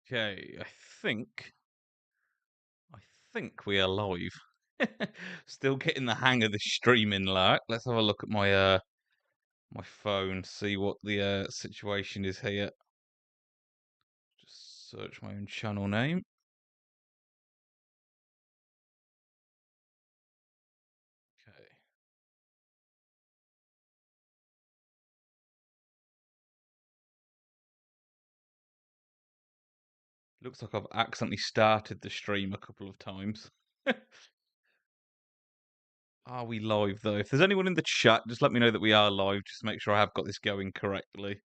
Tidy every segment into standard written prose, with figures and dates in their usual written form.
Okay, I think we are live. Still getting the hang of the streaming lark. Let's have a look at my phone, see what the situation is here. Just search my own channel name. Okay. Looks like I've accidentally started the stream a couple of times. Are we live though? If there's anyone in the chat, just let me know that we are live, just to make sure I have got this going correctly.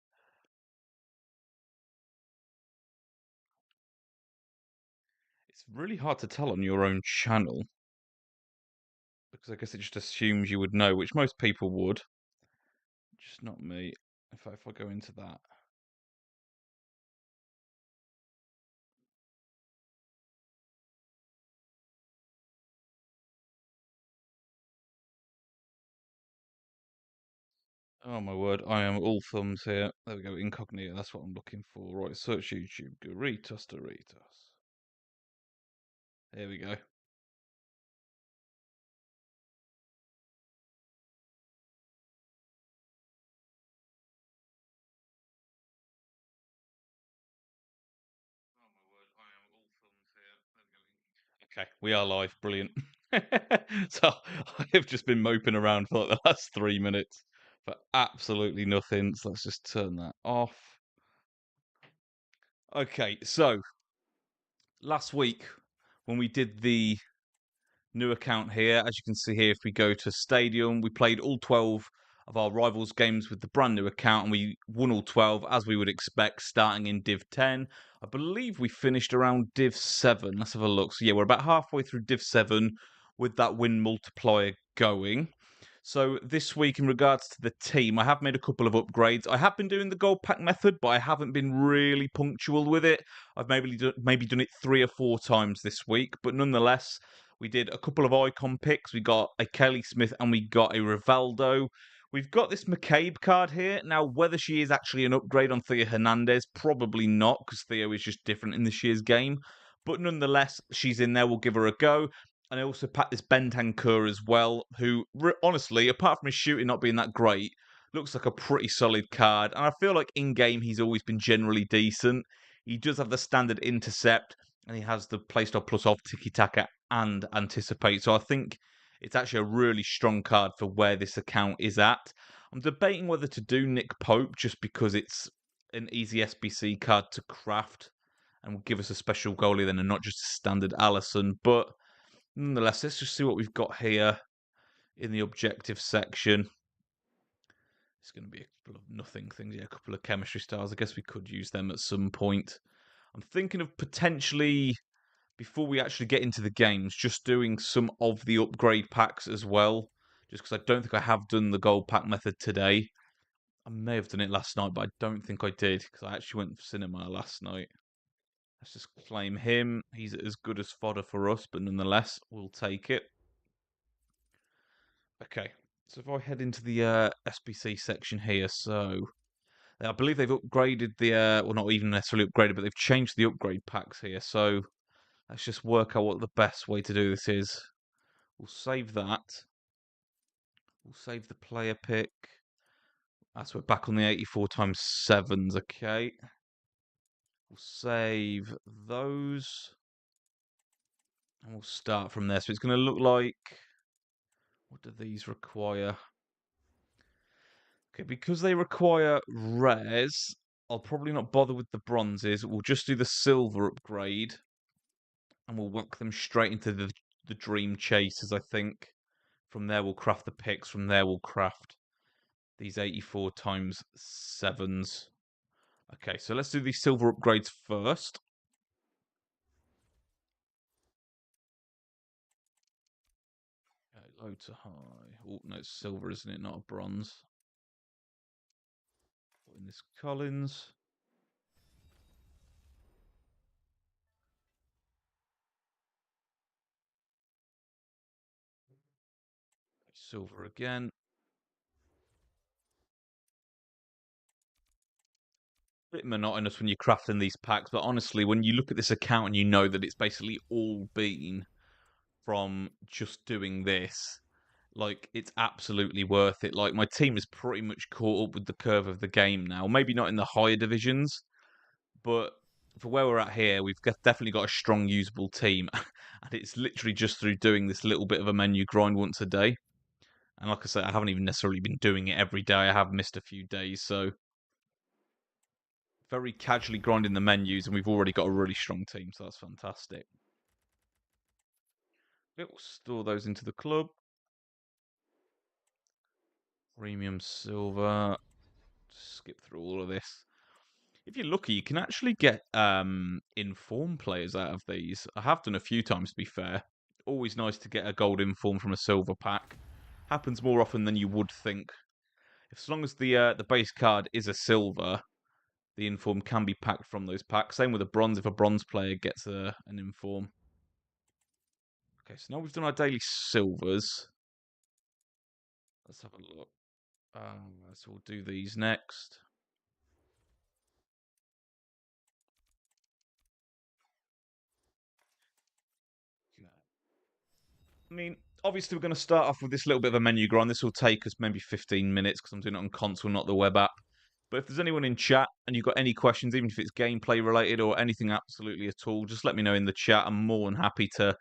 It's really hard to tell on your own channel, because I guess it just assumes you would know, which most people would. Just not me. If I go into that. Oh my word, I am all thumbs here. There we go, incognito, that's what I'm looking for. Right, search YouTube, GarritosDorritos. Here we go. Oh my word, I am all thumbs here. There we go. Okay, we are live, brilliant. So, I have just been moping around for like the last 3 minutes for absolutely nothing. So let's just turn that off. Okay, so last week when we did the new account here. As you can see here, if we go to Stadium, we played all 12 of our rivals games with the brand new account, and we won all 12 as we would expect, starting in Div 10. I believe we finished around Div 7. Let's have a look. So yeah, we're about halfway through Div 7 with that win multiplier going. So this week, in regards to the team, I have made a couple of upgrades. I have been doing the gold pack method, but I haven't been really punctual with it. I've maybe done it 3 or 4 times this week, but nonetheless, we did a couple of icon picks. We got a Kelly Smith and we got a Rivaldo. We've got this McCabe card here. Now, whether she is actually an upgrade on Theo Hernandez, probably not, because Theo is just different in this year's game. But nonetheless, she's in there. We'll give her a go. And I also packed this Bentancur as well, who, honestly, apart from his shooting not being that great, looks like a pretty solid card. And I feel like in-game, he's always been generally decent. He does have the standard intercept, and he has the playstyle plus off tiki-taka and anticipate. So I think it's actually a really strong card for where this account is at. I'm debating whether to do Nick Pope just because it's an easy SBC card to craft and will give us a special goalie then and not just a standard Allison. But nonetheless, let's just see what we've got here in the objective section. It's going to be a couple of nothing things, yeah, a couple of chemistry styles. I guess we could use them at some point. I'm thinking of potentially, before we actually get into the games, just doing some of the upgrade packs as well. Just because I don't think I have done the gold pack method today. I may have done it last night, but I don't think I did because I actually went to cinema last night. Let's just claim him. He's as good as fodder for us, but nonetheless, we'll take it. Okay, so if I head into the SBC section here, so I believe they've upgraded the, well, not even necessarily upgraded, but they've changed the upgrade packs here. So let's just work out what the best way to do this is. We'll save that. We'll save the player pick. That's we're back on the 84 times 7s, okay. We'll save those. And we'll start from there. So it's going to look like, what do these require? Okay, because they require rares, I'll probably not bother with the bronzes. We'll just do the silver upgrade. And we'll whack them straight into the dream chasers, I think. From there, we'll craft the picks. From there, we'll craft these 84 times 7s. Okay, so let's do these silver upgrades first. Okay, low to high. Oh, no, it's silver, isn't it? Not a bronze. Put in this Collins. Silver again. Bit monotonous when you're crafting these packs, but honestly, when you look at this account and you know that it's basically all been from just doing this, like it's absolutely worth it. Like my team is pretty much caught up with the curve of the game now. Maybe not in the higher divisions, but for where we're at here, definitely got a strong, usable team, and it's literally just through doing this little bit of a menu grind once a day. And like I said, I haven't even necessarily been doing it every day. I have missed a few days, so very casually grinding the menus, and we've already got a really strong team, so that's fantastic. We'll store those into the club. Premium silver. Skip through all of this. If you're lucky, you can actually get inform players out of these. I have done a few times, to be fair. Always nice to get a gold inform from a silver pack. Happens more often than you would think. As long as the base card is a silver, the inform can be packed from those packs. Same with a bronze if a bronze player gets an inform. Okay, so now we've done our daily silvers. Let's have a look. So we'll do these next. I mean, obviously we're going to start off with this little bit of a menu grind. This will take us maybe 15 minutes because I'm doing it on console, not the web app. But if there's anyone in chat and you've got any questions, even if it's gameplay related or anything absolutely at all, just let me know in the chat. I'm more than happy to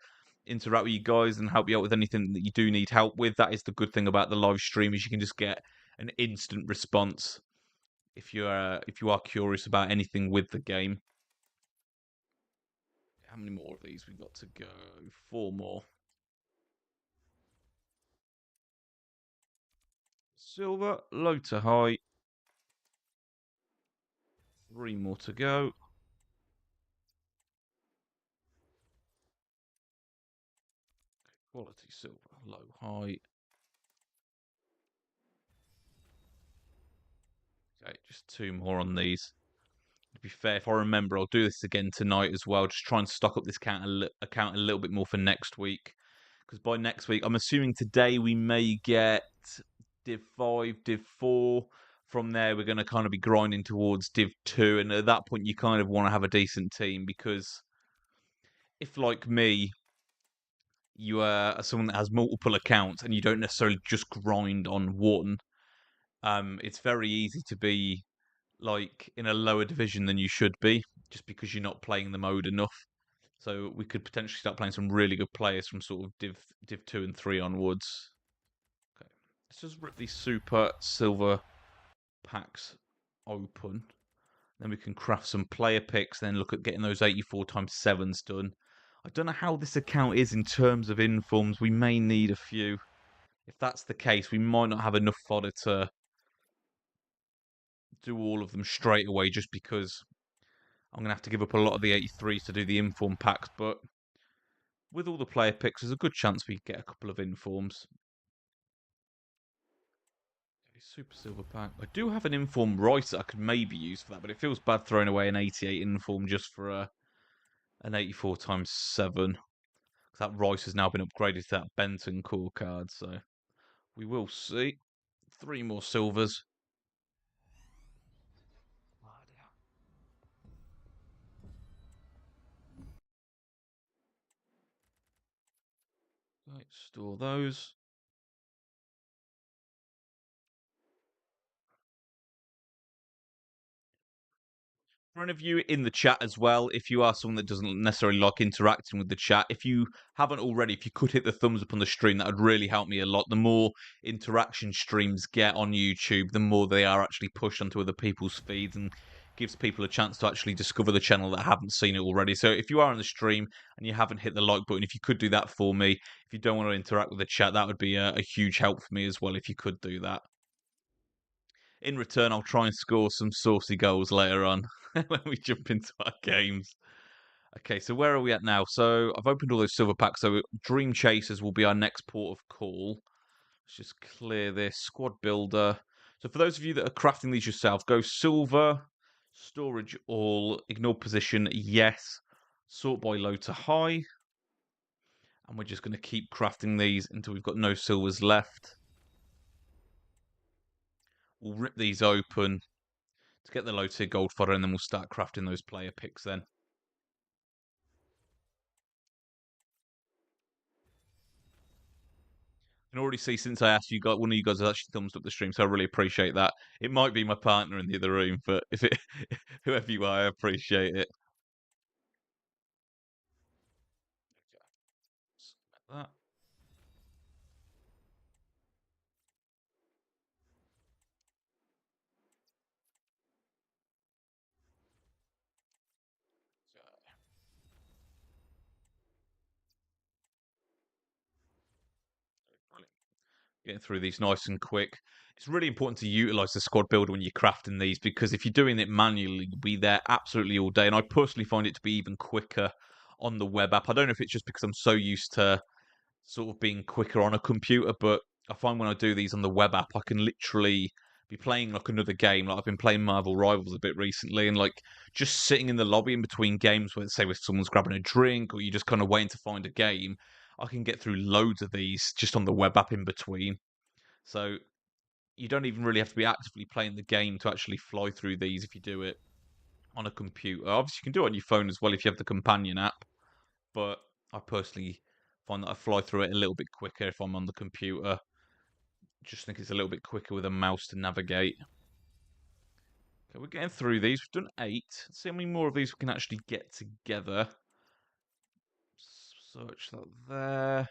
interact with you guys and help you out with anything that you do need help with. That is the good thing about the live stream is you can just get an instant response if you are curious about anything with the game. How many more of these we got to go? 4 more. Silver, low to high. 3 more to go. Quality silver, low, high. Okay, just 2 more on these. To be fair, if I remember, I'll do this again tonight as well. Just try and stock up this account a little bit more for next week. Because by next week, I'm assuming today we may get Div 5, Div 4. From there, we're going to kind of be grinding towards Div 2. And at that point, you kind of want to have a decent team. Because if, like me, you are someone that has multiple accounts and you don't necessarily just grind on one, it's very easy to be like in a lower division than you should be just because you're not playing the mode enough. So we could potentially start playing some really good players from sort of Div 2 and 3 onwards. Okay. Let's just rip these super silver packs open. Then we can craft some player picks, then look at getting those 84 times 7s done. I don't know how this account is in terms of informs. We may need a few. If that's the case, we might not have enough fodder to do all of them straight away just because I'm going to have to give up a lot of the 83s to do the inform packs, but with all the player picks, there's a good chance we get a couple of informs. Okay, super silver pack. I do have an inform rice that I could maybe use for that, but it feels bad throwing away an 88 inform just for an 84 times 7. That rice has now been upgraded to that Benton core card, so we will see. 3 more silvers. Right, store those. For any of you in the chat as well, if you are someone that doesn't necessarily like interacting with the chat, if you haven't already, if you could hit the thumbs up on the stream, that would really help me a lot. The more interaction streams get on YouTube, the more they are actually pushed onto other people's feeds and gives people a chance to actually discover the channel that haven't seen it already. So if you are on the stream and you haven't hit the like button, if you could do that for me, if you don't want to interact with the chat, that would be a huge help for me as well if you could do that. In return, I'll try and score some saucy goals later on when we jump into our games. Okay, so where are we at now? So I've opened all those silver packs. So Dream Chasers will be our next port of call. Let's just clear this. Squad Builder. So for those of you that are crafting these yourself, go silver, storage all, ignore position, yes, sort by low to high. And we're just going to keep crafting these until we've got no silvers left. We'll rip these open. to get the low tier gold fodder, and then we'll start crafting those player picks then. I can already see since I asked you, got one of you guys has actually thumbs up the stream, so I really appreciate that. It might be my partner in the other room, but if it, whoever you are, I appreciate it. Like that. Getting through these nice and quick. It's really important to utilize the squad builder when you're crafting these, because if you're doing it manually, you'll be there absolutely all day. And I personally find it to be even quicker on the web app. I don't know if it's just because I'm so used to sort of being quicker on a computer, but I find when I do these on the web app, I can literally be playing like another game. Like I've been playing Marvel Rivals a bit recently, and like just sitting in the lobby in between games, where say if someone's grabbing a drink or you're just kind of waiting to find a game, I can get through loads of these just on the web app in between. So you don't even really have to be actively playing the game to actually fly through these if you do it on a computer. Obviously, you can do it on your phone as well if you have the companion app, but I personally find that I fly through it a little bit quicker if I'm on the computer. Just think it's a little bit quicker with a mouse to navigate. Okay, we're getting through these. We've done 8. Let's see how many more of these we can actually get together. Search that there.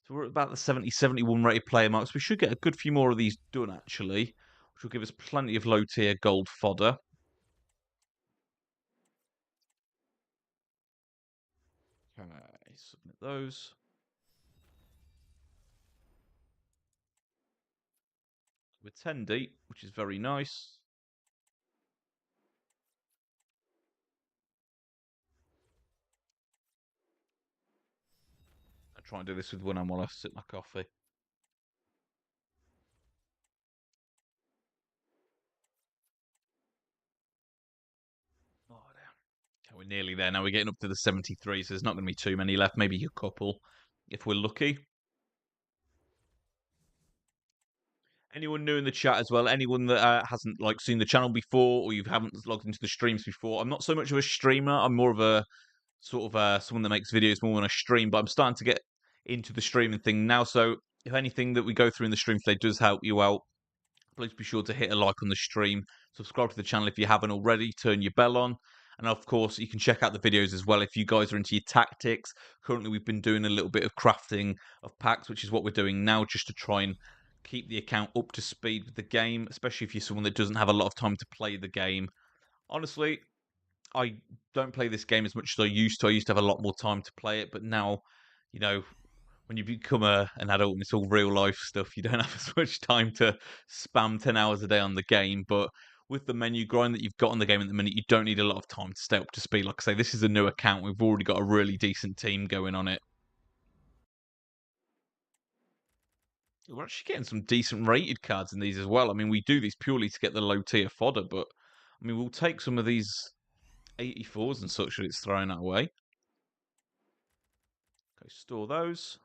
So we're at about the 70, 71 rated player marks. We should get a good few more of these done, actually, which will give us plenty of low tier gold fodder. Okay, submit those. We're 10 deep, which is very nice. I'll try and do this with one hand while I sip my coffee. Oh, damn. Okay, we're nearly there now. We're getting up to the 73, so there's not going to be too many left. Maybe a couple, if we're lucky. Anyone new in the chat as well? Anyone that hasn't like seen the channel before, or you haven't logged into the streams before? I'm not so much of a streamer. I'm more of a sort of someone that makes videos more than a stream. But I'm starting to get into the streaming thing now. So if anything that we go through in the stream today does help you out, please be sure to hit a like on the stream, subscribe to the channel if you haven't already, turn your bell on, and of course you can check out the videos as well if you guys are into your tactics. Currently we've been doing a little bit of crafting of packs, which is what we're doing now, just to try and keep the account up to speed with the game, especially if you're someone that doesn't have a lot of time to play the game. Honestly, I don't play this game as much as I used to. I used to have a lot more time to play it, but now, you know, when you become an adult and it's all real life stuff, you don't have as much time to spam 10 hours a day on the game. But with the menu grind that you've got on the game at the minute, you don't need a lot of time to stay up to speed. Like I say, this is a new account. We've already got a really decent team going on it. We're actually getting some decent rated cards in these as well. I mean, we do these purely to get the low tier fodder, but I mean, we'll take some of these 84s and such that it's throwing that away. Okay, store those.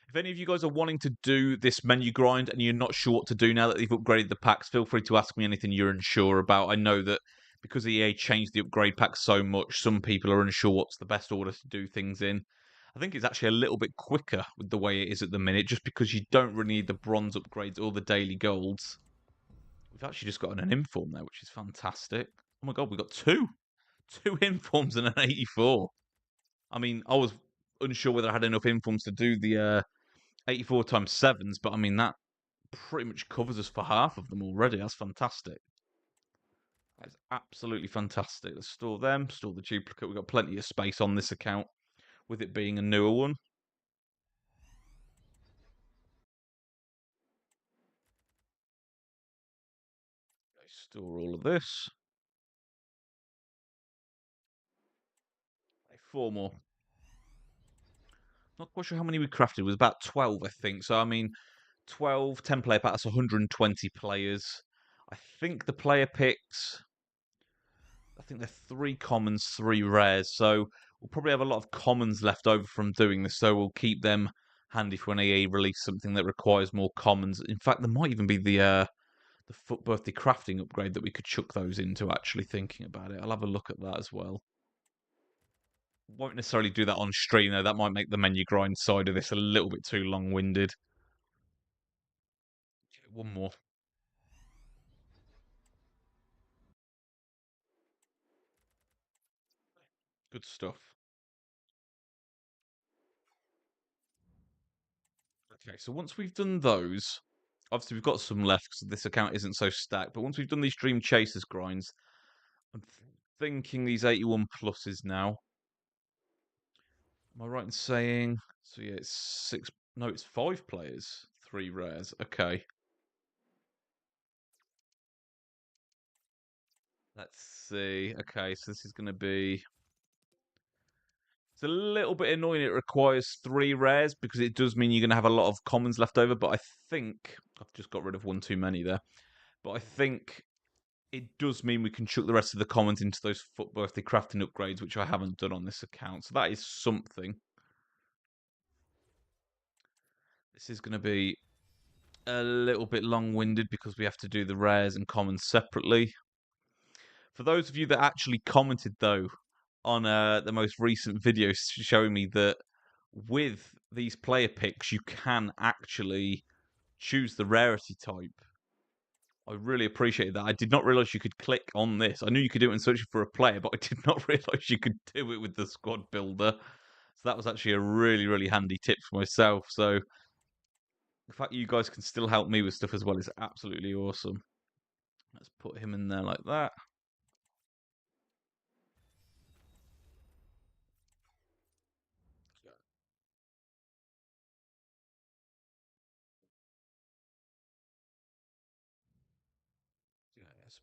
If any of you guys are wanting to do this menu grind and you're not sure what to do now that they've upgraded the packs, feel free to ask me anything you're unsure about. I know that because EA changed the upgrade pack so much, some people are unsure what's the best order to do things in. I think it's actually a little bit quicker with the way it is at the minute, just because you don't really need the bronze upgrades or the daily golds. We've actually just got an inform there, which is fantastic. Oh my god, we got two informs and an 84. I mean, I was unsure whether I had enough informs to do the 84 times sevens, but I mean, that pretty much covers us for half of them already. That's fantastic. That's absolutely fantastic. Let's store them, store the duplicate. We've got plenty of space on this account with it being a newer one. Store all of this. 4 more. Not quite sure how many we crafted. It was about 12, I think. So, I mean, 12, 10 player packs, 120 players. I think the player picks, I think they're 3 commons, 3 rares. So we'll probably have a lot of commons left over from doing this. So we'll keep them handy for when EA release something that requires more commons. In fact, there might even be the the birthday crafting upgrade that we could chuck those into, actually thinking about it. I'll have a look at that as well. Won't necessarily do that on stream, though. That might make the menu grind side of this a little bit too long-winded. Okay, one more. Good stuff. Okay, so once we've done those, obviously we've got some left because this account isn't so stacked, but once we've done these Dream Chasers grinds, I'm thinking these 81 pluses now. Am I right in saying? So yeah, it's six. No, it's 5 players, 3 rares. Okay. Let's see. Okay, so this is going to be. It's a little bit annoying. It requires 3 rares because it does mean you're going to have a lot of commons left over. But I think I've just got rid of one too many there. But I think it does mean we can chuck the rest of the commons into those foot birthday crafting upgrades, which I haven't done on this account. So that is something. This is going to be a little bit long-winded because we have to do the rares and commons separately. For those of you that actually commented, though, on the most recent video showing me that with these player picks, you can actually choose the rarity type. I really appreciated that. I did not realize you could click on this. I knew you could do it in searching for a player, but I did not realize you could do it with the squad builder. So that was actually a really, really handy tip for myself. So the fact you guys can still help me with stuff as well is absolutely awesome. Let's put him in there like that.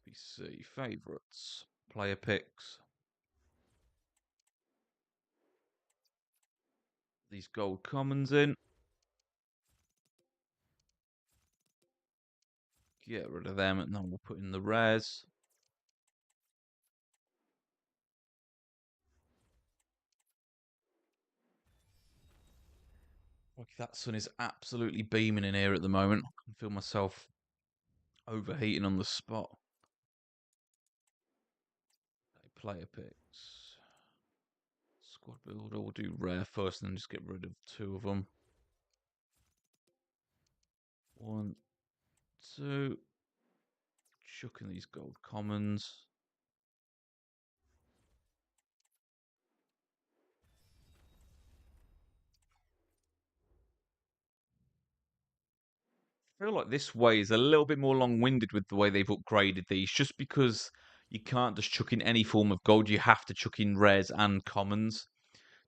SPC favorites, player picks. These gold commons in. Get rid of them, and then we'll put in the rares. That sun is absolutely beaming in here at the moment. I can feel myself overheating on the spot. Okay, player picks. Squad builder. We'll do rare first and then just get rid of 2 of them. 1, 2. Chucking these gold commons. I feel like this way is a little bit more long-winded with the way they've upgraded these, just because you can't just chuck in any form of gold. You have to chuck in rares and commons.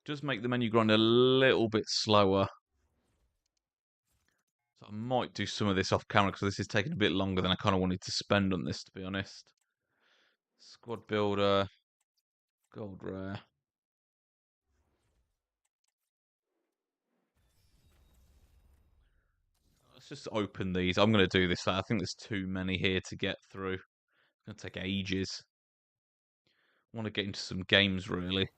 Does make the menu grind a little bit slower. So I might do some of this off camera because this is taking a bit longer than I kind of wanted to spend on this, to be honest. Squad builder, gold rare. Let's just open these. I'm going to do this. I think there's too many here to get through. It's going to take ages. I want to get into some games, really.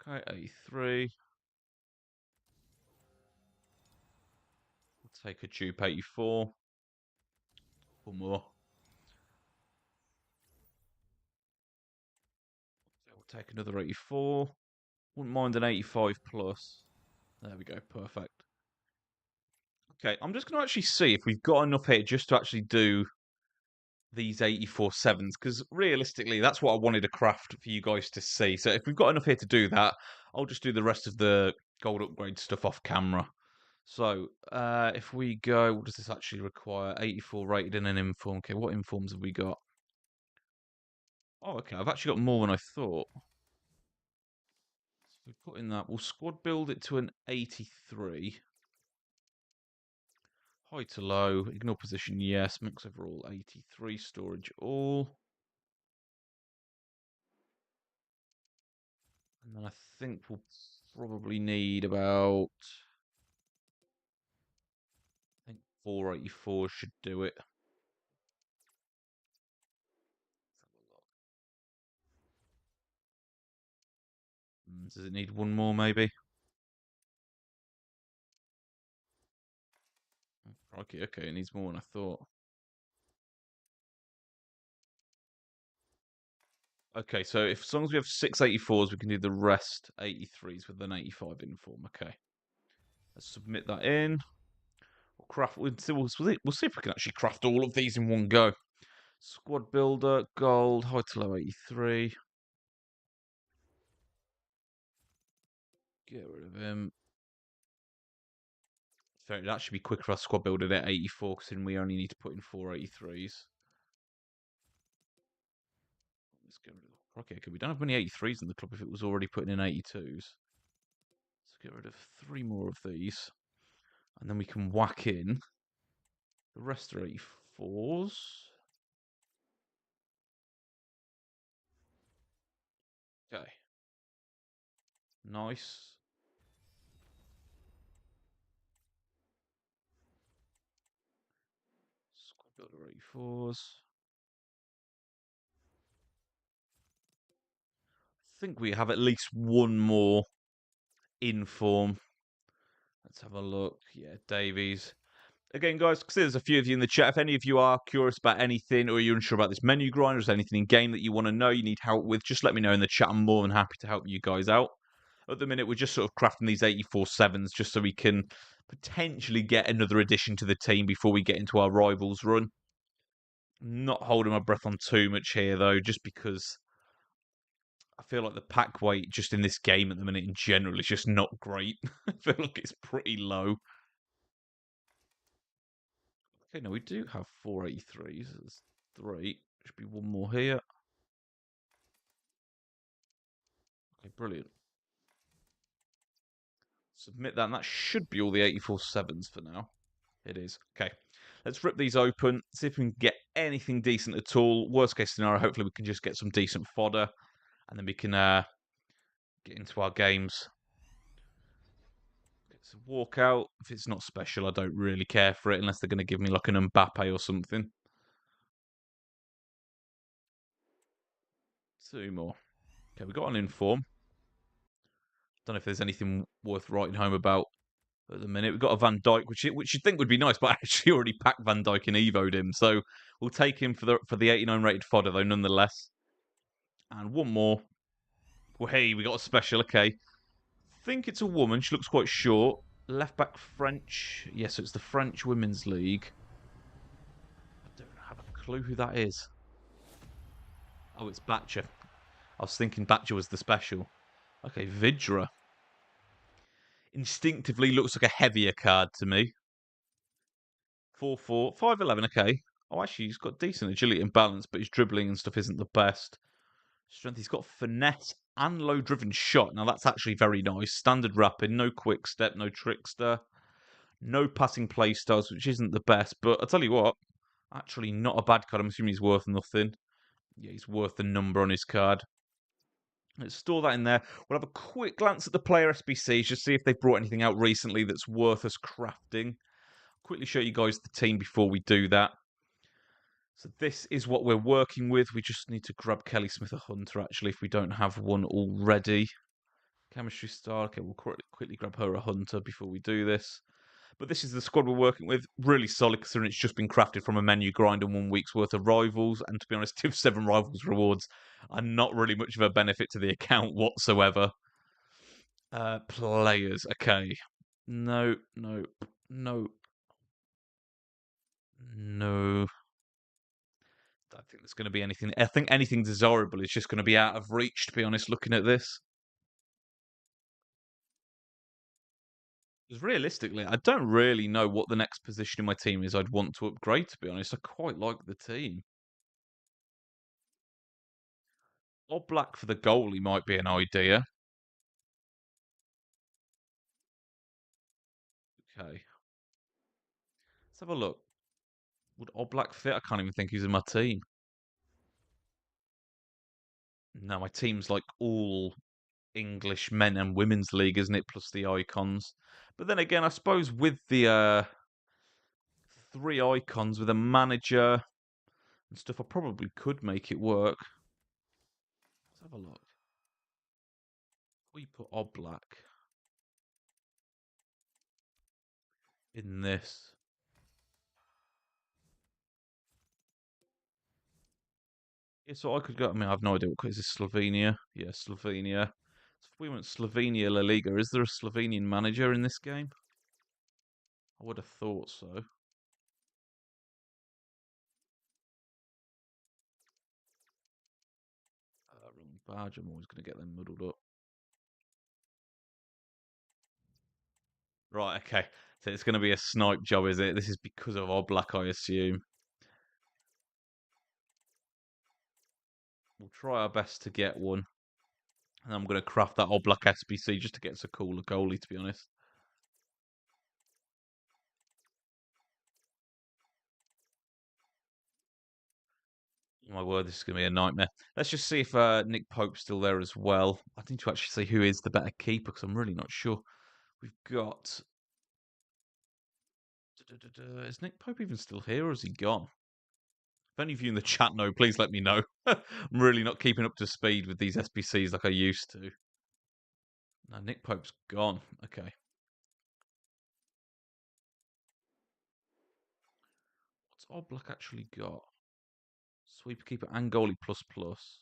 Okay, 83. We'll take a dupe 84. Or more. We'll take another 84. Wouldn't mind an 85 plus. There we go. Perfect. Okay, I'm just going to actually see if we've got enough here just to actually do these 84 sevens, because realistically, that's what I wanted to craft for you guys to see. So if we've got enough here to do that, I'll just do the rest of the gold upgrade stuff off camera. So if we go, what does this actually require? 84 rated in an inform. Okay, what informs have we got? Oh, okay, I've actually got more than I thought. So we put in that. We'll squad build it to an 83. High to low, ignore position, yes. Max overall 83, storage all. And then I think we'll probably need about, I think 484 should do it. Does it need one more, maybe? Okay, it needs more than I thought. Okay, so if as long as we have 684s, we can do the rest 83s with an 85 inform. Okay. Let's submit that in. We'll craft. We'll see if we can actually craft all of these in one go. Squad builder, gold, high to low 83. Get rid of him. So it'd actually be quicker for our squad builder at 84, because then we only need to put in 483s. Let's get rid of. Okay, we don't have many 83s in the club if it was already putting in 82s. Let's get rid of 3 more of these. And then we can whack in the rest are 84s. Okay. Nice. Squad builder 84s. I think we have at least one more in form. Let's have a look. Yeah, Davies. Again, guys, because there's a few of you in the chat. If any of you are curious about anything or you're unsure about this menu grind or there's anything in game that you want to know, you need help with, just let me know in the chat. I'm more than happy to help you guys out. At the minute, we're just sort of crafting these 84/7s just so we can potentially get another addition to the team before we get into our rivals run. Not holding my breath on too much here, though, just because I feel like the pack weight just in this game at the minute in general is just not great. I feel like it's pretty low. Okay, no, we do have 483s. There's 3. Should be one more here. Okay, brilliant. Submit that, and that should be all the 84/7s for now. It is. Okay, let's rip these open, see if we can get anything decent at all. Worst case scenario, hopefully we can just get some decent fodder, and then we can get into our games. It's a walkout. If it's not special, I don't really care for it, unless they're going to give me like an Mbappe or something. 2 more. Okay, we got an inform. Don't know if there's anything worth writing home about at the minute. We've got a Van Dijk, which you'd think would be nice, but I actually already packed Van Dijk and Evo'd him, so we'll take him for the 89 rated fodder though, nonetheless. And one more. Well, hey, we got a special. Okay, think it's a woman. She looks quite short. Left back French. Yes, so it's the French Women's League. I don't have a clue who that is. Oh, it's Batcher. I was thinking Batcher was the special. Okay, Vidra. Instinctively looks like a heavier card to me. 4'4", 5'11", okay. Oh, actually, he's got decent agility and balance, but his dribbling and stuff isn't the best. Strength, he's got finesse and low-driven shot. Now, that's actually very nice. Standard rapid, no quick step, no trickster. No passing play styles, which isn't the best. But I'll tell you what, actually not a bad card. I'm assuming he's worth nothing. Yeah, he's worth the number on his card. Let's store that in there. We'll have a quick glance at the player SBCs, just see if they've brought anything out recently that's worth us crafting. Quickly show you guys the team before we do that. So this is what we're working with. We just need to grab Kelly Smith a Hunter, actually, if we don't have one already. Chemistry star. Okay, we'll quickly grab her a Hunter before we do this. But this is the squad we're working with. Really solid, considering it's just been crafted from a menu grind and 1 week's worth of rivals. And to be honest, Div 7 rivals rewards are not really much of a benefit to the account whatsoever. Players. Okay. No, no, no, no. I don't think there's going to be anything. I think anything desirable is just going to be out of reach, to be honest, looking at this. Because realistically, I don't really know what the next position in my team is I'd want to upgrade, to be honest. I quite like the team. Or black for the goalie might be an idea. Okay. Let's have a look. Would Oblak fit? I can't even think he's in my team. No, my team's like all English men and women's league, isn't it? Plus the icons. But then again, I suppose with the 3 icons, with a manager and stuff, I probably could make it work. Let's have a look. We put Oblak in this. Yeah, so I could go. I mean, I have no idea what is this, Slovenia? Yeah, Slovenia. So if we went Slovenia La Liga, is there a Slovenian manager in this game? I would have thought so. Wrong badge. I'm always going to get them muddled up. Right, okay. So it's going to be a snipe job, is it? This is because of Oblak, I assume. We'll try our best to get one. And I'm going to craft that Oblak SBC just to get us a cooler goalie, to be honest. My word, this is going to be a nightmare. Let's just see if Nick Pope's still there as well. I need to actually see who is the better keeper because I'm really not sure. We've got... Is Nick Pope even still here or is he gone? If any of you in the chat know, please let me know. I'm really not keeping up to speed with these SBCs like I used to. No, Nick Pope's gone. Okay. What's Oblak actually got? Sweeper keeper and goalie plus plus.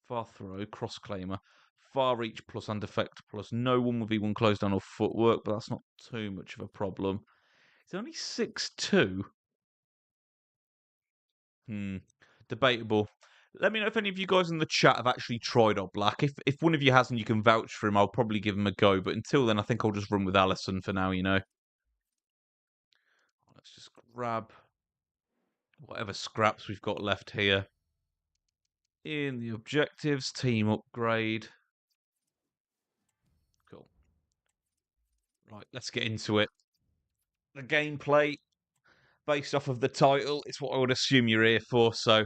Far throw, cross claimer, far reach plus and effect plus. No 1v1 close down or footwork, but that's not too much of a problem. He's only 6'2". Debatable. Let me know if any of you guys in the chat have actually tried Oblak. If one of you hasn't, you can vouch for him. I'll probably give him a go. But until then, I think I'll just run with Allison for now, you know. Let's just grab whatever scraps we've got left here. In the objectives, team upgrade. Cool. Right, let's get into it. The gameplay, based off of the title, it's what I would assume you're here for. So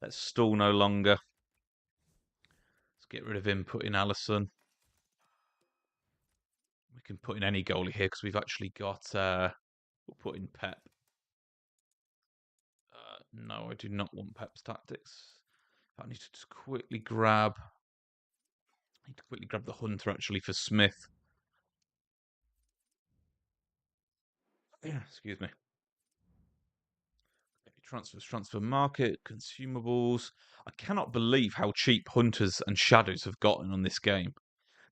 let's stall no longer. Let's get rid of him, put in Allison. We can put in any goalie here because we've actually got... we'll put in Pep. No, I do not want Pep's tactics. I need to just quickly grab... I need to quickly grab the Hunter, actually, for Smith. Excuse me. Transfers, transfer market, consumables. I cannot believe how cheap Hunters and Shadows have gotten on this game.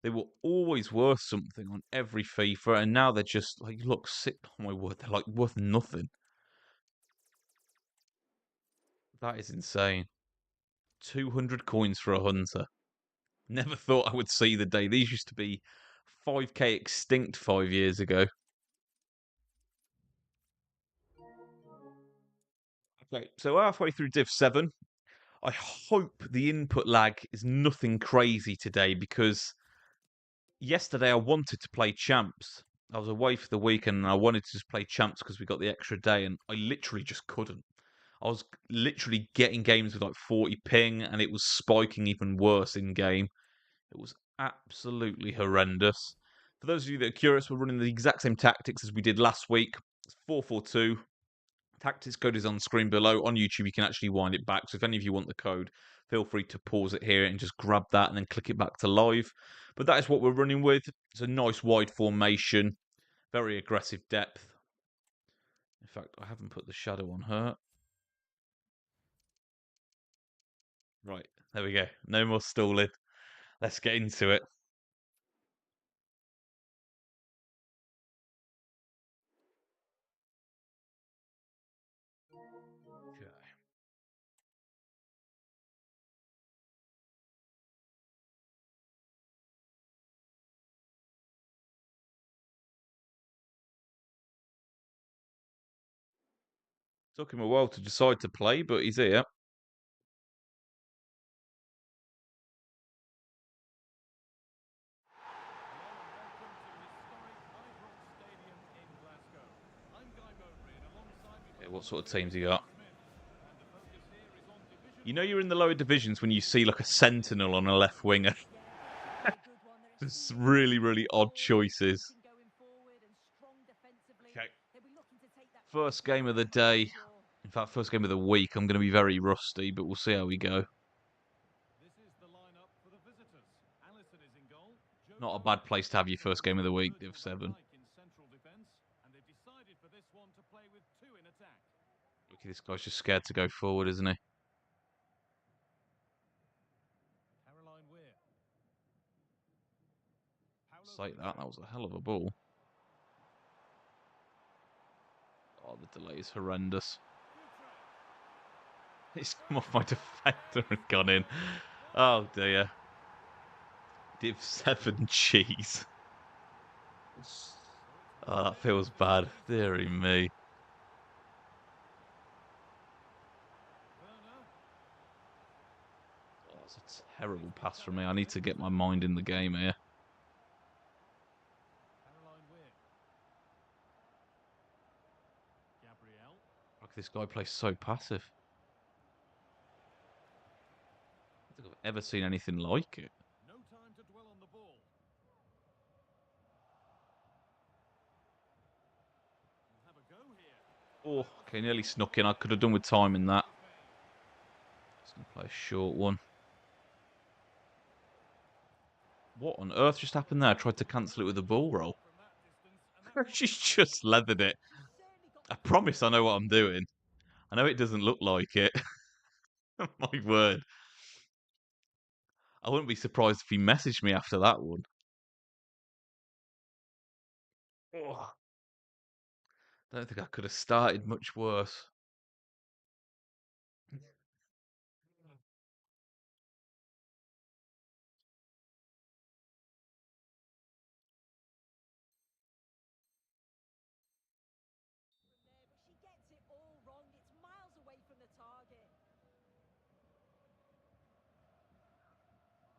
They were always worth something on every FIFA, and now they're just like, look, sick. Oh my word, they're like worth nothing. That is insane. 200 coins for a Hunter. Never thought I would see the day. These used to be 5k extinct 5 years ago. Okay, so halfway through Div 7. I hope the input lag is nothing crazy today because yesterday I wanted to play Champs. I was away for the weekend and I wanted to just play Champs because we got the extra day and I literally just couldn't. I was literally getting games with like 40 ping and it was spiking even worse in game. It was absolutely horrendous. For those of you that are curious, we're running the exact same tactics as we did last week. It's 4-4-2. Tactics code is on screen below. On YouTube, you can actually wind it back. So if any of you want the code, feel free to pause it here and just grab that and then click it back to live. But that is what we're running with. It's a nice wide formation, very aggressive depth. In fact, I haven't put the shadow on her. Right, there we go. No more stalling. Let's get into it. Okay. Took him a while to decide to play, but he's here. Okay, what sort of teams he got? You know you're in the lower divisions when you see like a sentinel on a left winger. Just really, really odd choices. Okay. First game of the day. In fact, first game of the week. I'm going to be very rusty, but we'll see how we go. Not a bad place to have your first game of the week, Div 7. Okay, this guy's just scared to go forward, isn't he? say that. That was a hell of a ball. Oh, the delay is horrendous. It's come off my defender and gone in. Oh, dear. Div 7 cheese. Oh, that feels bad. Deary me. Oh, that's a terrible pass from me. I need to get my mind in the game here. Like, this guy plays so passive. I don't think I've ever seen anything like it. No time to dwell on the ball. Have a go here. Oh, okay, nearly snuck in. I could have done with timing that. Just going to play a short one. What on earth just happened there? I tried to cancel it with a ball roll. She's just leathered it. I promise I know what I'm doing. I know it doesn't look like it. My word. I wouldn't be surprised if he messaged me after that one. Oh, I don't think I could have started much worse. But she gets it all wrong. It's miles away from the target.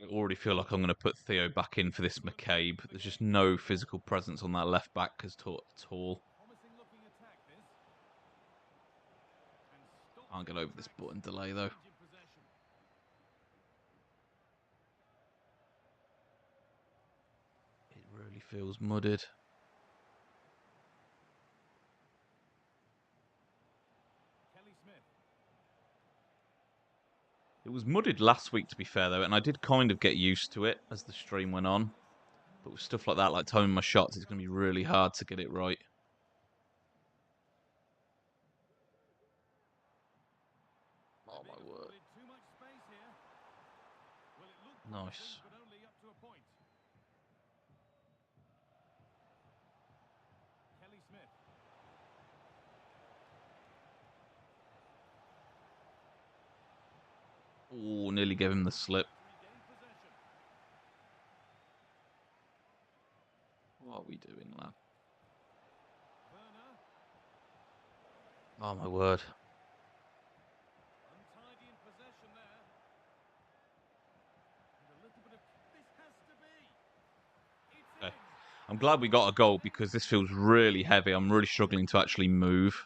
I already feel like I'm going to put Theo back in for this McCabe. There's just no physical presence on that left back at all. Promising looking attack this. Can't get over this button delay though. It really feels mudded. It was mudded last week, to be fair, though, and I did kind of get used to it as the stream went on. But with stuff like that, like timing my shots, it's going to be really hard to get it right. Oh, my word. Nice. Oh, nearly gave him the slip. What are we doing, lad? Oh, my word. Untidy in possession there. And a little bit of this has to be. It's Okay. I'm glad we got a goal because this feels really heavy. I'm really struggling to actually move.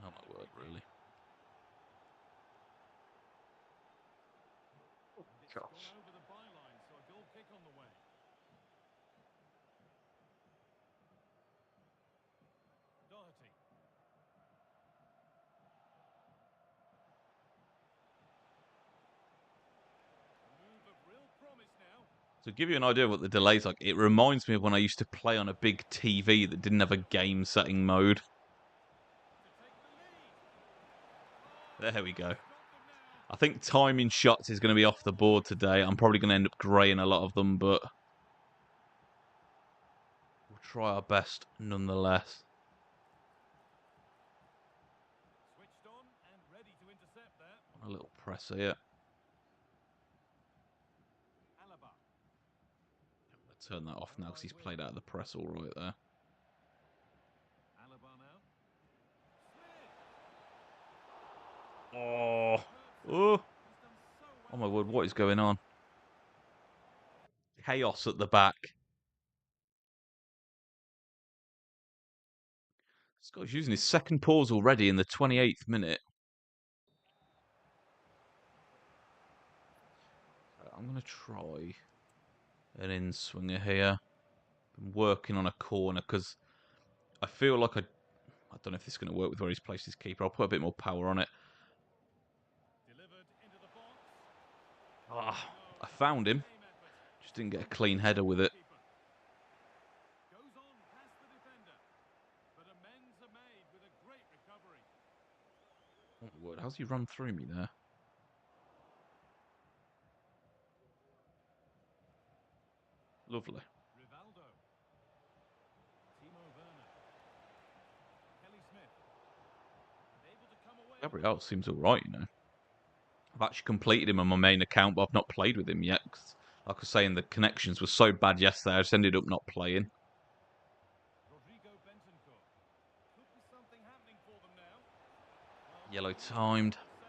Oh, my word, really. Gosh. Over the byline, so a goal kick on the way. Doherty. A move of real promise now. To give you an idea of what the delay's like, it reminds me of when I used to play on a big TV that didn't have a game setting mode. There we go. I think timing shots is going to be off the board today. I'm probably going to end up greying a lot of them, but we'll try our best nonetheless. Switched on and ready to intercept that. A little press here. Alaba. I'm going to turn that off now because he's played out of the press all right there. Alaba now. Oh, oh my word, what is going on? Chaos at the back. This guy's using his second pause already in the 28th minute. I'm going to try an in-swinger here. Been working on a corner because I feel like I don't know if this is going to work with where he's placed his keeper. I'll put a bit more power on it. Delivered into the box. Ah, I found him. Just didn't get a clean header with it. Goes on past the defender. But amends are made with a great recovery. Oh my word, how's he run through me there? Lovely. Rivaldo. Timo Werner. Kelly Smith. And able to come away. Gabriel seems alright, you know. I've actually completed him on my main account, but I've not played with him yet. 'Cause, like I was saying, the connections were so bad yesterday, I just ended up not playing. Rodrigo Bentoncourt. Could be something happening for them now. Yellow timed. Saves, but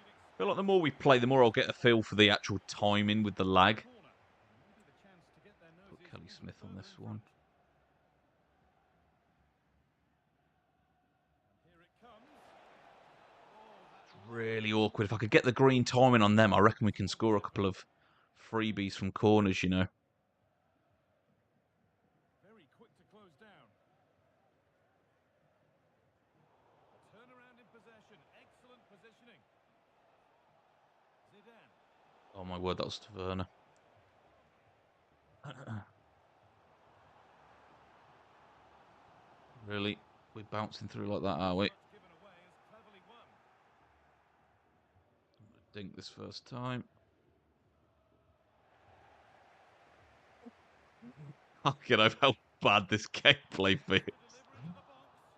you'd I feel like the more we play, the more I'll get a feel for the actual timing with the lag. corner. Maybe the chance to get their Put noses Kelly even Smith on further this in one. front. And here it comes. Oh, that Really awkward. If I could get the green timing on them, I reckon we can score a couple of freebies from corners, you know. very quick to close down. Turnaround in possession. Excellent positioning. Zidane. Oh my word, that was to Werner. Really? We're bouncing through like that, are we? Much given away is cleverly won. Dink this first time. Fucking over how bad this gameplay The feels. delivery to the box.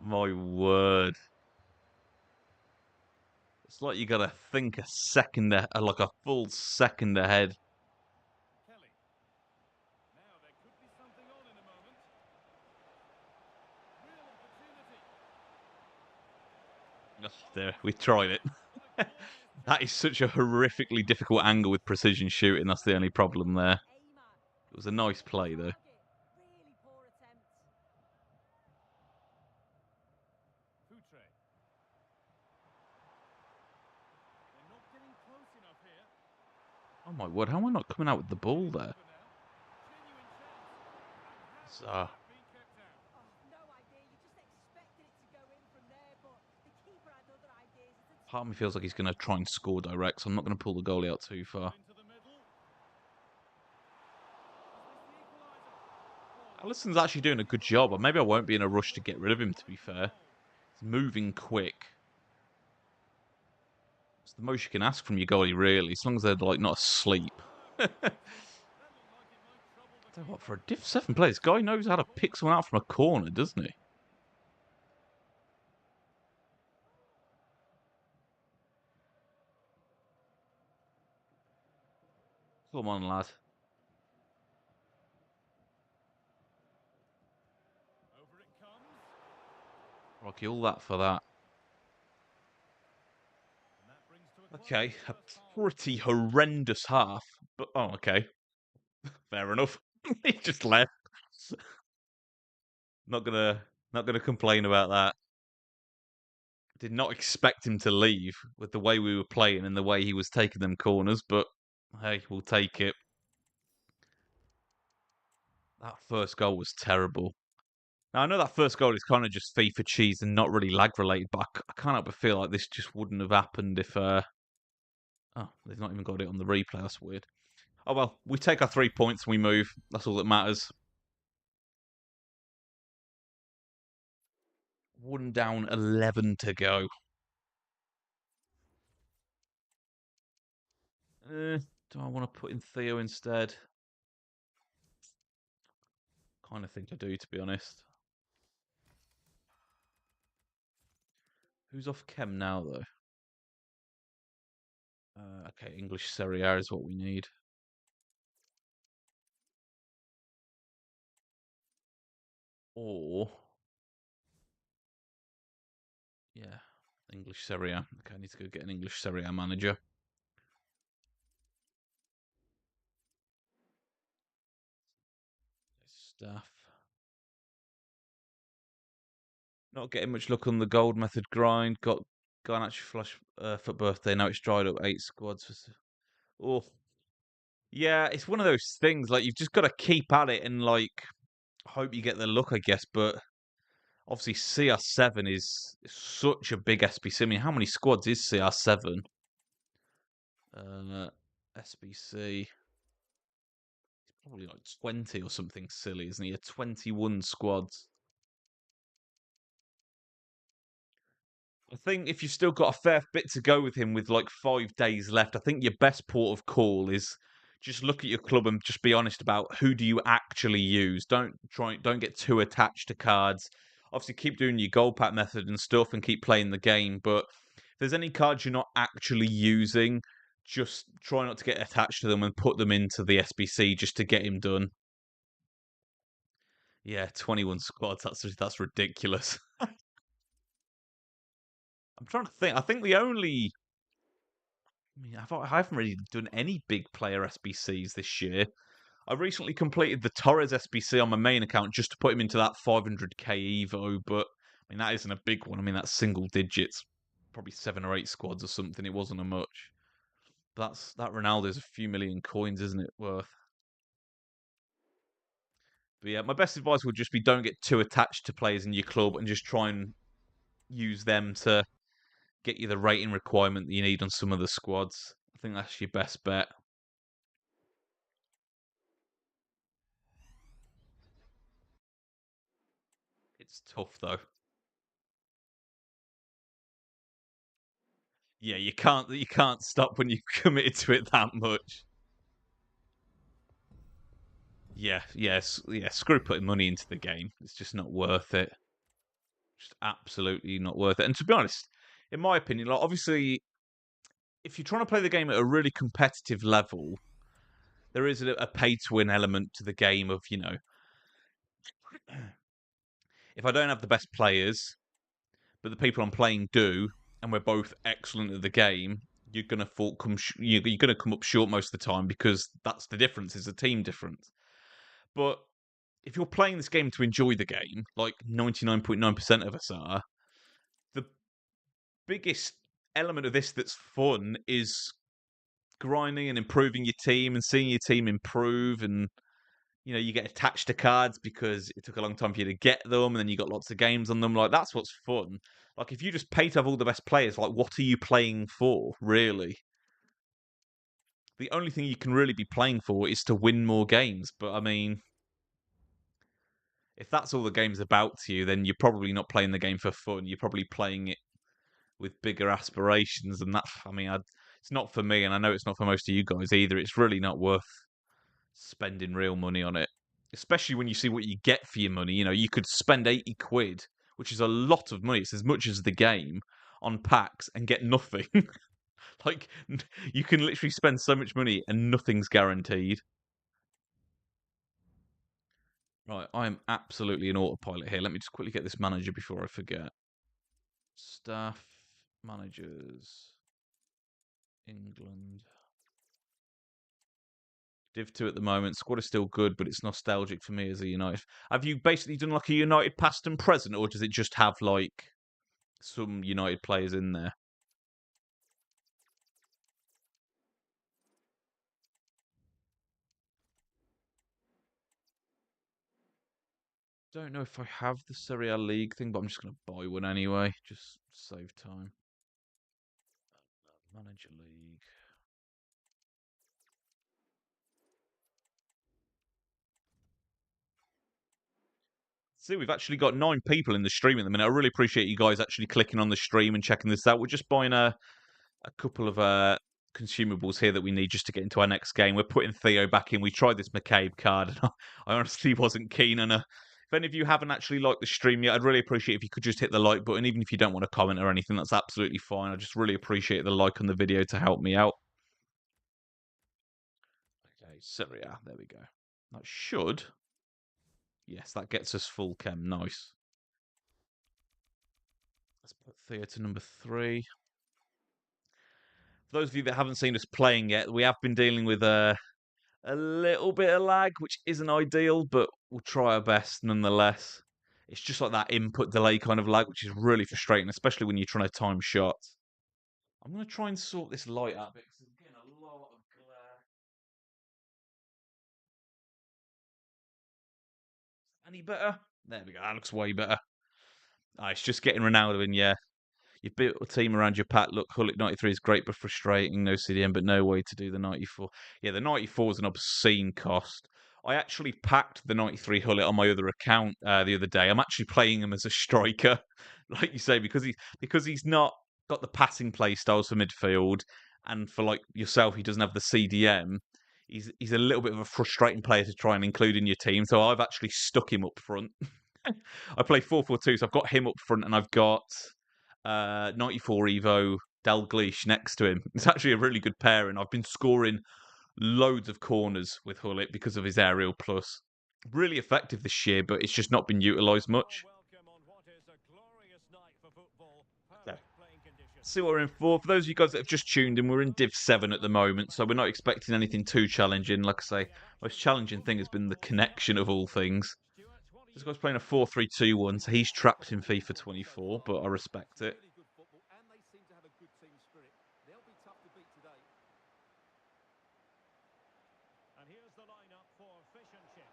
My word. It's like you gotta think a second, like a full second ahead. Kelly. Now there could be something on in a moment. Real opportunity. There, we tried it. What a glorious That is such a horrifically difficult angle with precision shooting. That's the only problem there. Aim at. It was a nice play, though. Really poor attempt. Futre. They're not getting close enough here. Oh my word, how am I not coming out with the ball there? Over now. Genuine chance. It's, And has that been kept out? Oh, no idea. You just expected it to go in from there, but the keeper had other ideas. It's a part of me feels like he's going to try and score direct, so I'm not going to pull the goalie out too far. Into the middle. Is this the equaliser? Oh, Allison's actually doing a good job, or maybe I won't be in a rush to get rid of him, to be fair. He's moving quick. It's the most you can ask from your goalie, really, as long as they're like not asleep. that looked like it might trouble the Tell you what, keeper. for a diff 7 player, this guy knows how to pick someone out from a corner, doesn't he? Come on, lad. Over it comes. Rocky, all that for that. And that brings to a close Okay, the a first half. pretty horrendous half, but oh, okay. Fair enough. He just left. Not gonna complain about that. Did not expect him to leave with the way we were playing and the way he was taking them corners, but hey, we'll take it. That first goal was terrible. Now, I know that first goal is kind of just FIFA cheese and not really lag related, but I can't help but feel like this just wouldn't have happened if. Oh, they've not even got it on the replay. That's weird. Oh well, we take our 3 points and we move. That's all that matters. 1 down, 11 to go. Do I want to put in Theo instead? Kind of think I do, to be honest. Who's off chem now, though? Okay, English Serie A is what we need. Or, yeah, English Serie A. Okay, I need to go get an English Serie A manager. Staff. Not getting much luck on the gold method grind. Got an actual flush for birthday. Now it's dried up 8 squads. Oh, yeah, it's one of those things. Like you've just got to keep at it and like hope you get the luck, I guess. But obviously, CR7 is such a big SBC. I mean, how many squads is CR7? SBC. Probably like 20 or something silly, isn't he? 21 squads. I think if you've still got a fair bit to go with him with like 5 days left, I think your best port of call is just look at your club and just be honest about who do you actually use. Don't get too attached to cards. Obviously, keep doing your gold pack method and stuff, and keep playing the game. But if there's any cards you're not actually using, just try not to get attached to them and put them into the SBC just to get him done. Yeah, 21 squads. That's ridiculous. I'm trying to think. I think the only. I mean, I haven't really done any big player SBCs this year. I recently completed the Torres SBC on my main account just to put him into that 500k Evo, but I mean that isn't a big one. I mean that's single digits, probably 7 or 8 squads or something. It wasn't a much. But that Ronaldo's a few million coins, isn't it? Worth. But yeah, my best advice would just be don't get too attached to players in your club and just try and use them to get you the rating requirement that you need on some of the squads. I think that's your best bet. It's tough though. Yeah, you can't stop when you've committed to it that much. Yeah, yes, yeah. Screw putting money into the game. It's just not worth it. Just absolutely not worth it. And to be honest, in my opinion, like obviously, if you're trying to play the game at a really competitive level, there is a pay to win element to the game. Of if I don't have the best players, but the people I'm playing do, and we're both excellent at the game, you're gonna you're gonna come up short most of the time because that's the difference. Is a team difference. But if you're playing this game to enjoy the game, like 99.9% of us are, the biggest element of this that's fun is grinding and improving your team and seeing your team improve. And you get attached to cards because it took a long time for you to get them, and then you got lots of games on them. Like that's what's fun. Like if you just pay to have all the best players, like what are you playing for, really? The only thing you can really be playing for is to win more games. But I mean, if that's all the game's about to you, then you're probably not playing the game for fun. You're probably playing it with bigger aspirations, and that I mean, it's not for me, and I know it's not for most of you guys either. It's really not worth spending real money on it, especially when you see what you get for your money. You could spend 80 quid, which is a lot of money. It's as much as the game on packs and get nothing. Like you can literally spend so much money and nothing's guaranteed. Right, I am absolutely an autopilot here. Let me just quickly get this manager before I forget. Staff, managers, England. Div 2 at the moment. Squad is still good, but it's nostalgic for me as a United. Have you basically done like a United past and present, or does it just have like some United players in there? Don't know if I have the Serie A League thing, but I'm just going to buy one anyway. Just save time. Manager League. See, we've actually got 9 people in the stream at the minute. I really appreciate you guys actually clicking on the stream and checking this out. We're just buying a couple of consumables here that we need just to get into our next game. We're putting Theo back in. We tried this McCabe card, and I honestly wasn't keen on her. If any of you haven't actually liked the stream yet, I'd really appreciate if you could just hit the like button, even if you don't want to comment or anything. That's absolutely fine. I just really appreciate the like on the video to help me out. Okay, Serie A. There we go. That should. Yes, that gets us full chem. Nice. Let's put Theo to number 3. For those of you that haven't seen us playing yet, we have been dealing with a little bit of lag, which isn't ideal, but we'll try our best nonetheless. It's just like that input delay kind of lag, which is really frustrating, especially when you're trying to time shots. I'm going to try and sort this light out because I'm getting a lot of glare. Any better? There we go. That looks way better. It's just getting Ronaldo in, yeah. You've built a team around your pack. Look, Hulk 93 is great but frustrating. No CDM, but no way to do the 94. Yeah, the 94 is an obscene cost. I actually packed the 93 Hullet on my other account the other day. I'm actually playing him as a striker, like you say, because he's not got the passing play styles for midfield, and for like yourself, he doesn't have the CDM. he's a little bit of a frustrating player to try and include in your team. So I've actually stuck him up front. I play 4-4-2, so I've got him up front, and I've got 94 Evo Dalglish next to him. It's actually a really good pairing. I've been scoring loads of corners with Hullet because of his aerial plus. Really effective this year, but it's just not been utilised much. Welcome on what is a glorious night for football. Okay. Perfect playing conditions. See what we're in for. For those of you guys that have just tuned in, we're in Div 7 at the moment, so we're not expecting anything too challenging. Like I say, most challenging thing has been the connection of all things. This guy's playing a 4-3-2-1, so he's trapped in FIFA 24, but I respect it. Really good football, and they seem to have a good team spirit. They'll be tough to beat today. And here's the lineup for fish and chips.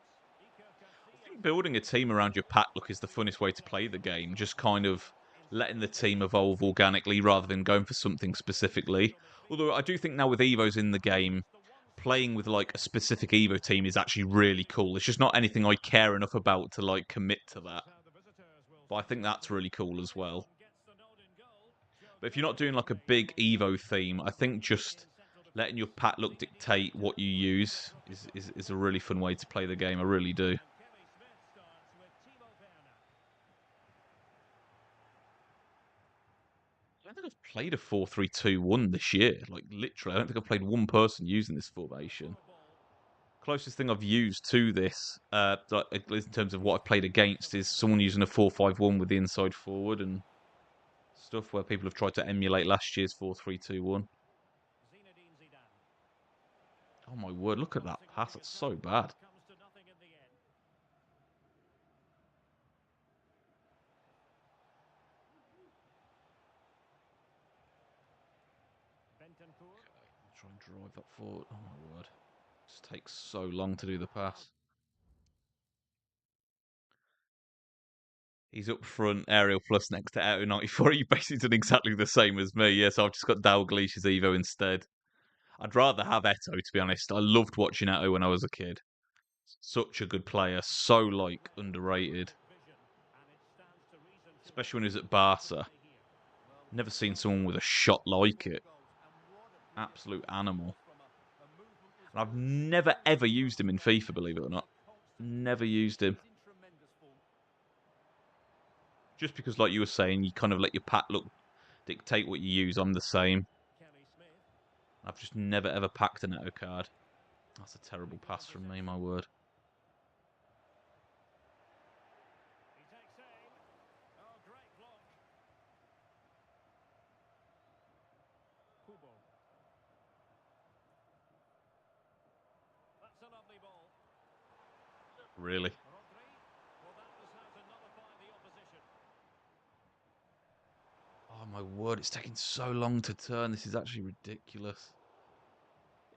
I think building a team around your pack look is the funnest way to play the game. Just kind of letting the team evolve organically rather than going for something specifically. Although I do think now with Evos in the game, playing with like a specific Evo team is actually really cool. It's just not anything I care enough about to like commit to that. But I think that's really cool as well. But if you're not doing like a big Evo theme, I think just letting your pack look dictate what you use is a really fun way to play the game. I really do. I don't think I've played a 4-3-2-1 this year. Like, literally, I don't think I've played one person using this formation. Closest thing I've used to this, in terms of what I've played against, is someone using a 4-5-1 with the inside forward and stuff where people have tried to emulate last year's 4-3-2-1. Oh my word, look at that pass. That's so bad. Okay, try and drive that forward. Oh my word. It just takes so long to do the pass. He's up front, aerial plus next to Eto 94. He basically done exactly the same as me. Yeah, so I've just got Dalglish as Evo instead. I'd rather have Eto, to be honest. I loved watching Eto when I was a kid. Such a good player. So, like, underrated. Especially when he was at Barca. Never seen someone with a shot like it. Absolute animal. And I've never, ever used him in FIFA, believe it or not. Never used him. Just because, like you were saying, you kind of let your pack look dictate what you use. I'm the same. I've just never, ever packed an Eto card. That's a terrible pass from me, my word. That's a lovely ball. Really? Well, that was how to nullify the opposition. Oh my word, it's taking so long to turn. This is actually ridiculous.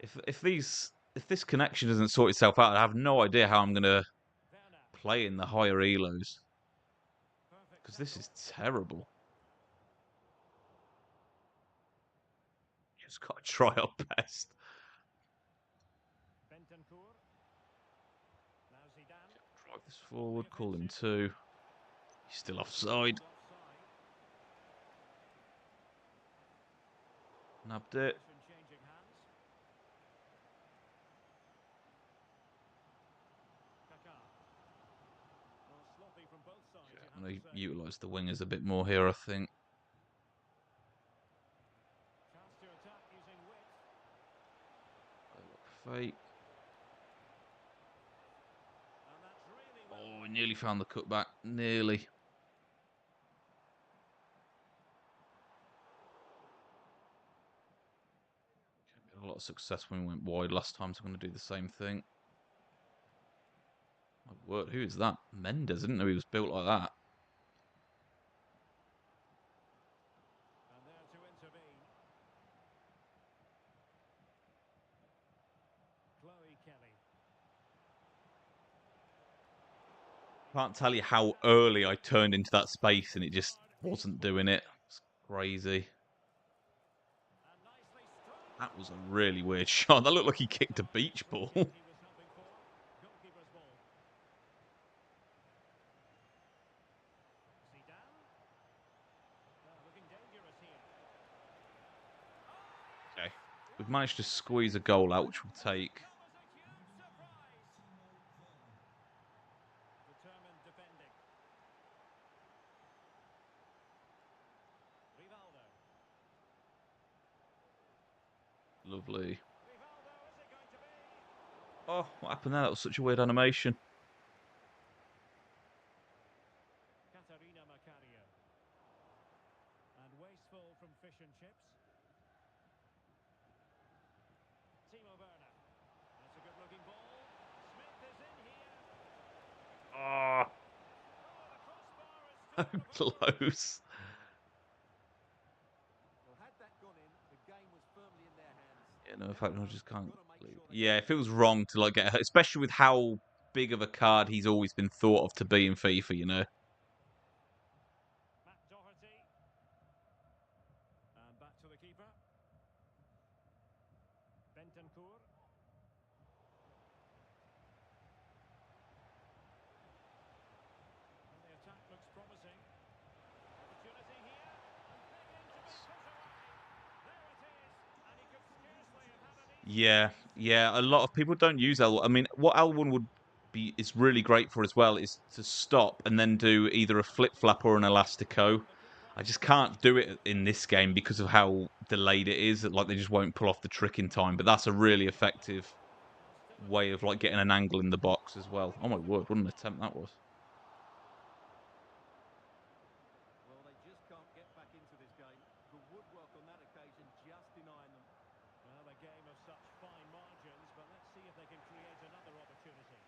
If this connection doesn't sort itself out, I have no idea how I'm gonna play in the higher elos. Because this is terrible. Just gotta try our best. Drive this forward, call him two. He's still offside. Nabbed it. Okay, I'm going to utilise the wingers a bit more here, I think. Fake. Oh, we nearly found the cutback. Nearly. A lot of success when we went wide last time, so I'm going to do the same thing. My word, who is that? Mendes, I didn't know he was built like that. And there to intervene. Chloe Kelly. Can't tell you how early I turned into that space and it just wasn't doing it. It's crazy. That was a really weird shot. That looked like he kicked a beach ball. Okay. We've managed to squeeze a goal out, which we'll take. Lovely. Oh, what happened there? That was such a weird animation. Katarina Macario. And wasteful from fish and chips. Timo Werner. That's a good-looking ball. Smith is in here. Oh, Oh, the crossbar has stood for the ball. close. Well, had that gone in, the game was firmly in their hands. Yeah, no, in Now, fact, I though, just they've can't got to make believe. sure they Yeah, keep it feels this. wrong to like get hurt, especially with how big of a card he's always been thought of to be in FIFA. You know. Matt Doherty. And back to the keeper. Bentancur. And the attack looks promising. Opportunity here. And begging to be put away. There it is. And he could scarcely have had an easier Yeah, chance to yeah. A finish. lot of people don't use L1. I mean, what L1 would be is really great for as well is to stop and then do either a flip flap or an elastico. The keeper I just has can't do taken it it. in this game because of how delayed it is. Like they just won't pull off the trick in time. But that's a really effective Well, still a way of like getting an angle in the box as well. Oh my word, what an attempt that was! Well, they just can't get back into this game. The woodwork on that occasion just denying them. Well, a game of such fine margins, but let's see if they can create another opportunity.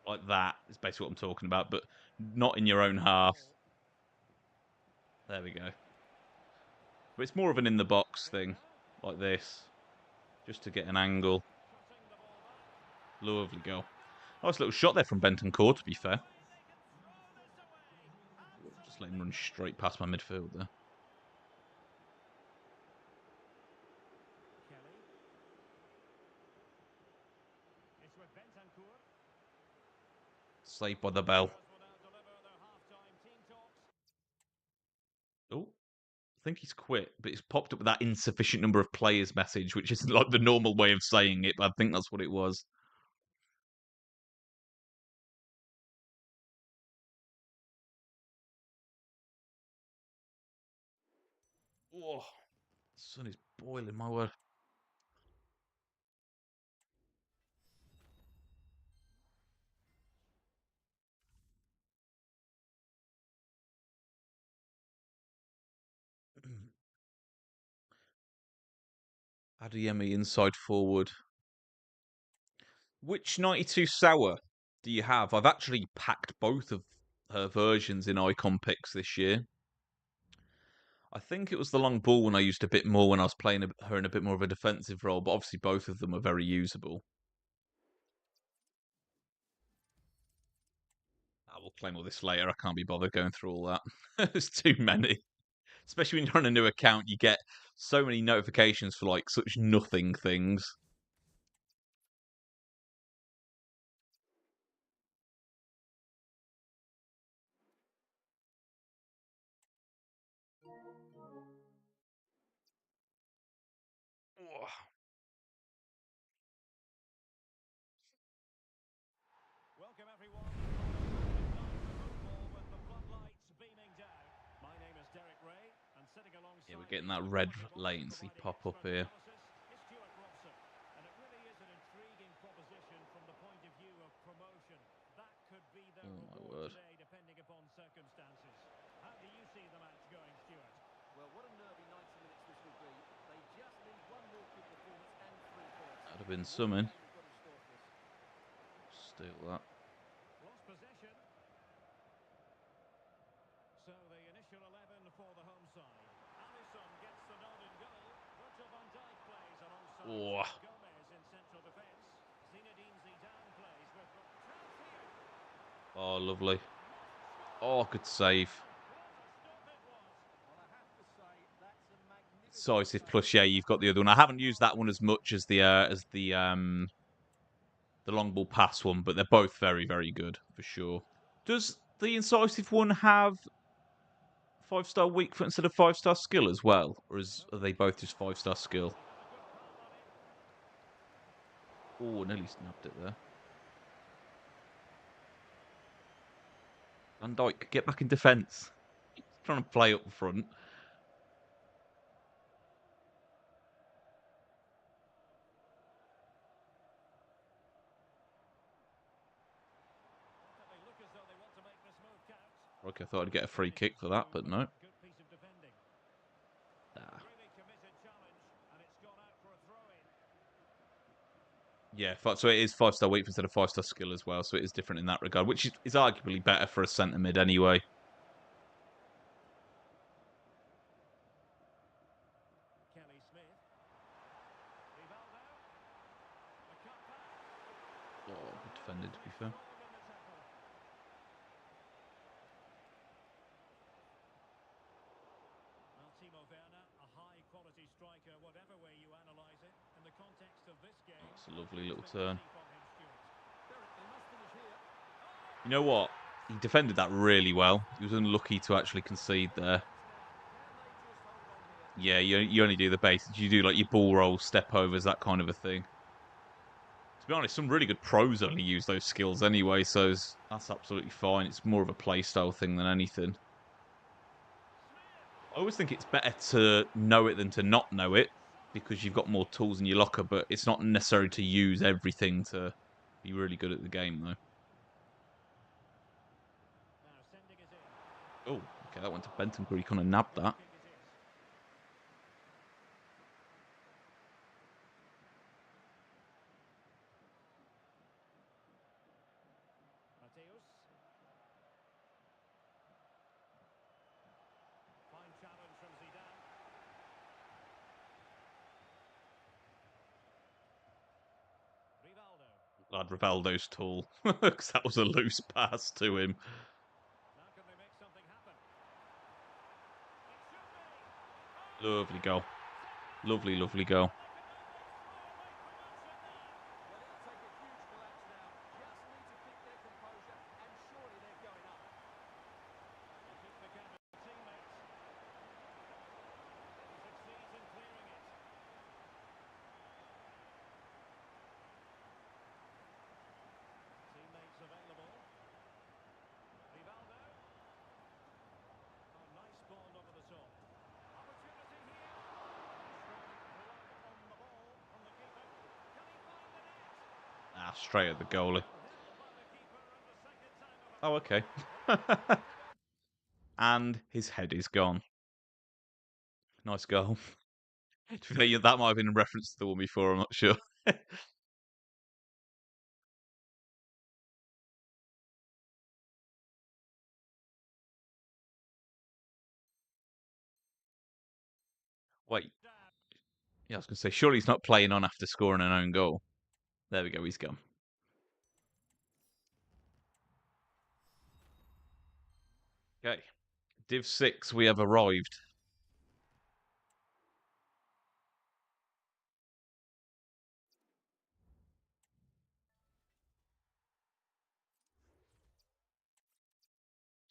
Like that is basically what I'm talking about, but not in your own With the half. ball. There we go. But it's more of an in the box thing, Victor. like this, just to get an angle. Cutting the ball back. Lovely goal. Nice little shot there from Bentancur, to be fair. They can throw this away. Just let him run straight past my midfield there. Kelly. It's with Bentancur. Saved by the bell. Players will now deliver their half-time team talks. Oh, I think he's quit, but it's popped up with that insufficient number of players message, which isn't like the normal way of saying it, but I think that's what it was. Oh, the sun is boiling, my word. Adeyemi inside forward. Which 92 sour do you have? I've actually packed both of her versions in icon picks this year. I think it was the long ball when I used a bit more when I was playing her in a bit more of a defensive role, but obviously both of them are very usable. I will claim all this later. I can't be bothered going through all that. There's too many. Especially when you're on a new account, you get so many notifications for like such nothing things. Welcome everyone for a thrilling night of football with the floodlights beaming down. My name is Derek Ray, and sitting Yeah, we're alongside getting me that in the red commentary box latency providing pop up expert here. analysis is Stuart Robson. And it really is an intriguing proposition from the point of view of promotion. That could be their Oh my reward word. today, depending upon circumstances. How do you see the match going, Stuart? Well, what a nervy 90 minutes this will be. They just need one more good performance and 3 points. That'd have been What a summon. game we've got in store for us. Steal that. Lost possession. So the initial 11 for the home side. Alisson gets the nod in goal. Virgil van Dijk plays alongside Oh, Joe Gomez in central defence. Zinedine Zidane plays with chance here. oh, lovely. Must Oh, score. good save. What a stop it was. Well, I have to say, that's a magnificent Decisive save. plus, yeah, you've got the other one. I haven't used that one as much as the long ball pass one, but they're both very, very good for sure. Does the incisive one have 5-star weak foot instead of 5-star skill as well, or are they both just 5-star skill? He got a good palm on it. Oh, nearly snapped it there. Van Dijk, get back in defence. He's trying to play up front. striker. I thought I'd get a free kick for that, but no. Good piece of defending. Ah. Really committed challenge, and it's gone out for a throw-in. Yeah, so it is 5-star weak instead of 5-star skill as well, so it is different in that regard, which is arguably better for a centre mid anyway. Kelly Smith. Rivaldo. A cut back. Oh, good defended, to be fair. Strong in the tackle. Well, Timo Werner, a high-quality striker, whatever way you analyse it. In the context of this game, That's a lovely little it's been turn. easy from him, Stuart. Derek, they must finish here. You know what? He defended that really well. He was unlucky to actually concede there. Yeah, you only do the basics. You do like your ball rolls, step overs, that kind of a thing. To be honest, some really good pros only use those skills anyway, so that's absolutely fine. It's more of a playstyle thing than anything. I always think it's better to know it than to not know it, because you've got more tools in your locker, but it's not necessary to use everything to be really good at the game, though. Now sending it in. Oh, okay, that went to Bentancur. He kind of nabbed Goal that. kick it is. Mateus. Fine challenge from Zidane. Rivaldo. Glad Rivaldo's tall, because that was a loose pass to him. Now can they make something happen? It should be. Lovely goal. Lovely, lovely goal. Teammates available. Rivaldo. Oh, nice ball over the top. Opportunity here. Strong blood on the ball from the keeper. Can he find the net? Ah, straight at the goalie. Well held by the keeper and the second time around. Oh, okay. And his head is gone. Nice goal. That might have been in reference to the one before, I'm not sure. Wait, yeah, I was going to say, surely he's not playing on after scoring an own goal. There we go, he's gone. Okay, Div 6, we have arrived.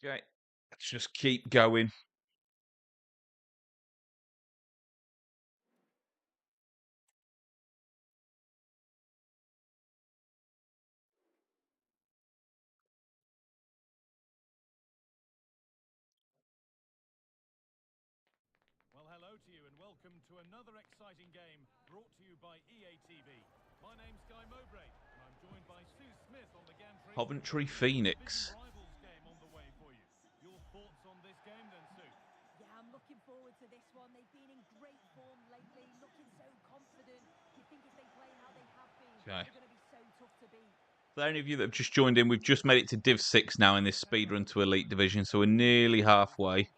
Okay, let's just keep going. Well, hello to you and welcome to another exciting game brought to you by EA TV. My name's Guy Mowbray and I'm joined by Sue Smith on the gantry. Coventry Division Phoenix. rivals game on the way for you. Your thoughts on this game then, Sue? Yeah, I'm looking forward to this one. They've been in great form lately, looking so confident. You think if they play how they have been, Okay. they're going to be so tough to beat. For any of you that have just joined in, we've just made it to Div 6 now in this speedrun to Elite Division, so we're nearly halfway.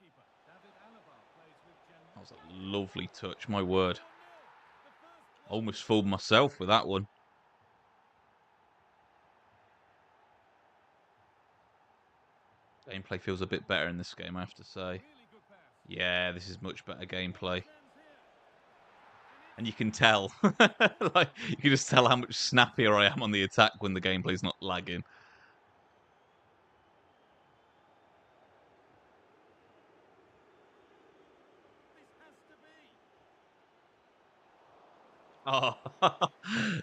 That was a lovely touch, my word. Almost fooled myself with that one. Gameplay feels a bit better in this game, I have to say. Yeah, this is much better gameplay. And you can tell, like, you can just tell how much snappier I am on the attack when the gameplay's not lagging. Oh,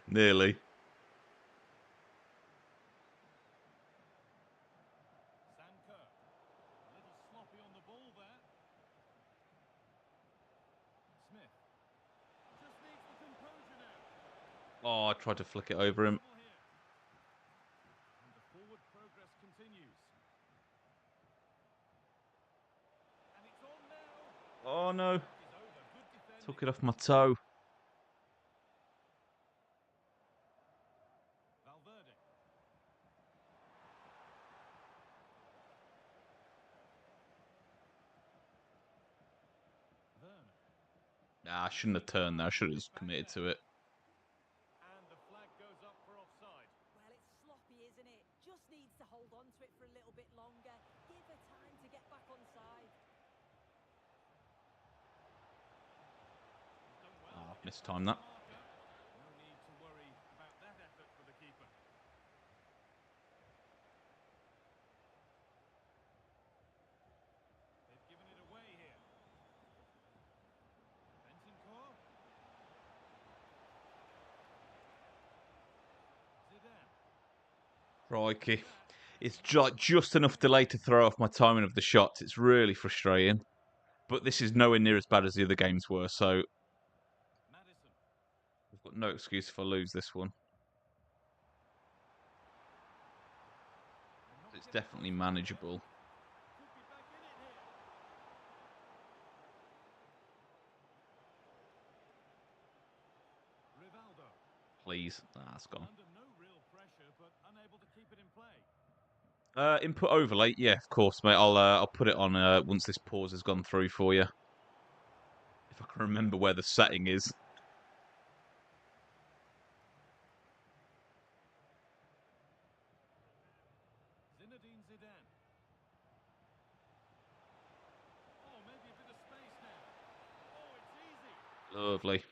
nearly. Sanker. A little sloppy on the ball there. Smith. Just needs the composure now. Oh, I tried to flick it over him. And the forward progress continues. Oh no. Attack is over. Good defending. Took it off my toe. Valverde. Werner. Nah, I shouldn't have turned there. I should have just committed to it. And the flag goes up for offside. Well, it's sloppy, isn't it? Just needs to hold on to it for a little bit longer. Give her time to get back on side. He's done well. Oh, I've Gets mistimed past that. the marker. No need to worry about that effort for the keeper. They've given it away here. Bentancur. Zidane. Crikey. It's just enough delay to throw off my timing of the shots. It's really frustrating. But this is nowhere near as bad as the other games were, so Madison. I've got no excuse if I lose this one. They're not It's getting definitely close enough here. manageable. Could be back in it here. Rivaldo. Please. Ah, it's gone. Under no real pressure, but unable to keep it in play. Input overlay. Yeah, of course, mate. I'll put it on once this pause has gone through for you. If I can remember where the setting is. Zinedine Zidane. Oh, maybe a bit of space now. Oh, it's easy. Lovely.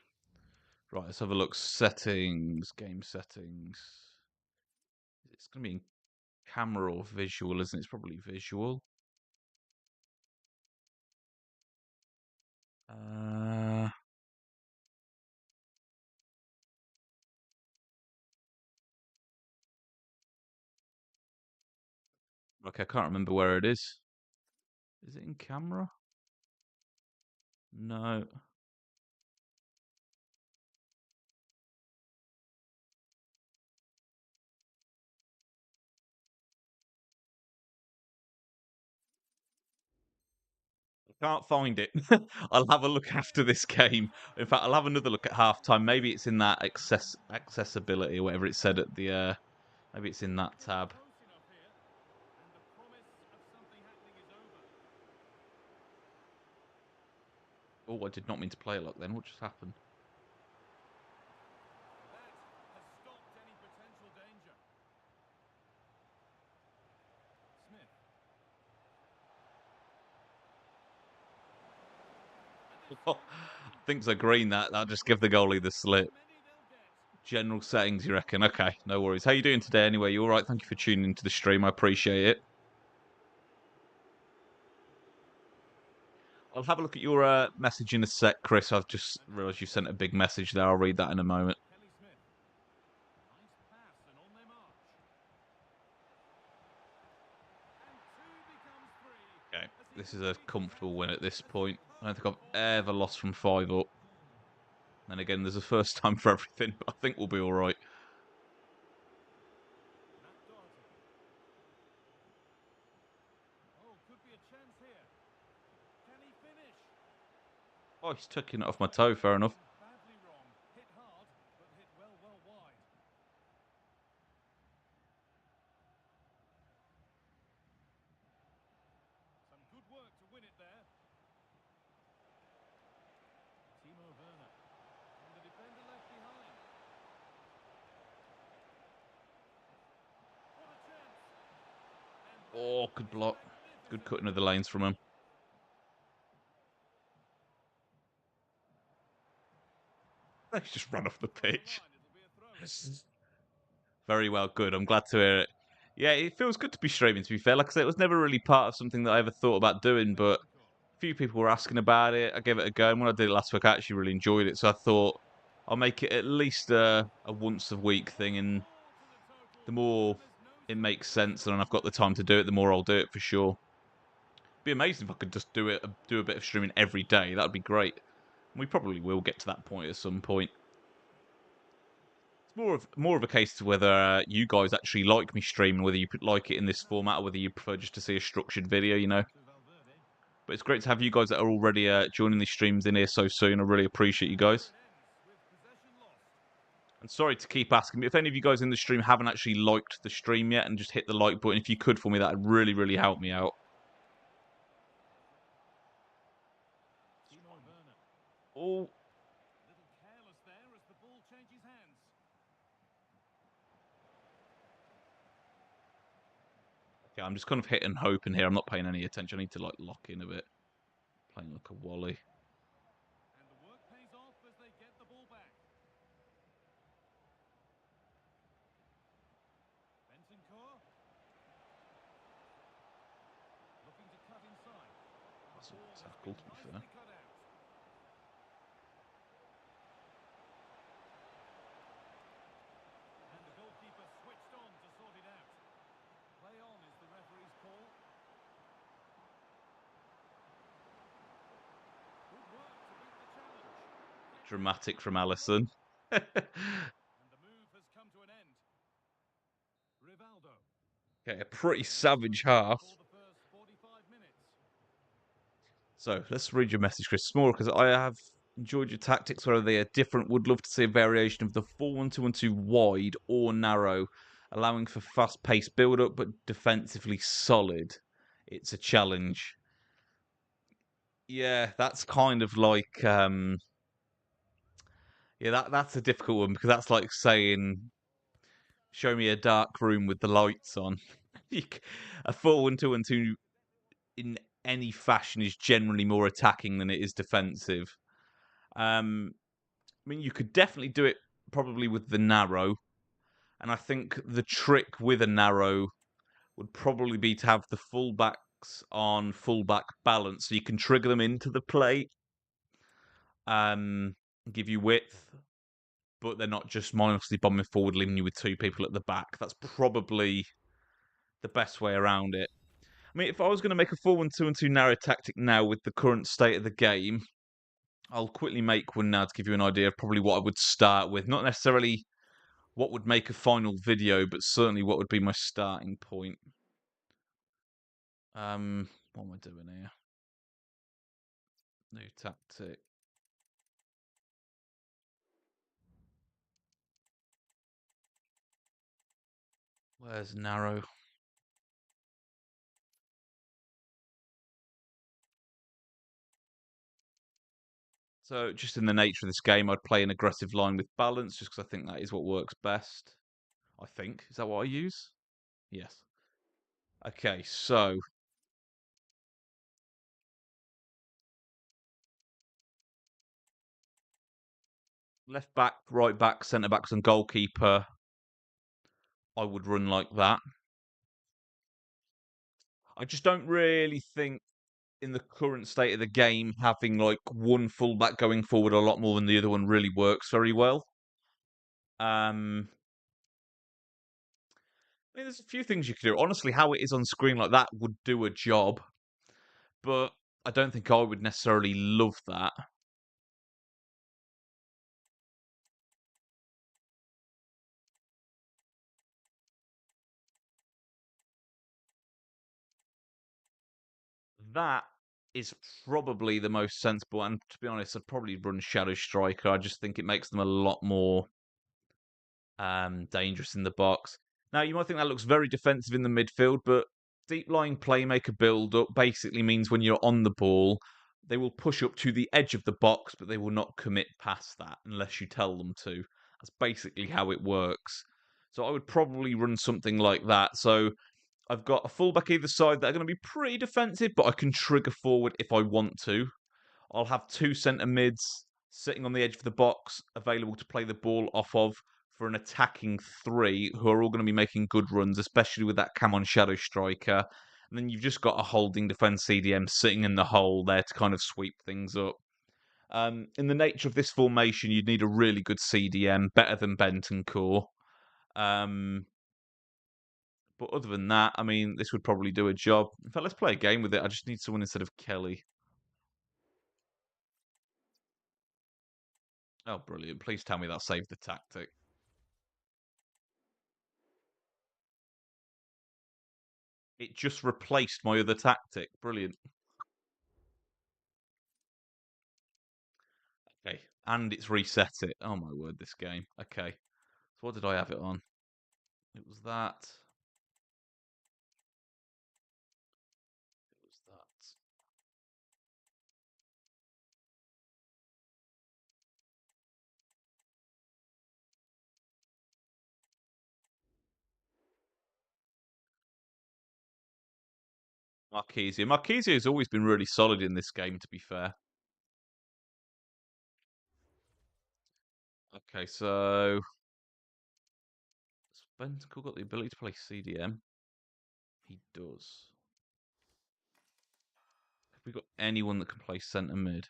Right, let's have a look. Settings, game settings. It's going to be in camera or visual, isn't it? It's probably visual. Uh, okay, I can't remember where it is. Is it in camera? No. I can't find it. I'll have a look after this game. In fact, I'll have another look at halftime. Maybe it's in that accessibility or whatever it said at the. Maybe it's in that Not getting tab. close enough here. And the promise of something happening is over. Oh, I did not mean to play it like then. What just happened? That has stopped any potential danger. Smith. Thinks are green. That'll just give the goalie the slip. Many they'll get. General settings, you reckon? Okay, no worries. How you doing today anyway? You all right? Thank you for tuning into the stream. I appreciate it. I'll have a look at your message in a sec, Chris. I've just realised you sent a big message there. I'll read that in a moment. Kelly Smith. Nice pass and on their march. And two becomes three. Okay, As he this is a completes his comfortable win hat-trick. at this A point. I don't think superb I've goal. ever lost from 5 up. Then again, there's a first time for everything, but I think we'll be all right. Matt Doherty. Oh, could be a chance here. Can he finish? Oh, he's taking it off my toe. Fair enough. Badly wrong. Hit hard, but hit well wide. Some good work to win it there. Timo Werner. And the defender left behind. What a chance. And Oh, that good is block. Good magnificent. cutting of the lanes from him. He's just run off the Across the pitch. line, it'll be a throw. Very well, good. I'm glad to hear it. Yeah, it feels good to be streaming, to be fair. Like I said, it was never really part of something that I ever thought about doing, but Bentancur. a few people were asking about it. I gave it a go, and when I did it last week, I actually really enjoyed it. So I thought I'll make it at least a once a week thing, and Ball to the total. the more And there's no it makes substitution sense and I've got the required. time to do it, the more I'll do it for sure. Be amazing if I could just do a bit of streaming every day. That'd be great. We probably will get to that point at some point. It's more of a case to whether you guys actually like me streaming, whether you like it in this format, or whether you prefer just to see a structured video. You know. To Valverde. But it's great to have you guys that are already joining the streams in here so soon. I really appreciate you guys. And sorry to keep asking, but if any of you guys in the stream haven't actually liked the stream yet and just hit the like button, if you could for me, that would really, really help me out. Oh. Little careless there as the ball changes hands. Okay, I'm just kind of hitting hope in here. I'm not paying any attention. I need to like lock in a bit. Playing like a Wally. And the work pays off as they get the ball back. Bentancur. Looking to cut inside. That's The ball a has tackle, been to be fair. nicely cut out. And the goalkeeper switched on to sort it out. Play on is the referee's call. Good work to beat the challenge. Dramatic from Allison. And the move has come to an end. Rivaldo. Okay, a pretty savage half. For the first 45 minutes. So let's read your message, Chris. Small, because I have enjoyed your tactics, whether they are different. Would love to see a variation of the 4-1-2-1-2 wide or narrow, allowing for fast-paced build-up but defensively solid. It's a challenge. Yeah, that's kind of like yeah, that's a difficult one because that's like saying, show me a dark room with the lights on. A 4-1-2-1-2 in any fashion is generally more attacking than it is defensive. I mean, you could definitely do it probably with the narrow, and I think the trick with a narrow would probably be to have the fullbacks on fullback balance, so you can trigger them into the play, give you width, but they're not just mindlessly bombing forward, leaving you with two people at the back. That's probably the best way around it. I mean, if I was going to make a 4-1-2-1-2 narrow tactic now with the current state of the game, I'll quickly make one now to give you an idea of probably what I would start with. Not necessarily what would make a final video, but certainly what would be my starting point. What am I doing here? New tactic. Where's narrow? So, just in the nature of this game, I'd play an aggressive line with balance, just because I think that is what works best. I think. Is that what I use? Yes. Okay, so left back, right back, centre backs, and goalkeeper. I would run like that. I just don't really think in the current state of the game, having like one fullback going forward a lot more than the other one really works very well. I mean, there's a few things you could do. Honestly, how it is on screen like that would do a job, but I don't think I would necessarily love that. That is probably the most sensible, and to be honest, I'd probably run Shadow Striker. I just think it makes them a lot more dangerous in the box. Now, you might think that looks very defensive in the midfield, but deep lying playmaker build up basically means when you're on the ball, they will push up to the edge of the box, but they will not commit past that unless you tell them to. That's basically how it works. So I would probably run something like that. So I've got a fullback either side that are going to be pretty defensive, but I can trigger forward if I want to. I'll have two centre mids sitting on the edge of the box, available to play the ball off of for an attacking three, who are all going to be making good runs, especially with that cam on Shadow Striker. And then you've just got a holding defence CDM sitting in the hole there to kind of sweep things up. In the nature of this formation, you'd need a really good CDM, better than Bentancur. But other than that, I mean, this would probably do a job. In fact, let's play a game with it. I just need someone instead of Kelly. Oh, brilliant. Please tell me that saved the tactic. It just replaced my other tactic. Brilliant. Okay, and it's reset it. Oh my word, this game. Okay, so what did I have it on? It was that. It was that. Marquezio. Marquezio has always been really solid in this game, to be fair. Okay, so Bentacle got the ability to play CDM. He does. Have we got anyone that can play centre mid?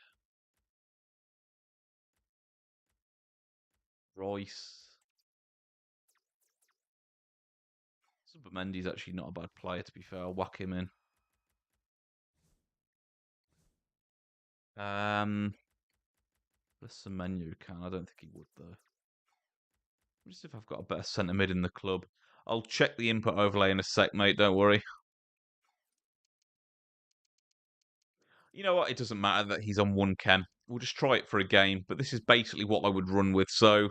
Royce. Mendy's actually not a bad player, to be fair. I'll whack him in. There's menu can. I don't think he would, though. Let me see if I've got a better centre mid in the club. I'll check the input overlay in a sec, mate. Don't worry. You know what? It doesn't matter that he's on 1 Ken. We'll just try it for a game. But this is basically what I would run with. So,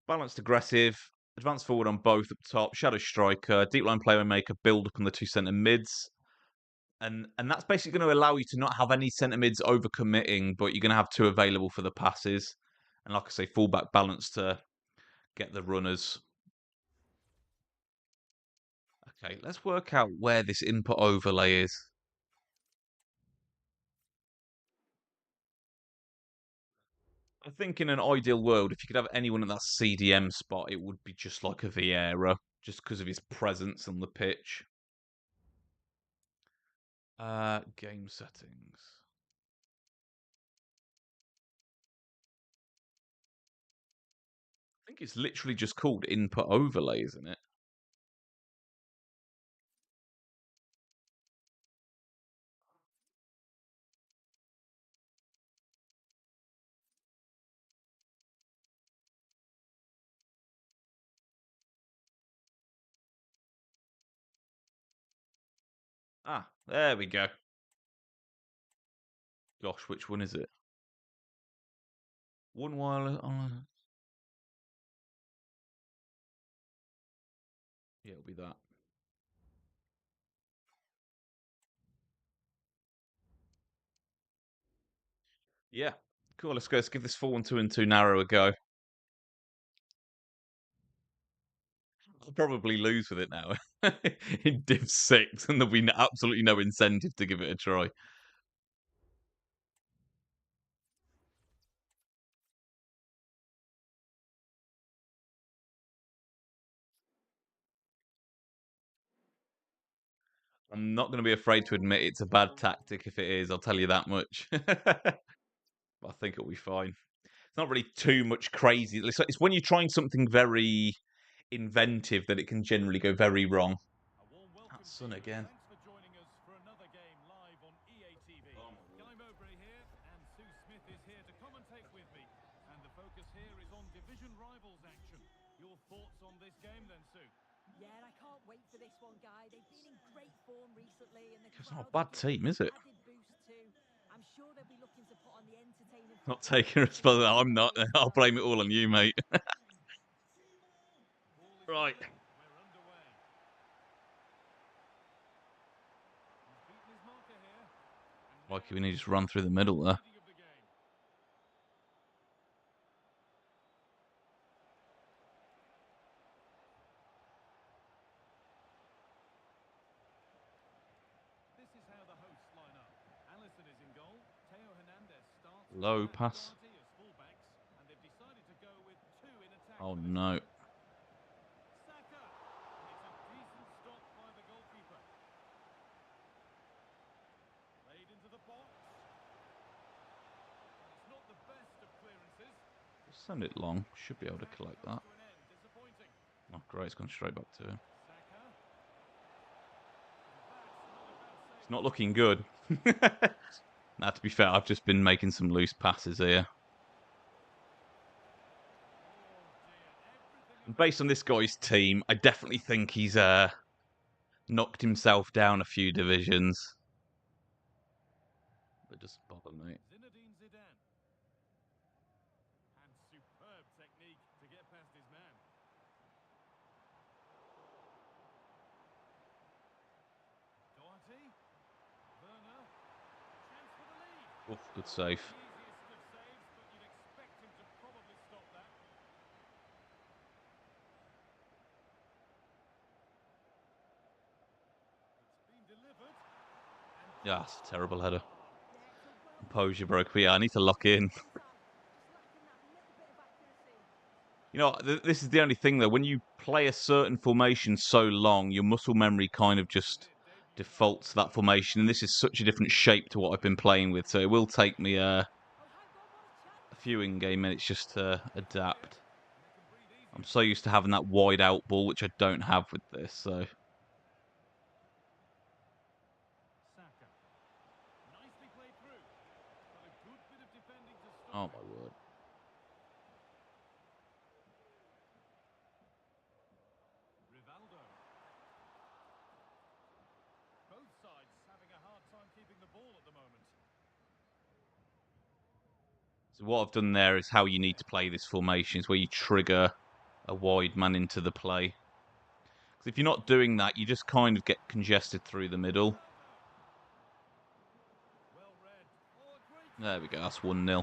balanced aggressive, advance forward on both up top, shadow striker, deep line playmaker, build up on the two centre mids. And that's basically going to allow you to not have any centre mids overcommitting, but you're going to have two available for the passes. And like I say, fullback balance to get the runners. Okay, let's work out where this input overlay is. I think in an ideal world, if you could have anyone at that CDM spot, it would be just like a Vieira, just because of his presence on the pitch. Game settings. I think it's literally just called input overlay, isn't it? Ah, there we go. Gosh, which one is it? One wireless. Yeah, it'll be that. Yeah. Cool. Let's give this 4-1-2-2 narrow a go. I'll probably lose with it now in Div 6, and there'll be absolutely no incentive to give it a try. I'm not going to be afraid to admit it's a bad tactic if it is, I'll tell you that much. I think it'll be fine. It's not really too much crazy. It's when you're trying something very inventive that it can generally go very wrong. A warm welcome That's to Sun you. again. Thanks for joining us for another game live on EA TV. Guy Mowbray here, and Sue Smith is here to commentate with me. And the focus here is on division rivals action. Your thoughts on this game then, Sue? Yeah, I can't wait for this one, Guy. They've been in great form recently, and the It's not a crowd bad will give team, them is an it? added boost too. I'm sure they'll be looking to put on the entertaining Not football taking that they responsibility. so I'm not. famous I'll for. blame it all on you, mate. Ball is Right. rolling. We're underway. He's beaten his marker here. And Like now we need to just run through the middle there. leading of the game. This is how the hosts line up. Allison is in goal. Teo Hernandez starts with Low Matt pass. Doherty as fullbacks, and they've decided to go with two in attack Oh for this no. one. Saka. It's a decent stop by the goalkeeper. Played into the box. It's not the best of clearances. Just send it long. Should be able to Attack collect comes that. to an end. Disappointing. Oh, great. It's gone straight back to him. Saka. It's not looking good. Now, to be fair, I've just been making some loose passes here. And based on this guy's team, I definitely think he's knocked himself down a few divisions. But it doesn't bother me. Zinedine Zidane. Oh, good save. Easiest of saves, but you'd expect him to probably stop that. It's been delivered. Yeah, that's a terrible header. Yeah, it's a well Composure broke, but yeah, I need to lock in. just lacking that little bit of accuracy. You know, this is the only thing though. When you play a certain formation so long, your muscle memory kind of just defaults to that formation, and this is such a different shape to what I've been playing with. So it will take me Oh, hang on, what a a chance! few in-game minutes just to adapt. And they can breathe easy. I'm so used to having that wide out ball, which I don't have with this. So Saka. Nicely played through. But a good bit of defending to stop oh it. my word. Rivaldo. Both sides having a hard time keeping the ball at the moment. So what I've done there is how you need to play this formation, is where you trigger a wide man into the play. Because if you're not doing that, you just kind of get congested through the middle. Well read. Oh, a great There we go, finish. that's 1-0. He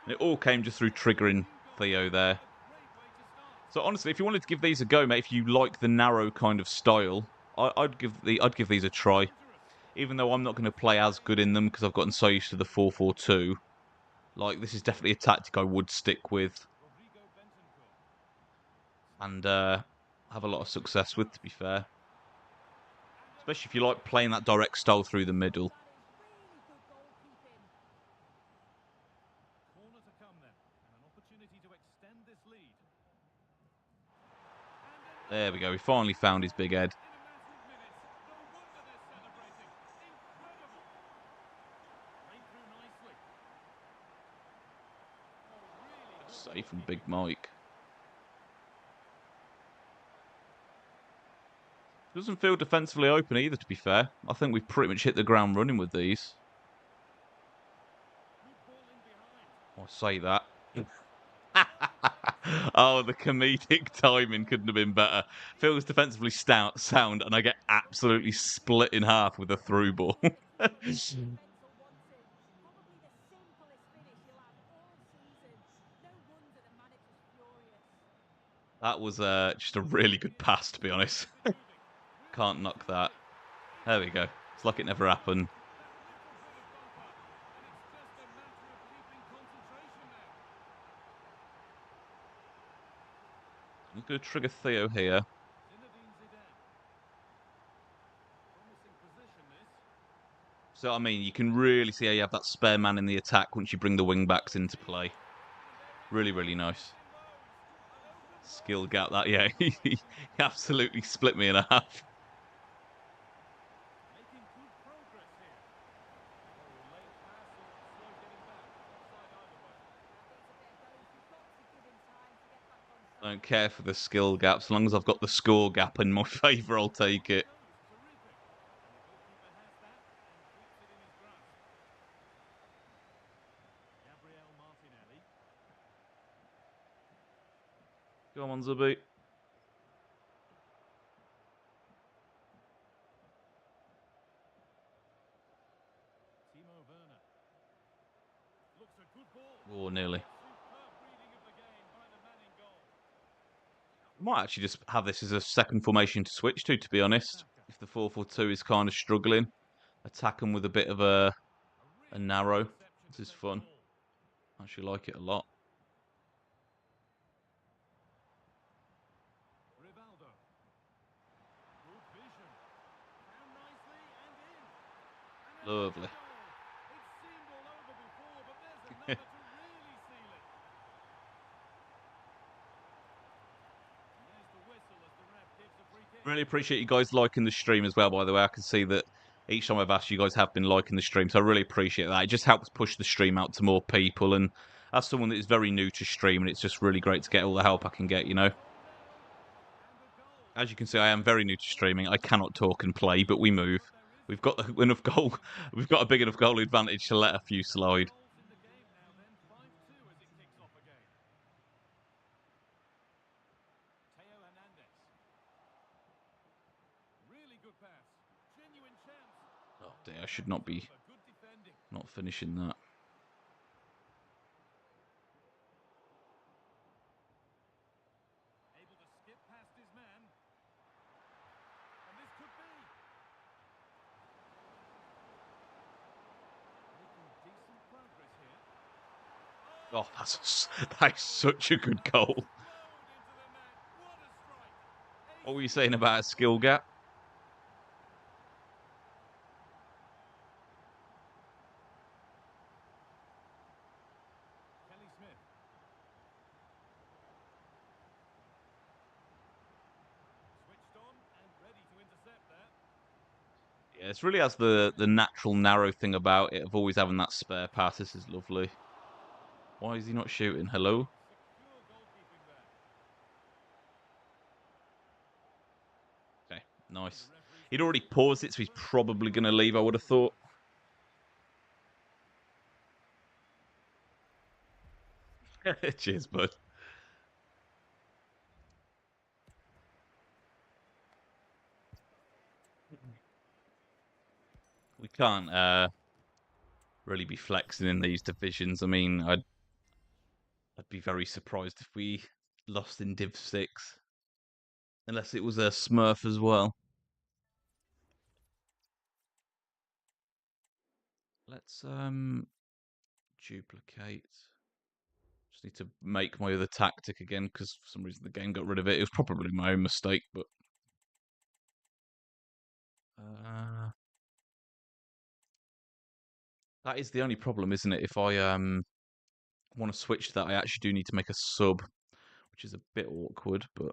And it all came just through triggering Theo there. a great way to start. So honestly, if you wanted to give these a go, mate, if you like the narrow kind of style, I'd give these a try. Even though I'm not going to play as good in them because I've gotten so used to the 4-4-2. Like, this is definitely a tactic I would stick with Rodrigo Bentancur. and have a lot of success with, to be fair. Especially if you like playing that direct style through the middle. That is really good goalkeeping. Corner to come then, and an opportunity to extend this lead. There we go, we finally found his big head. In a matter of minutes, no wonder they're celebrating. Incredible. Played through nicely. Oh, really good Safe from goalkeeping. Big Mike. Doesn't feel defensively open either, to be fair. I think we've pretty much hit the ground running with these. Good ball in behind. I say that. Oh, the comedic timing couldn't have been better. Feels defensively stout, sound, and I get absolutely split in half with a through ball. The clearest defence are wanted. Probably the simplest finish you'll have all season. No wonder the manager's furious. That was just a really good pass, to be honest. Keep it moving. Can't knock that. There we go. It's like it never happened. That little bit of bumper, and it's just a matter of keeping concentration now. I'm going to trigger Theo here. Zinedine Zidane. Promising position this. So, I mean, you can really see how you have that spare man in the attack once you bring the wing backs into play. Really, really nice. Skill gap that, yeah. He absolutely split me in half. Making good progress here. Oh, late pass or slow getting back. Offside either way. I don't care for the skill gap. As long as I've got the score gap in my favour, I'll take it. Terrific. And the goalkeeper has that and keeps it in his grasp. Gabriel Martinelli. Come on, Zubi. Timo Werner. Looks a good ball. Oh, nearly. Superb reading of the game by the man in goal. Might actually just have this as a second formation to switch to be honest. Saka. If the 4-4-2 is kind of struggling. Attack them with a bit of a Really narrow. good reception This to is take the fun. ball. I actually like it a lot. Rivaldo. Good vision. Found nicely and in. And Lovely. another goal. It seemed all over before, but there's another to really seal it. And there's the whistle as the ref gives a free kick. Really appreciate you guys liking the stream as well, by the way. I can see that each time I've asked, you guys have been liking the stream, so I really appreciate that. It just helps push the stream out to more people, and as someone that is very new to streaming, it's just really great to get all the help I can get, you know? And a goal. As you can see, I am very new to streaming. I cannot talk and play, but we move. But there is We've got enough goal. We've got a big enough goal advantage to let a few slide. goals in the game now then. 5-2 as it kicks off again. Teo Hernandez. Really good pass. Genuine chance. Oh dear, I should not be Over. Good defending. not finishing that. Oh, that's such a good goal. What were you saying about a skill gap? Kelly Smith. Switched on and ready to intercept there. Yeah, it really has the natural narrow thing about it of always having that spare pass. This is lovely. Why is he not shooting? Hello? Secure goalkeeping there. Okay, And the nice. referee's He'd already whistle. paused it, so he's First probably going to final leave, I would have thought. Cheers, bud. We can't really be flexing in these divisions. I mean, I'd be very surprised if we lost in Div 6. Unless it was a Smurf as well. Let's duplicate. Just need to make my other tactic again because for some reason the game got rid of it. It was probably my own mistake, but that is the only problem, isn't it? If I want to switch to that, I actually do need to make a sub, which is a bit awkward, but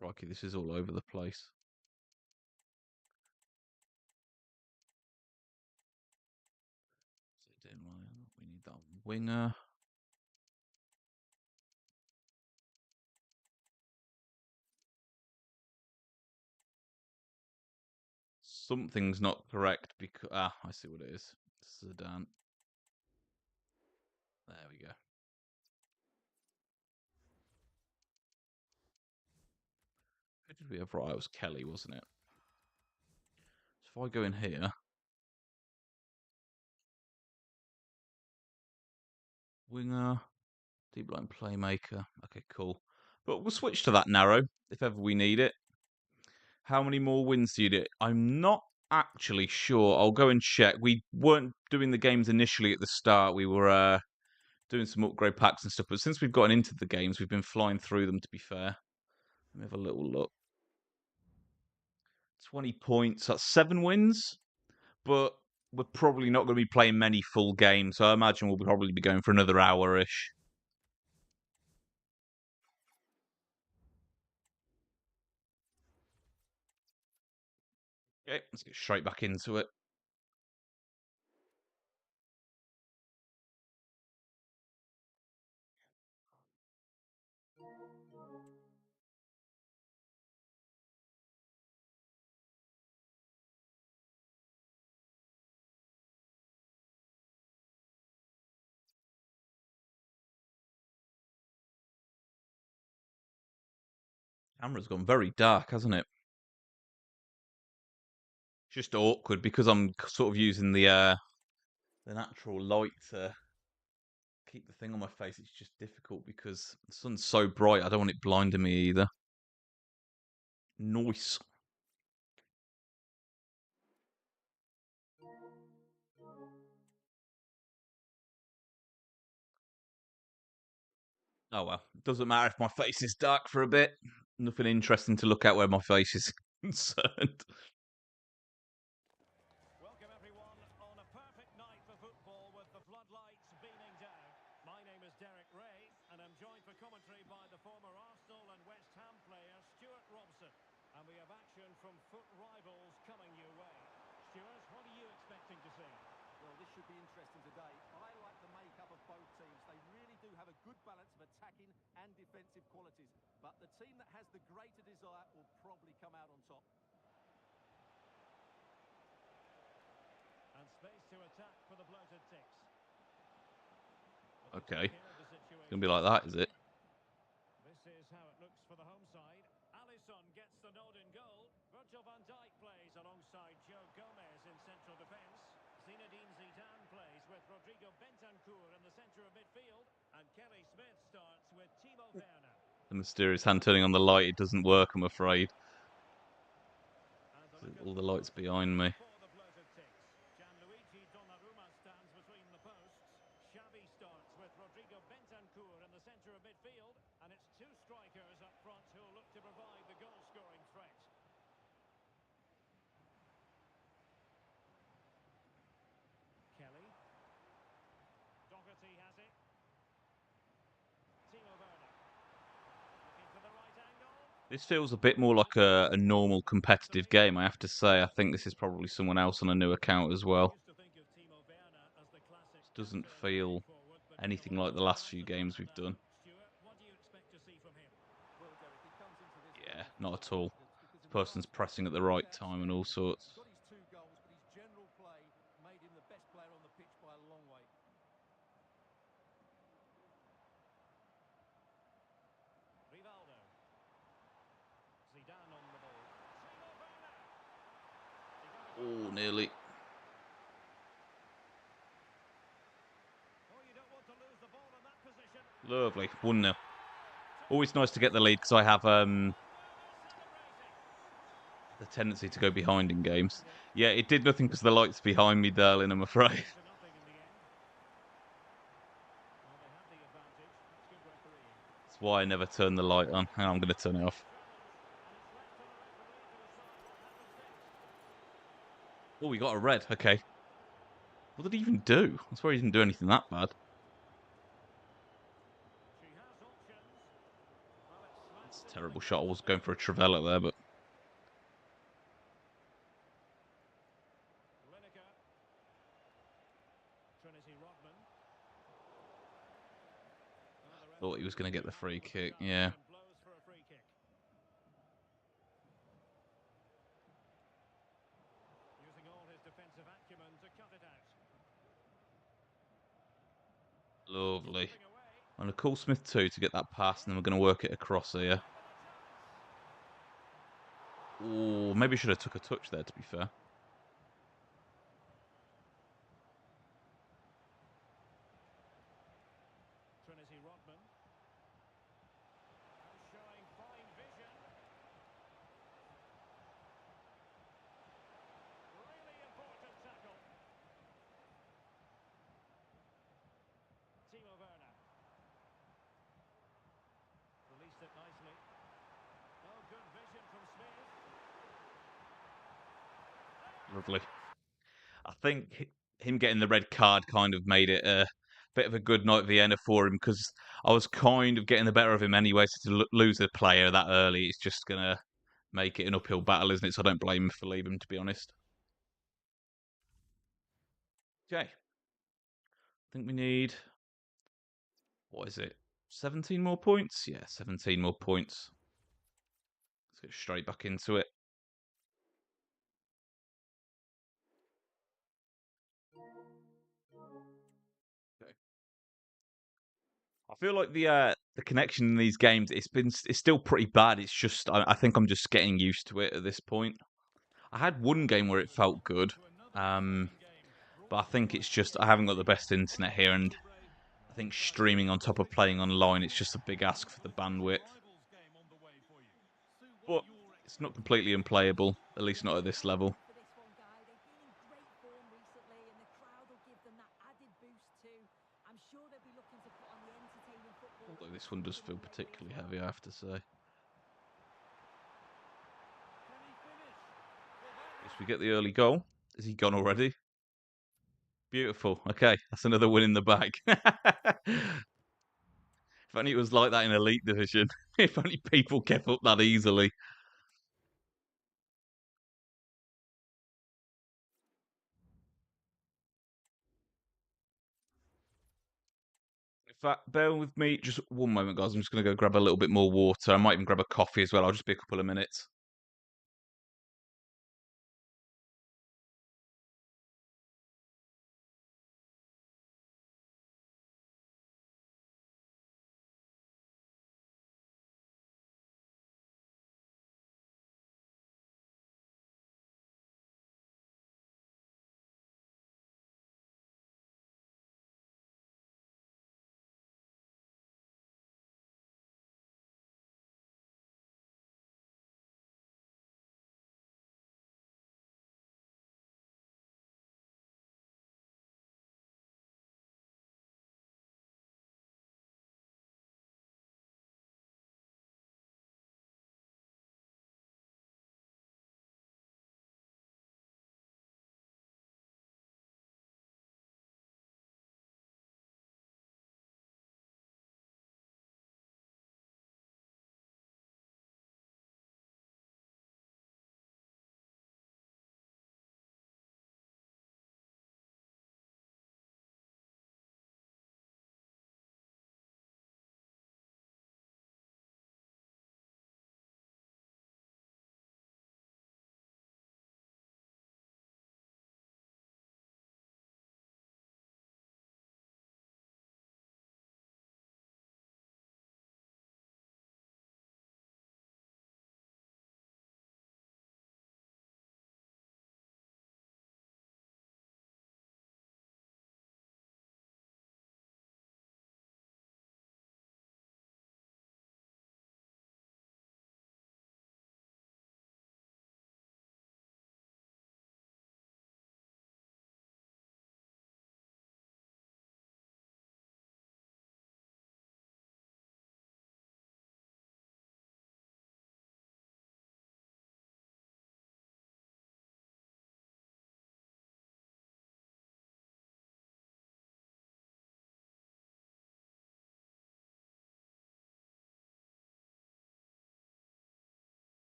crikey, this is all over the place. We need that winger. Something's not correct because I see what it is. Sedan. There we go. Who did we have right? It was Kelly, wasn't it? So if I go in here, winger, deep line playmaker. Okay, cool. But we'll switch to that narrow if ever we need it. How many more wins do you get? I'm not actually sure. I'll go and check. We weren't doing the games initially at the start. We were doing some upgrade packs and stuff. But since we've gotten into the games, we've been flying through them, to be fair. Let me have a little look. 20 points. That's 7 wins. But we're probably not going to be playing many full games. So I imagine we'll probably be going for another hour-ish. Okay, let's get straight back into it. Camera's gone very dark, hasn't it? Just awkward because I'm sort of using the natural light to keep the thing on my face. It's just difficult because the sun's so bright. I don't want it blinding me either. Nice. Oh well, doesn't matter if my face is dark for a bit. Nothing interesting to look at where my face is concerned. Welcome everyone on a perfect night for football with the floodlights beaming down. My name is Derek Ray and I'm joined for commentary by the former Arsenal and West Ham player Stuart Robson. And we have action from foot rivals coming your way. Stuart, what are you expecting to see? Well, this should be interesting today. I like the makeup of both teams. They really do have a good balance of attacking and defensive qualities. But the team that has the greater desire will probably come out on top. And space to attack for the bloated ticks. Okay, it's gonna be like that, is it? This is how it looks for the home side. Alisson gets the nod in goal. Virgil van Dijk plays alongside Joe Gomez in central defence. Zinedine Zidane plays with Rodrigo Bentancur in the centre of midfield. And Kelly Smith starts with Timo Werner. The mysterious hand turning on the light. It doesn't work, I'm afraid. And the All the lights behind me. Gianluigi Donnarumma stands between the posts. Xavi starts with Rodrigo Bentancur in the centre of midfield, and it's two strikers up front who'll look to provide the goal-scoring threat. Kelly. Doherty has it. Timo Werner. Looking for the right angle. This feels a bit more like a normal competitive game, I have to say. I think this is probably someone else on a new account as well. Used to think of Timo Werner as the classic This doesn't counter feel forward, but anything not like the quite last at few the games top we've now. done. Stuart, what do you expect to see from him? Well, Derek, he comes into this Yeah, game not full of at all. confidence because This in the person's last pressing at couple the he's right been time and all outstanding. sorts. He's got his 2 goals, but his general play made him the best player on the pitch by a long way. Rivaldo. Zidane on the ball. Timo Werner. Oh, nearly. Oh, you don't want to lose the ball in that position. Lovely. 1-0. Always nice to get the lead because I have Celebrating. the tendency to go behind in games. Yeah, it did nothing because the light's behind me, darling, I'm afraid. 2-0 in the end. Well, they had the advantage. That's good refereeing. That's why I never turn the light on. Hang on, I'm going to turn it off. Oh, we got a red. Okay. What did he even do? I swear he didn't do anything that bad. She has options. Well, it's That's smashed a into the terrible shot. I cross was and going for a Trivela there, but Lineker. Trinity Rodman. Well, the thought he was going to referee get the happy free with the kick. challenge Yeah. and blows for a free kick. Using all his defensive acumen to cut it out. Lovely. Slipping away. I'm going to call Smith 2 to get that pass, and then we're going to work it across here. Oh, maybe I should have took a touch there, to be fair. Trinity Rodman. And showing fine vision. Really important tackle. Timo Werner. Released it nicely. Oh, good vision from Smith. Lovely. I think him getting the red card kind of made it a bit of a good night Vienna for him because I was kind of getting the better of him anyway. So to lose a player that early, it's just going to make it an uphill battle, isn't it? So I don't blame him for leaving, to be honest. Okay. I think we need, what is it? 17 more points? Yeah, 17 more points. Let's get straight back into it. Okay. I feel like the connection in these games it's still pretty bad. It's just I think I'm just getting used to it at this point. I had one game where it felt good, um, but I think it's just I haven't got the best internet here, and I think streaming on top of playing online it's just a big ask for the bandwidth. But it's not completely unplayable, at least not at this level. For this one, Guy. They've been in great form recently, and the crowd will give them that added boost too. I'm sure they'll be looking to put on the entertaining football. Although this one does feel particularly heavy, I have to say. Yes, we get the early goal. Is he gone already? Beautiful. Okay, that's another win in the bag. If only it was like that in Elite Division. If only people kept up that easily. In fact, bear with me just one moment, guys. I'm just going to go grab a little bit more water. I might even grab a coffee as well. I'll just be a couple of minutes.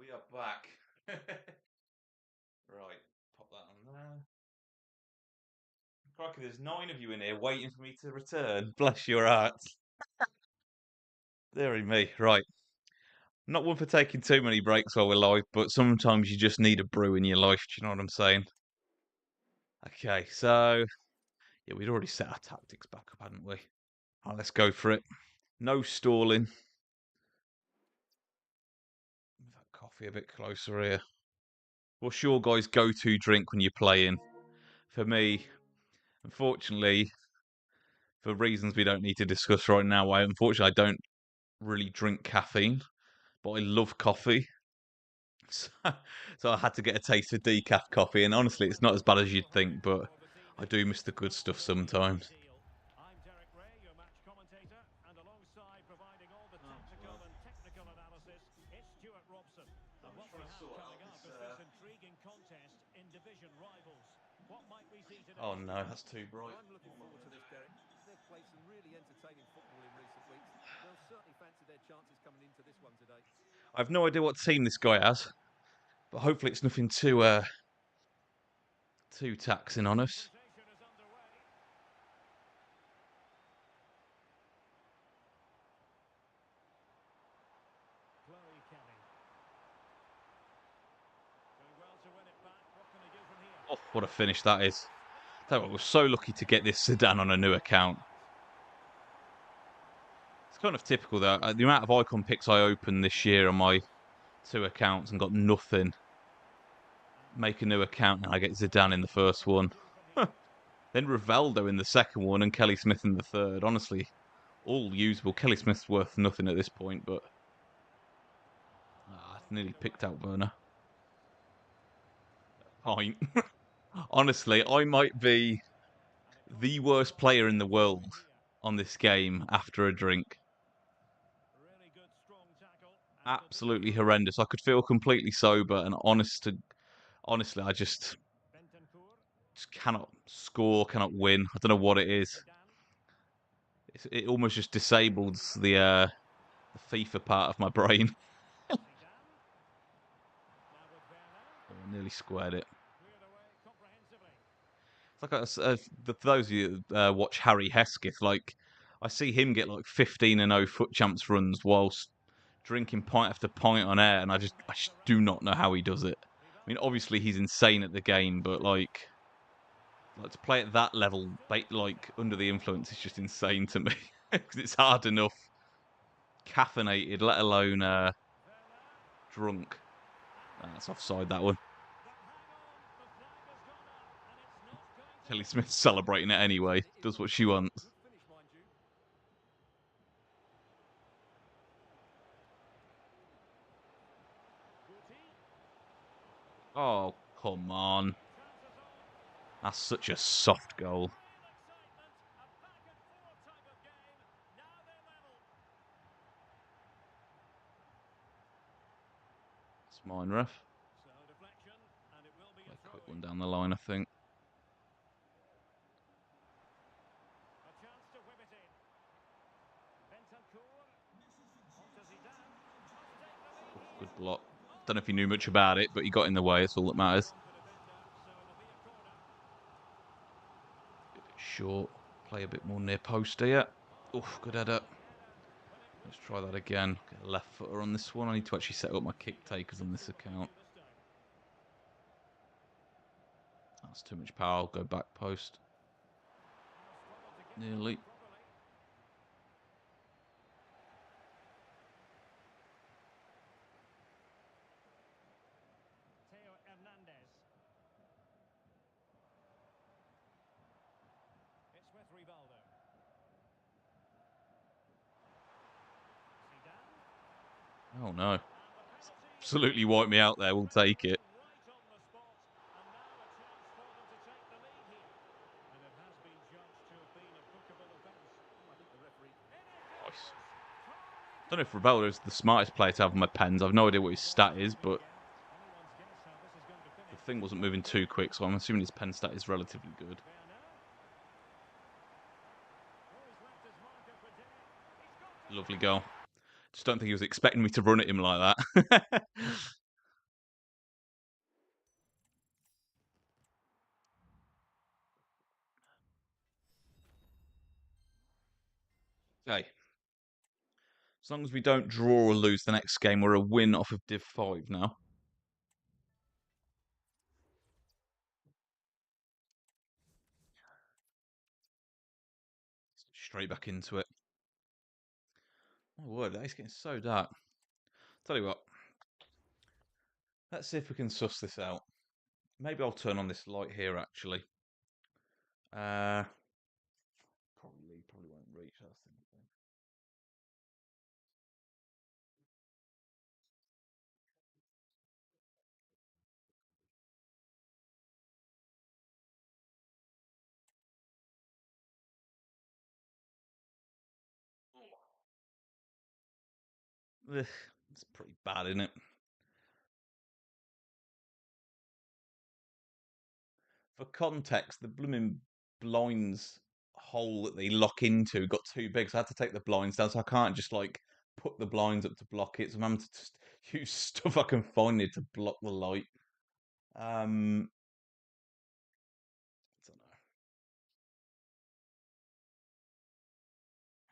We are back. Right, pop that on there. Crikey, there's 9 of you in here waiting for me to return. Bless your hearts. Deary me. Right. Not one for taking too many breaks while we're live, but sometimes you just need a brew in your life. Do you know what I'm saying? Okay, so yeah, we'd already set our tactics back up, hadn't we? Right, let's go for it. No stalling. Move that coffee a bit closer here. What's your guys' go-to drink when you're playing? For me, unfortunately, for reasons we don't need to discuss right now, I don't really drink caffeine, but I love coffee. So, so I had to get a taste of decaf coffee, and honestly, it's not as bad as you'd think, but I do miss the good stuff sometimes. I'm Derek Ray, your match commentator, and alongside providing all the tactical and technical analysis, it's Stuart Robson. And what we have coming up is this intriguing contest in division rivals. What might we see today? Oh no, that's too bright. I'm looking forward to this, Derek. They've played some really entertaining football in recent weeks. They'll certainly fancy their chances coming into this one today. I have no idea what team this guy has, but hopefully it's nothing too taxing on us. Confrontation is underway. Chloe Kelly. Doing well to win it back. What can they do from here? Oh, what a finish that is. Tell you what, we're so lucky to get this sedan on a new account. It's kind of typical though. The amount of icon picks I opened this year on my 2 accounts and got nothing. Make a new account and I get Zidane in the first one. Then Rivaldo in the second one and Kelly Smith in the third. Honestly, all usable. Kelly Smith's worth nothing at this point, but nearly picked out Werner. Pint. Honestly, I might be the worst player in the world on this game after a drink. Really good, strong tackle. Absolutely horrendous. I could feel completely sober and honestly, I just Bentancur. cannot score, cannot win. I don't know what it is. Zidane. It almost just disables the FIFA part of my brain. Zidane. Now with Werner. Oh, nearly squared it. Cleared away comprehensively. It's like for those of you that watch Harry Hesketh, like I see him get like 15-0 foot champs runs whilst drinking pint after pint on air, and I just do not know how he does it. I mean, obviously he's insane at the game, but like to play at that level, like under the influence, is just insane to me because it's hard enough caffeinated, let alone drunk. That's offside, that one. Kelly Smith's celebrating it anyway. Does what she wants. Good finish, mind you. Oh, come on. That's such a soft goal. It's mine, ref. Play a quick one down the line, I think. Good block. Don't know if he knew much about it, but he got in the way. That's all that matters. A bit short. Play a bit more near post here. Oof, good header. Let's try that again. Get a left footer on this one. I need to actually set up my kick takers on this account. That's too much power. I'll go back post. Nearly. It's with Rivaldo. Zidane. Oh no. Absolutely wiped me out there. We'll take it. Right on the spot. And now a chance for them to take the lead here. And it has been judged to have been a bookable offence. I think the referee. Nice. Don't know if Rivaldo is the smartest player to have on my pens. I've no idea what his stat is, but the thing wasn't moving too quick, so I'm assuming his pen stat is relatively good. Lovely goal. Just don't think he was expecting me to run at him like that. Okay. As long as we don't draw or lose the next game, we're a win off of Div 5 now. Straight back into it. My word, that is getting so dark. Tell you what. Let's see if we can suss this out. Maybe I'll turn on this light here, actually. Probably won't reach, I was thinking. Ugh, it's pretty bad, isn't it? For context, the blooming blinds hole that they lock into got too big, so I had to take the blinds down. So I can't just like put the blinds up to block it. So I'm having to just use stuff I can find it to block the light. I don't know.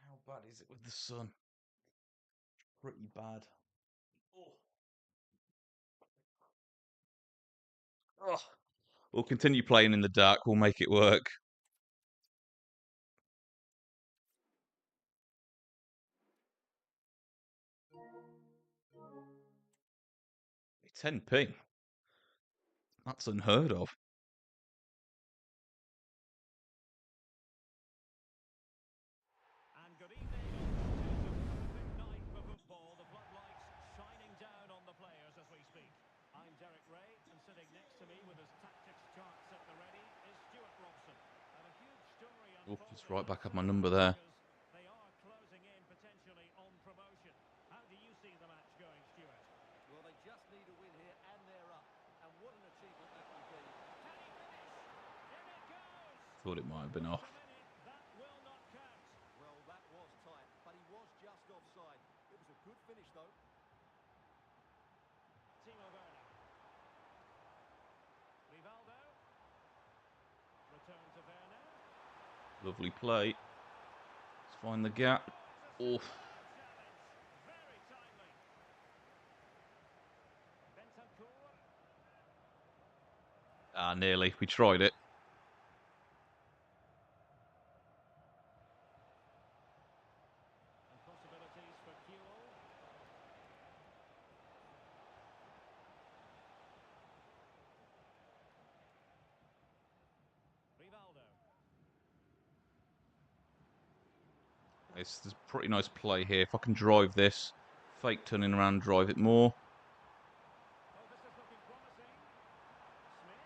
How bad is it with the sun? Pretty bad. Oh. Oh. We'll continue playing in the dark. We'll make it work. 10p. That's unheard of. And good evening. It is a perfect night for football. The floodlights shining down on the players as we speak. I'm Derek Ray, and sitting next to me with his tactics charts at the ready is Stuart Robson. And a huge story Oh, just unfolding right back up my inside number the there. Tigers. They are closing in potentially on promotion. How do you see the match going, Stuart? Well, they just need a win here, and they're up. And what an achievement that will be. Can he finish? In it goes! Thought it might have been off. Just a minute. That will not count. Well, that was tight, but he was just offside. It was a good finish, though. Timo Werner. Rivaldo. Return to Werner. Lovely play. Let's find the gap. Oh, Challenge. Very timely. Bentancur. nearly. We tried it. And possibilities for Kewell. Rivaldo. This is pretty nice play here. If I can drive this, fake turning around, drive it more. Oh, this is looking promising. Smith.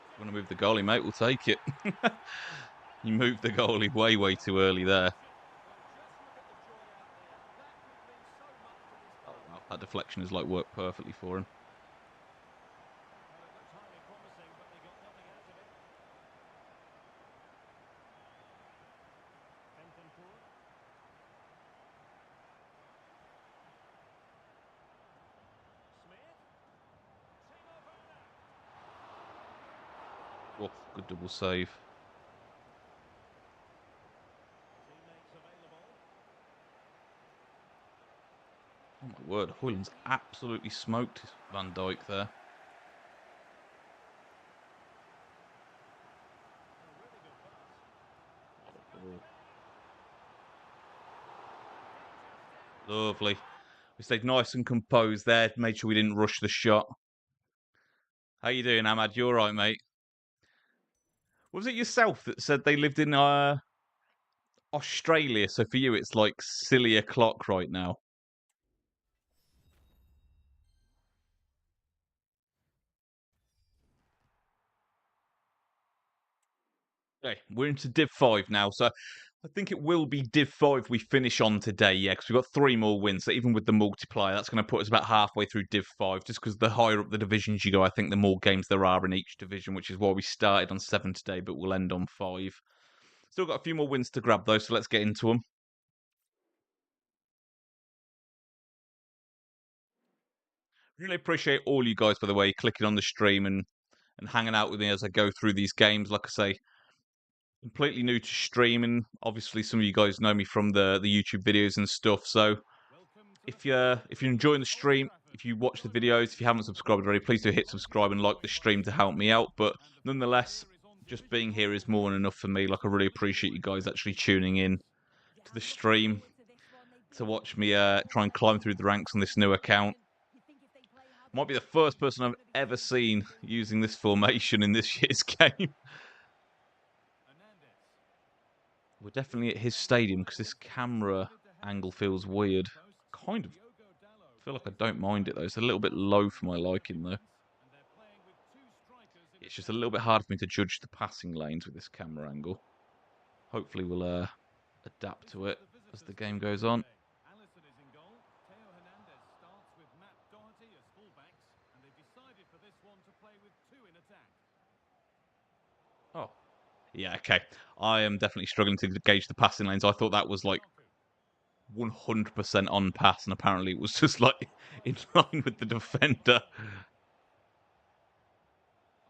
If you want to move the goalie, mate, we'll take it. You moved the goalie way, way too early there. Oh, wow. That deflection has like worked perfectly for him. Well, it looked highly promising, but they got nothing out of it. Bentancur. Smith. Timo Werner. Oh, good double save. Teammates available. Oh my word, Hoyland's absolutely smoked Van Dijk there. A really good pass. Oh, lovely. We stayed nice and composed there, made sure we didn't rush the shot. How you doing, Ahmad? You all right, mate? Was it yourself that said they lived in Australia? So for you, it's like silly o'clock right now. Okay, we're into Div 5 now, so I think it will be Div 5 we finish on today, yeah, because we've got 3 more wins. So even with the multiplier, that's going to put us about halfway through Div 5, just because the higher up the divisions you go, I think the more games there are in each division, which is why we started on 7 today, but we'll end on 5. Still got a few more wins to grab, though, so let's get into them. Really appreciate all you guys, by the way, clicking on the stream and hanging out with me as I go through these games. Like I say, completely new to streaming. Obviously, some of you guys know me from the YouTube videos and stuff. So if you're enjoying the stream, if you watch the videos, if you haven't subscribed already, please do hit subscribe and like the stream to help me out. But nonetheless, just being here is more than enough for me. Like, I really appreciate you guys actually tuning in to the stream to watch me try and climb through the ranks on this new account. Might be the first person I've ever seen using this formation in this year's game. We're definitely at his stadium because this camera angle feels weird. Kind of feel like I don't mind it though. It's a little bit low for my liking though. It's just a little bit hard for me to judge the passing lanes with this camera angle. Hopefully we'll adapt to it as the game goes on. Allison is in goal. Teo Hernandez starts with Matt Doherty as fullbacks, and they've decided for this one to play with two in attack. Oh, yeah, okay. I am definitely struggling to gauge the passing lanes. I thought that was like 100% on pass, and apparently it was just like in line with the defender. A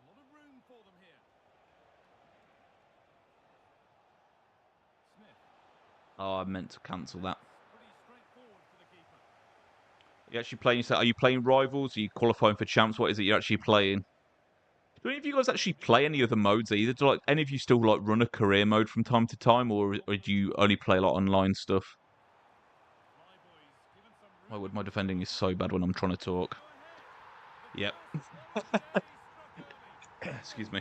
lot of room for them here. Smith. Oh, I meant to cancel that. Pretty straightforward for the keeper. Are you actually playing? Are you playing rivals? Are you qualifying for champs? What is it you're actually playing? Do any of you guys actually play any other modes either? Do like any of you still like run a career mode from time to time, or do you only play like online stuff? Flyboys given some My room. word, my defending is so bad when I'm trying to talk. Go ahead. Yep. What a chase, struck early. Excuse me.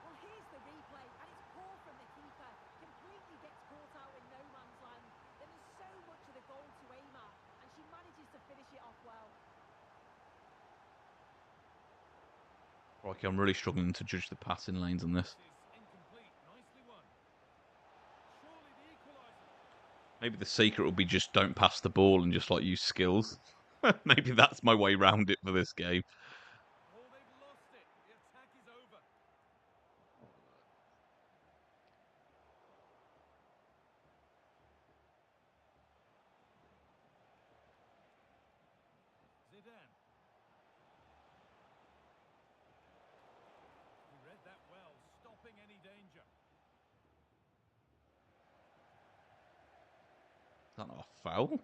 Well, here's the replay, and it's poor from the keeper. Completely gets caught out in no man's land. Then there's so much of the goal to aim at, and she manages to finish it off well. Crikey, I'm really struggling to judge the passing lanes on this. This is incomplete. Nicely won. Surely the equaliser. Maybe the secret will be just don't pass the ball and just like use skills. Maybe that's my way round it for this game. Oh, they've lost it. The attack is over. Zidane. He read that well, stopping any danger. Is that not a foul? The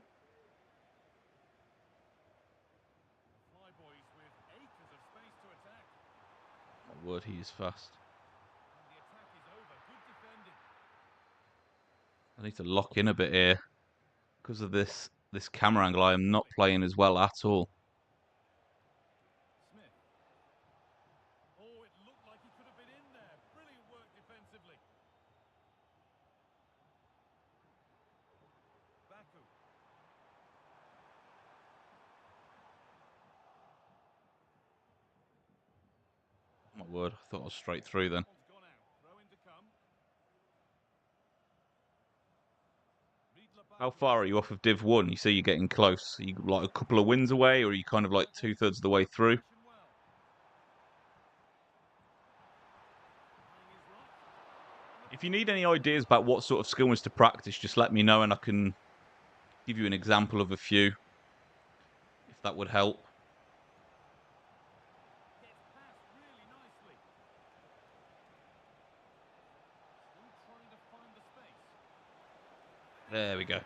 Flyboys with acres of space to attack. My word, he is fast. And the attack is over. Good defending. I need to lock in a bit here. Because of this camera angle, I am not playing as well at all. Smith. Oh, it looked like he could have been in there. Brilliant work defensively. Baku. My word, I thought I was straight through then. One's gone out. Throw in to come. Riedler How Baku. far are you off of Div 1? You say you're getting close. Are you like a couple of wins away, or are you kind of like 2/3 of the way through? Action well. Playing his right. If you need any ideas about what sort of skills to practice, just let me know and I can give you an example of a few, if that would help. Gets past really nicely. Still trying to find the space. There we go. A goal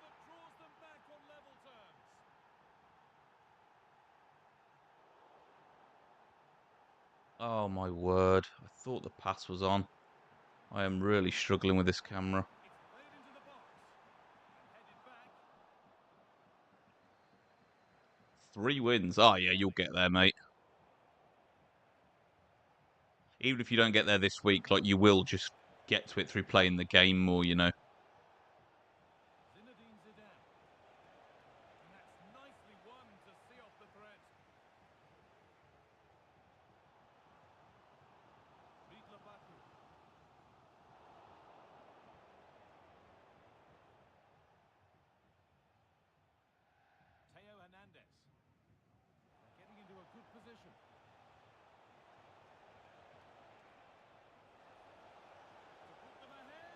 that draws them back on level terms. Oh my word. I thought the pass was on. I am really struggling with this camera. It's played into the box. And headed back. 3 wins. Oh yeah, you'll get there, mate. Even if you don't get there this week, like you will just get to it through playing the game more, you know. Zinedine Zidane. And that's nicely won to see off the threat. Riedler Baku. Teo Hernandez. They're getting into a good position. To put them ahead.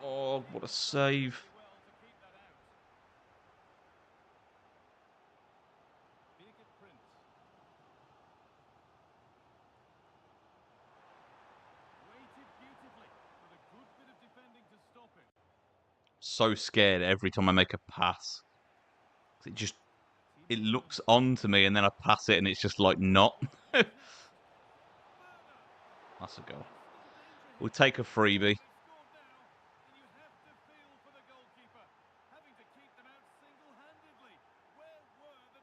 Oh, what a save. Really well to keep that out. Birgit Prince. so scared every time I make a pass. It looks on to me, and then I pass it, and it's just like not. That's a goal. We'll take a freebie.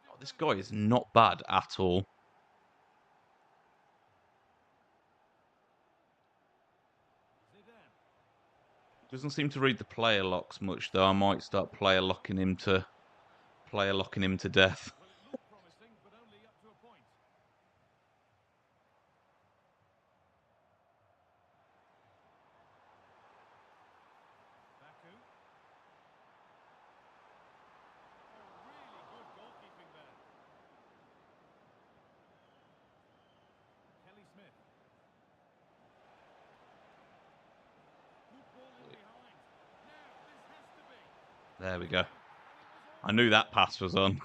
Oh, this guy is not bad at all. Doesn't seem to read the player locks much, though. I might start player locking him to death. Well, it looked promising, but only up to a point. Baku. Oh, really good goalkeeping there. Kelly Smith. Good ball in behind. Now, this has to be. There we go. I knew that pass was on.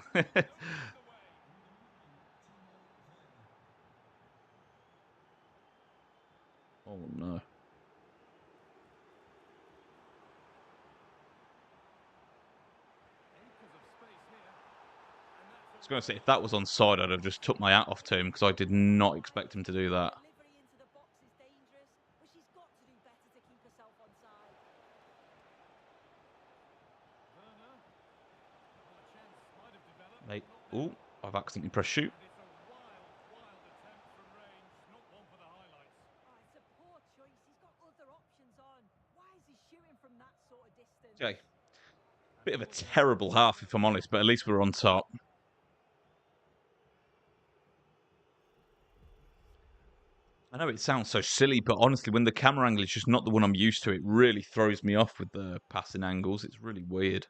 Oh no. I was going to say, if that was onside, I'd have just took my hat off to him because I did not expect him to do that. Delivery into the box is dangerous, but she's got to do better to keep herself onside. Werner. Well, a chance might have developed. Mate, ooh, I've accidentally pressed shoot. And it's a wild attempt from range. Not one for the highlights. Oh, it's a poor choice. He's got other options on. Why is he shooting from that sort of distance? Okay. Bit of a terrible half, if I'm honest, but at least we're on top. I know it sounds so silly, but honestly, when the camera angle is just not the one I'm used to, it really throws me off with the passing angles. It's really weird.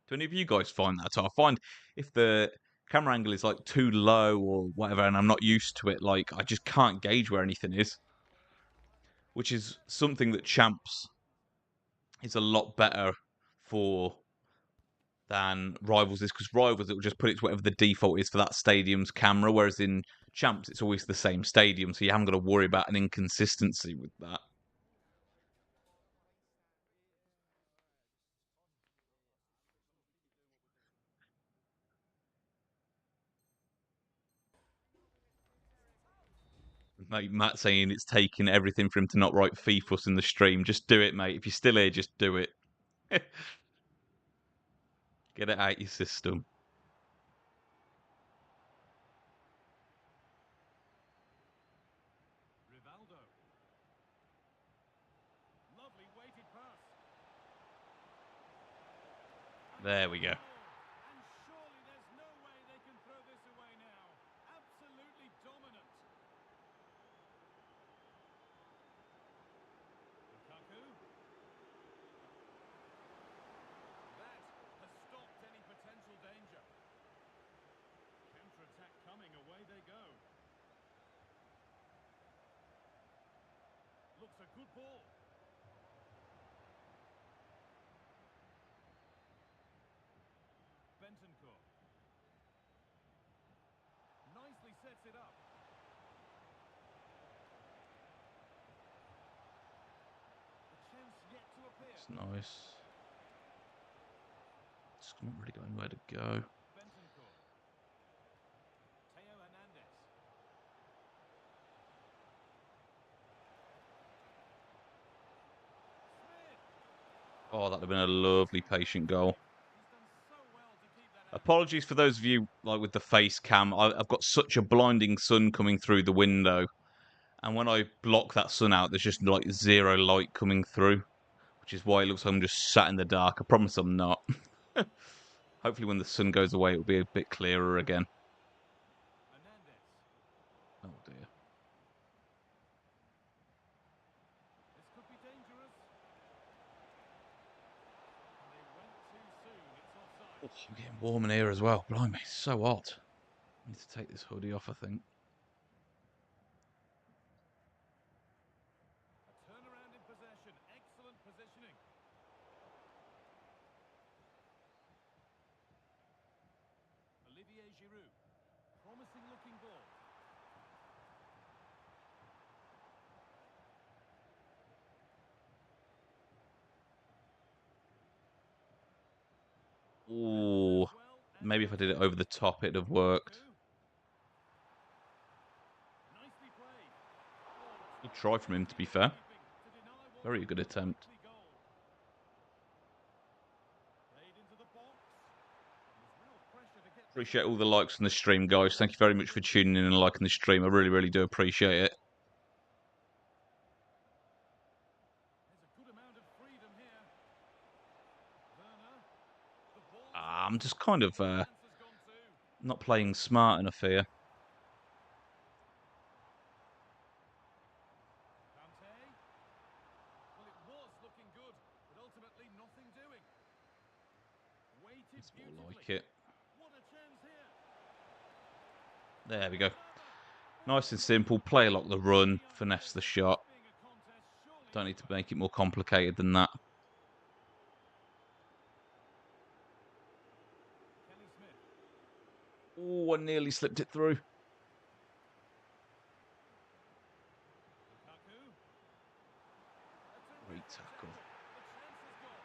Do any of you guys find that? So I find if the camera angle is like too low or whatever, and I'm not used to it, like I just can't gauge where anything is. Which is something that Champs is a lot better for than Rivals is, because Rivals, it will just put it to whatever the default is for that stadium's camera, whereas in Champs it's always the same stadium, so you haven't got to worry about an inconsistency with that. Mate, Matt saying it's taking everything for him to not write FIFUS in the stream. Just do it, mate. If you're still here, just do it. Get it out your system. Rivaldo. Lovely weighted pass. There we go. And surely there's no way they can throw this away now. Absolutely dominant. Lukaku. That has stopped any potential danger. Counter-attack coming, away they go. Looks a good ball. Bentoncourt. Nicely sets it up. A chance yet to appear. It's nice. It's not really got anywhere to go. Bentoncourt. Teo Hernandez. Smith. Oh, that'd have been a lovely patient goal. He's done so well to keep that out. Apologies for those of you like with the face cam. I've got such a blinding sun coming through the window, and when I block that sun out, there's just like zero light coming through, which is why it looks like I'm just sat in the dark. I promise I'm not. Hopefully, when the sun goes away, it'll be a bit clearer again. Hernandez. Oh dear. This could be dangerous. And they went too soon. It's offside. Oh, I'm getting warm in here as well. Blimey, it's so hot. I need to take this hoodie off, I think. A turnaround in possession. Excellent positioning. Olivier Giroud. Promising looking ball. Maybe if I did it over the top, it'd have worked. Nicely played. Good try from him, to be fair. Very good attempt. Appreciate all the likes on the stream, guys. Thank you very much for tuning in and liking the stream. I really, really do appreciate it. I'm just kind of not playing smart enough here. Well, it was looking good, but ultimately nothing doing. Waited It's more beautifully. like it. What a chance here. There we go. Nice and simple. Play a lot the run, finesse the shot. Being a contest, surely Don't need to make it more complicated than that. Kenny Smith. Oh, I nearly slipped it through. Lukaku. Great tackle. The chance is gone.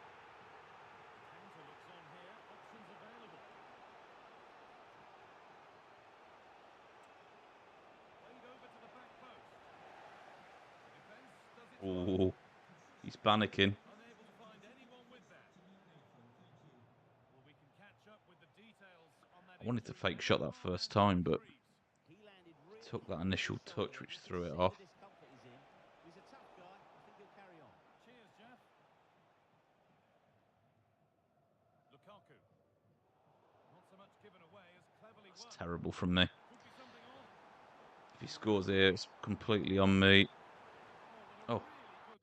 Counter looks on here. Options available. Played over to the back post. The defence does its work. Oh, he's panicking. Unable to find anyone with that. Well, we can catch up with the details on that. I wanted to fake shot that first time, but He landed really took that well initial inside touch, there. which You can threw it see off. the discomfort he's in. He's a tough guy. I think he'll carry on. Cheers, Jeff. Lukaku. Not so much given away as cleverly That's won. terrible from me. Could be something on. If he scores here, it's completely on me. Oh, what a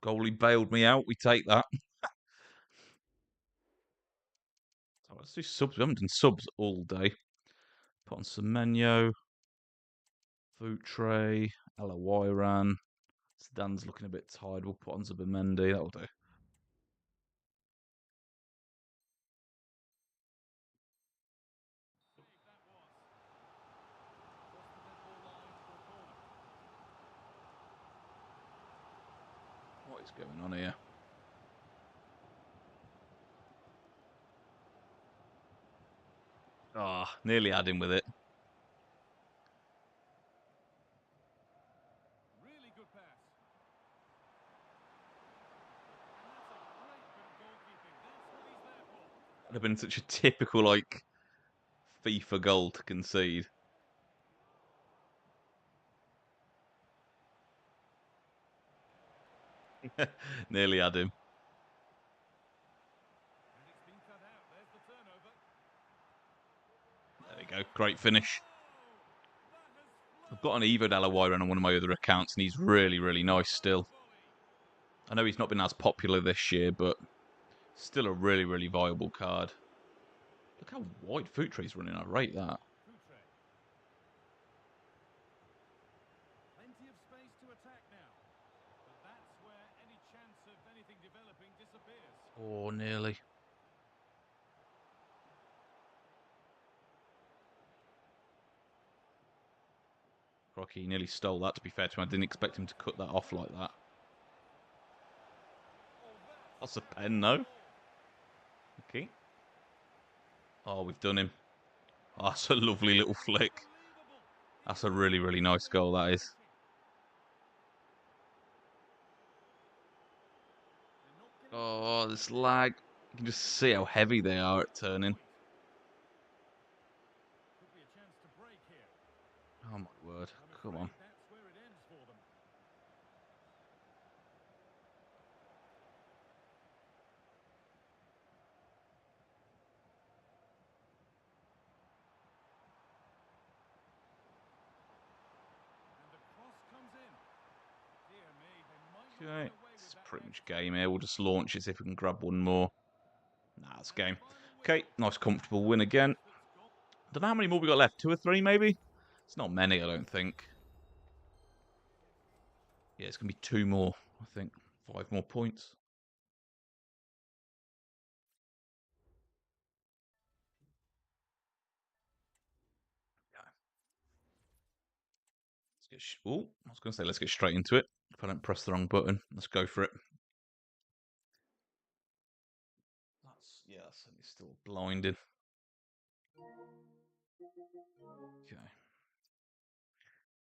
Oh, really good goalie bailed me out. We take that. So let's do subs. We haven't done subs all day. Put on Semenyo, Futre, Alawiran. Dan's looking a bit tired. We'll put on Zubimendi. That'll do. save that was. Crossed the dead ball line for a corner. What is going on here? Ah, nearly had him with it. Really good pass. And that's a great bit of goalkeeping. That's what he's there for. That'd have been such a typical, like, FIFA goal to concede. Nearly had him. And it's been cut out. There's the turnover. There we go. Great finish. Oh, that has I've got an Evo Alawiran on one of my other accounts, and he's really, really nice still. I know he's not been as popular this year, but still a really, really viable card. Look how wide Futre's running. I rate that. Futre. Plenty of space to attack now. But that's where any chance of anything developing disappears. Oh, nearly. Crocky nearly stole that, to be fair to him. I didn't expect him to cut that off like that. That's a pen, no? Okay. Oh, we've done him. Oh, that's a lovely little flick. That's a really, really nice goal, that is. Oh, this lag. You can just see how heavy they are at turning. Could be a chance to break here. Oh, my word. I'm Come afraid on. that's where it ends for them. And the cross comes in. Dear me, they might not Okay. get away with It's that pretty next much game here. We'll just launch it, see if we can grab one more. Nah, it's And the game. final Okay, whistle. nice comfortable win again. That's gone. Don't know how many more we got left. 2 or 3, maybe? It's not many, I don't think. Yeah, it's going to be 2 more, I think. 5 more points. Oh, I was going to say let's get straight into it. If I don't press the wrong button, let's go for it. That's certainly still blinded. Okay.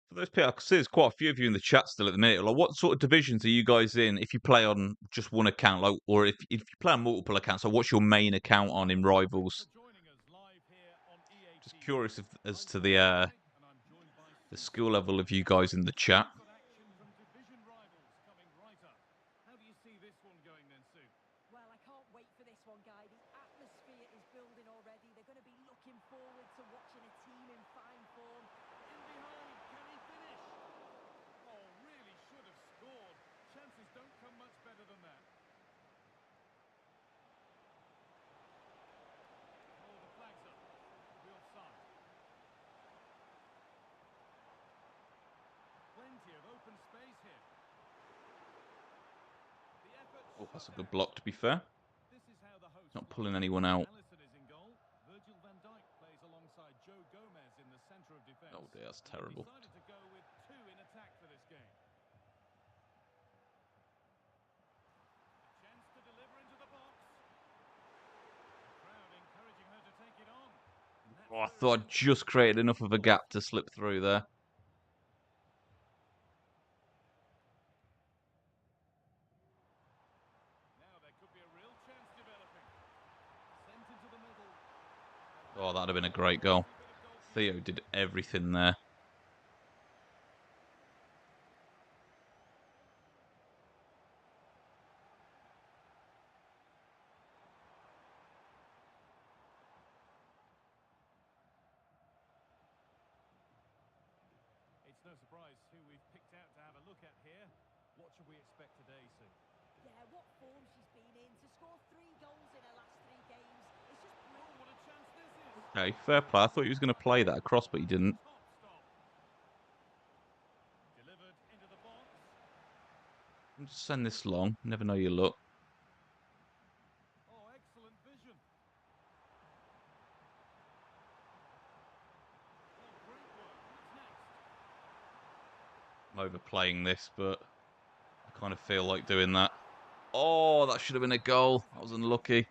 For those people, I can see there's quite a few of you in the chat still at the minute. Like, what sort of divisions are you guys in if you play on just one account, like, or if you play on multiple accounts? So, what's your main account on in Thanks Rivals? for joining us live here on EA Just TV. curious as I'm to Tony Guy, and I'm joined by the Sue skill Smith. level of you guys in the chat. We've got action from division rivals coming right up. How do you see this one going then, Sue? Well, I can't wait for this one, Guy. The atmosphere is building already. They're going to be looking forward to watching a team in fine form. In behold, can he finish? Oh, really should have scored. Chances don't come much better than that. Oh, the flag's up. Could be offside. Plenty of open space here. The effort Oh, that's a shut good out. block, to be fair. This is how the hosts Not like pulling it. anyone out. Alisson is in goal. Virgil van Dijk plays alongside Joe Gomez in the centre of defence. Oh dear, that's And they've terrible. decided to go with two in attack for this game. A chance to deliver into the box. The crowd encouraging her to take it on. And that's Oh, I where it thought I is. just created enough of a gap to slip through there. Now there could be a real chance developing. Sent into the middle. Oh, that'd have been a great goal. Lovely bit of goalkeeping. Theo did everything there. It's no surprise who we've picked out to have a look at here. What should we expect today, Sue? Yeah, what form she's been in. To score 3 goals in her last 3 games, it's just Oh, brilliant. what a chance this is! Okay, fair play. I thought he was going to play that across, but he didn't. Top stop. Delivered into the box. Just send this long. Never know your luck. Oh, excellent vision. Oh, great work. What's next? I'm overplaying this, but I kind of feel like doing that. Oh, that should have been a goal. I was unlucky. He's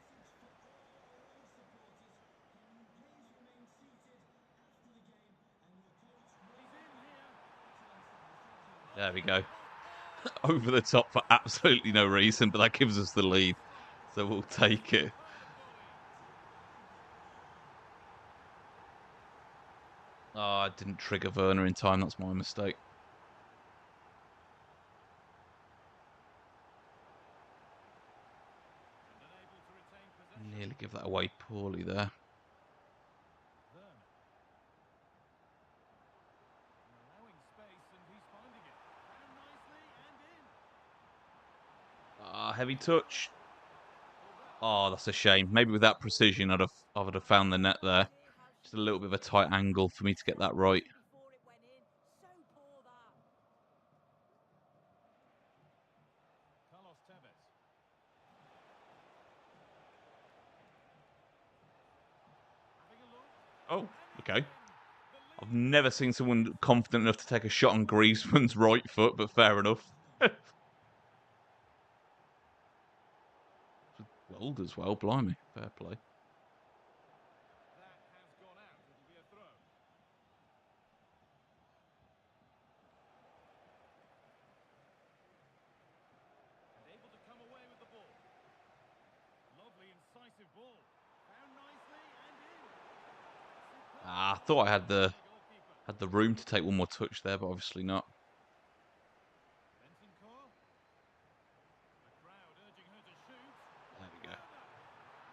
in here. There we go. Over the top for absolutely no reason, but that gives us the lead. So we'll take it. Superb volley. Oh, I didn't trigger Werner in time. That's my mistake. And unable to retain possession. Nearly give that away poorly there. Werner. Allowing space, and he's finding it. Found nicely and in. Ah, heavy touch. Oh, that's a shame. Maybe with that precision, I would have found the net there. Dear, how Just she a little bit of a needed tight that. angle for me to get that Stepped right. in before it went in. So poor that. Carlos Tevez. Having a look. Oh, And it's okay. in. The I've lead. never seen someone confident enough to take a shot on Griezmann's right foot, but fair enough. Gold as well, blimey. Fair play. That has gone out. It'll be a throw. And able to come away with the ball. Lovely, incisive ball. Found nicely and in. Superb Ah, I touch thought I by the goalkeeper. had the room to take one more touch there, but obviously not. Bentancur. The crowd urging her to shoot. There we go.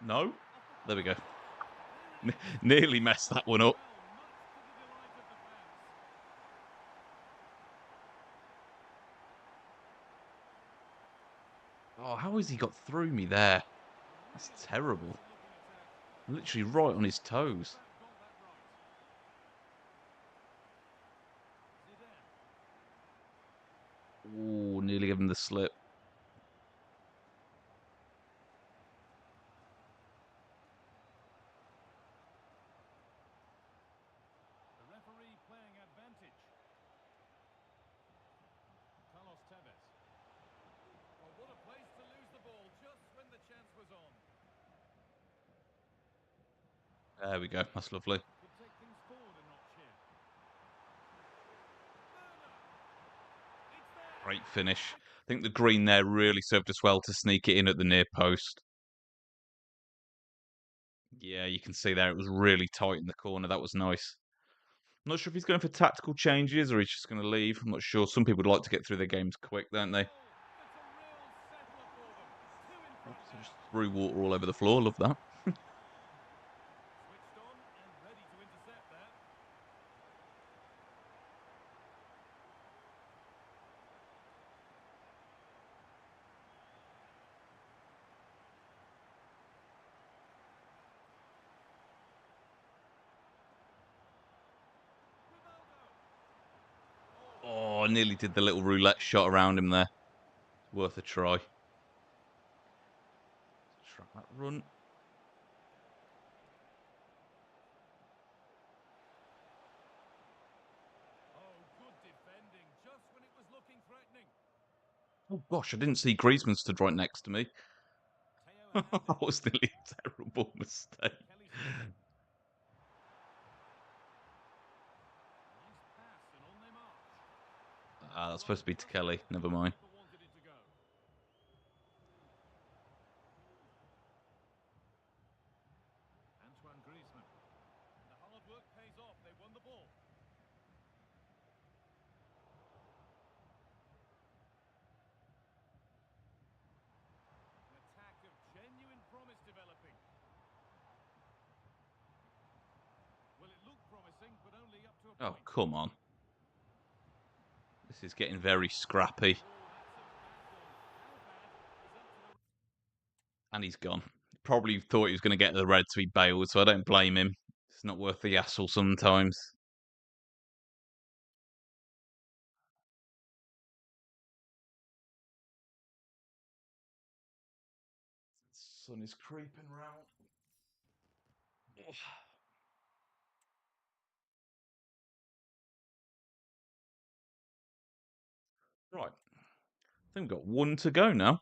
Werner. No? Off the There we go. cross. There it is. Nearly messed that one up. Well, much to the delight of the fans. Oh, how has he got through me there? That's Really terrible. promising looking attack. Literally right on his Has toes. that got that right? Zidane. Ooh, nearly gave him the slip. The referee playing advantage. Carlos Tevez. Oh, what a place to lose the ball just when the chance was on. There we go. That's lovely. Could take things forward a notch here. Great finish. I think the green there really served us well to sneak it in at the near post. Yeah, you can see there it was really tight in the corner. That was nice. I'm not sure if he's going for tactical changes or he's just going to leave. I'm not sure. Some people would like to get through their games quick, don't they? It's a real settler for them. Two in Oh, front so now. just threw water all over the floor. Love that. Switched on and ready to intercept there. Oh, I nearly did the little roulette shot around him there. Worth a try. Track that run. Oh, good defending, just when it was looking threatening. Oh gosh, I didn't see Griezmann stood right next to me. Teo That Hernandez. was nearly a terrible mistake. Kelly's taken. Nice pass and on they march. Ah, that's Right, supposed to be to just where Kelly. the Never mind. goalkeeper wanted it to go. Antoine Griezmann. The hard work pays off. They won the ball. An attack of genuine promise developing. Well, it looked promising, but only up to a Oh, point. come on. This is getting very scrappy. Oh, that's a bad one. How bad is up to the... And he's gone. Probably thought he was going to get the red to be bailed, so I don't blame him. It's not worth the hassle sometimes. The sun is creeping round. Right. I think we've got one to go now.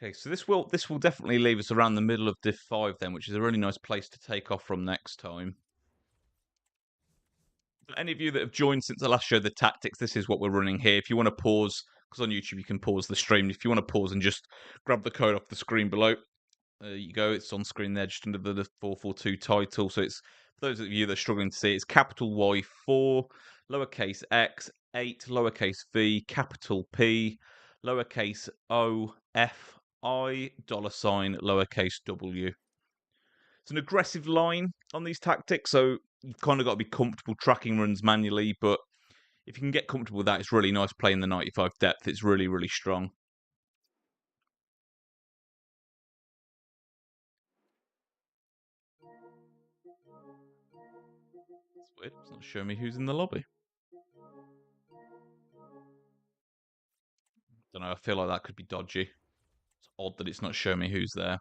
Okay, so this will definitely leave us around the middle of Div 5 then, which is a really nice place to take off from next time. For any of you that have joined since I last showed the tactics, this is what we're running here. If you want to pause, because on YouTube you can pause the stream. If you want to pause and just grab the code off the screen below, there you go. It's on screen there, just under the 442 title. So it's for those of you that are struggling to see, it's capital Y4, lowercase x, 8, lowercase v, capital P, lowercase O, F, I, dollar sign, lowercase w. It's an aggressive line on these tactics, so you've kind of got to be comfortable tracking runs manually. But if you can get comfortable with that, it's really nice playing the 95 depth. It's really, really strong. It's weird. It's not showing me who's in the lobby. Don't know. I feel like that could be dodgy. It's odd that it's not showing me who's there.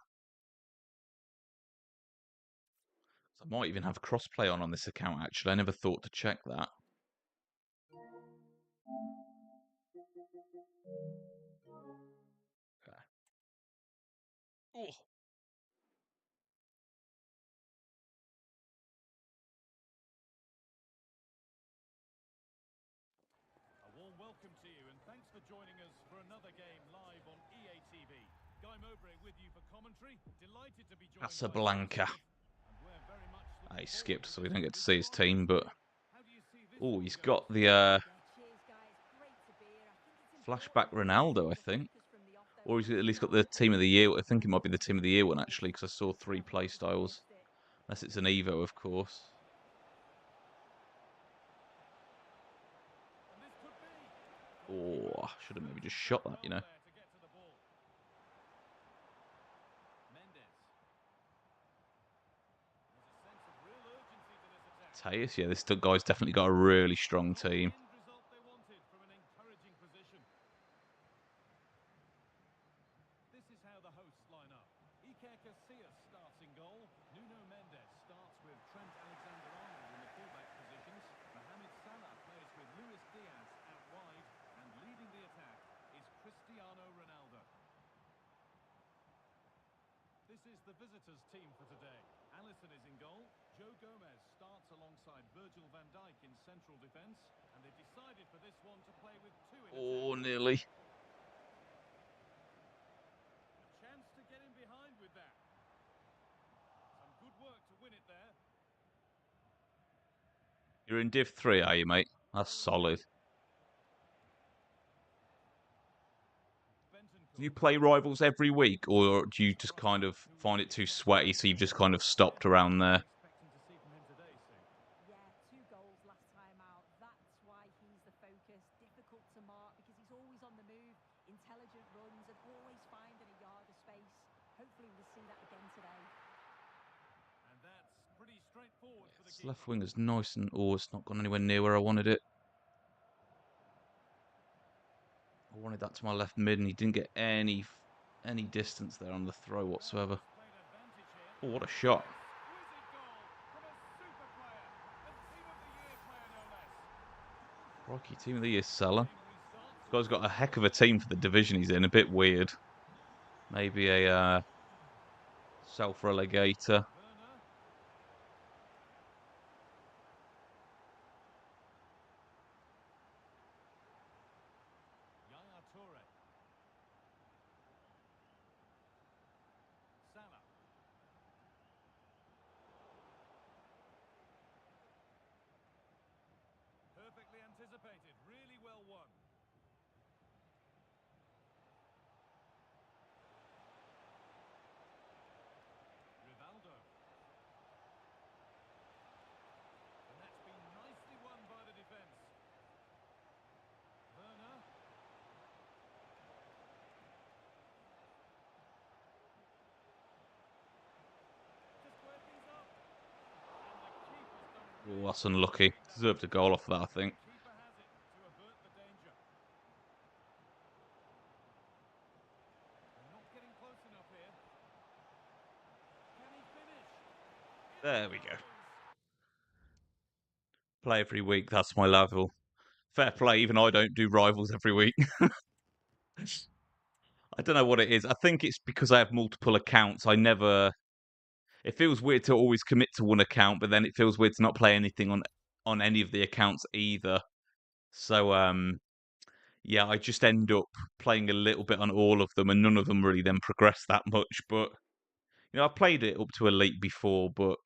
I might even have crossplay on this account, actually. I never thought to check that. Okay. Oh. A warm welcome to you and thanks for joining us for another game live on EA TV. Guy Mowbray with you for commentary. Delighted to be joined by Casablanca. Smith, and we're very much He looking forward skipped, to so we this don't get to see his division team, rivals but... game. How do you see this Oh, one he's going? got the Yeah, cheers, guys. Great to be here. I think it's flashback important that we Ronaldo, I keep the think. focus from the off their Or he's good at least got start the and team of the year. I think it might be the transition team of into the year one, goals. actually, because I saw Let's 3 have a play look as we styles. test it. Unless it's an Evo, of course. And this could be. Oh, Goalkeeper I should have maybe just suited shot that that, you well know. there to get to the ball. Mendes. There's a sense of real urgency to this attack. Teus, yeah, this guy's definitely got a really strong Not the team. end result they wanted from an encouraging position. This is how the hosts line up. Iker Casillas starts in goal. Nuno Mendes starts with Trent Alexander-Arnold in the fullback positions. Mohamed Salah plays with Luis Diaz out wide. And leading the attack is Cristiano Ronaldo. This is the visitors' team for today. Alisson is in goal. alongside Virgil van Dijk in central defence, and they've decided for this one to play with two in attack. Oh, nearly. A chance to get in behind with that. Some good work to win it there. You're in Div 3, are you, mate? That's solid. Do you play Rivals every week, or do you just kind of find it too sweaty, so you've just kind of stopped around there? Expecting to see from him today, Sue. Yeah, 2 goals last time out. That's why he's the focus. Difficult to mark because he's always on the move. Intelligent runs and always finding a yard of space. Hopefully we'll see that again today. And that's pretty straightforward for the This keeper. left wing is nice and... Oh, it's not gone anywhere near where I wanted it. I wanted that to my left mid, and he didn't get any distance there on the throw whatsoever. Played advantage here. Oh, what a shot. Exquisite goal from a super player. The Team of the Year player, no less. Crikey, Team of the Year seller. Game restarts. This guy's got a heck of a team for the division he's in. A bit weird. Maybe a self-relegator. Werner. Yaya Toure. Salah. Perfectly anticipated, really well won. Rivaldo. And that's been nicely won by the defence. Werner. To square things up. And the keeper's done really Oh, that's unlucky. Deserved a goal off that, I think. The keeper has it to avert the danger. They're not getting close enough here. Can he finish? There we go. Goes. Play every week, that's my level. Fair play, even I don't do Rivals every week. I don't know what it is. I think it's because I have multiple accounts. I never... It feels weird to always commit to one account, but then it feels weird to not play anything on any of the accounts either. So, yeah, I just end up playing a little bit on all of them, and none of them really then progress that much. But, you know, I've played it up to Elite before, but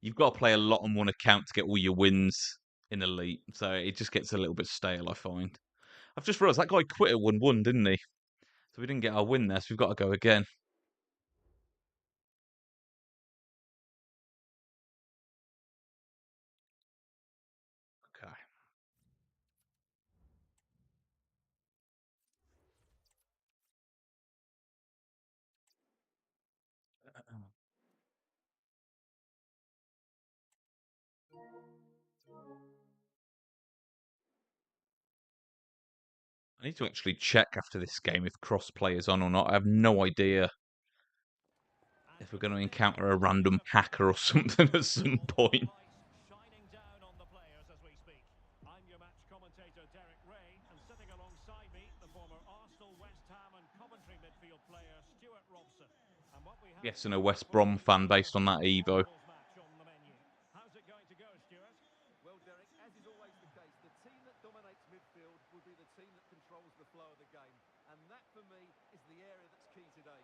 you've got to play a lot on one account to get all your wins in Elite. So it just gets a little bit stale, I find. I've just realised that guy quit at 1-1, didn't he? So we didn't get our win there, so we've got to go again. Okay. I need to actually check after this game if crossplay is on or not. I have no idea if we're going to encounter a random hacker or something at some point. Shining down on the players as we speak. I'm your match commentator Derek Ray, and sitting alongside me, the former Arsenal, West Ham and Coventry midfield player Stuart Robson. And what we have Guessing a West Brom fan based on that Evo. match on the menu. How's it going to go, Stuart? Well, Derek, as is always the case, the team that dominates midfield will be the team that controls the flow of the game. And that, for me, is the area that's key today.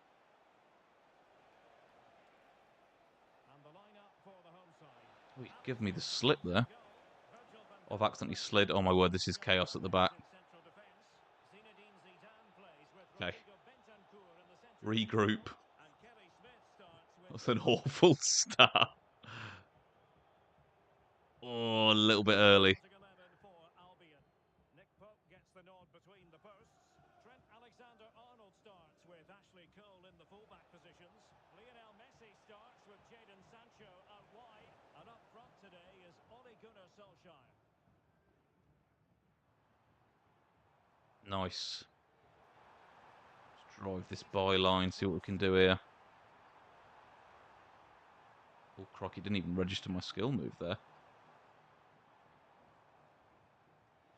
And the lineup for the home side. Oh, give me the slip there. I've accidentally slid. Oh my word, this is chaos at the back. Okay. Regroup. That's an awful start. Oh, a little bit early. Nick Pope gets the nod between the posts. Trent Alexander-Arnold starts with Ashley Cole in the fullback positions. Lionel Messi starts with Jadon Sancho out wide. And up front today is Ole Gunnar Solskjaer. Nice. Let's drive this byline, see what we can do here. Oh, crocky, didn't even register my skill move there.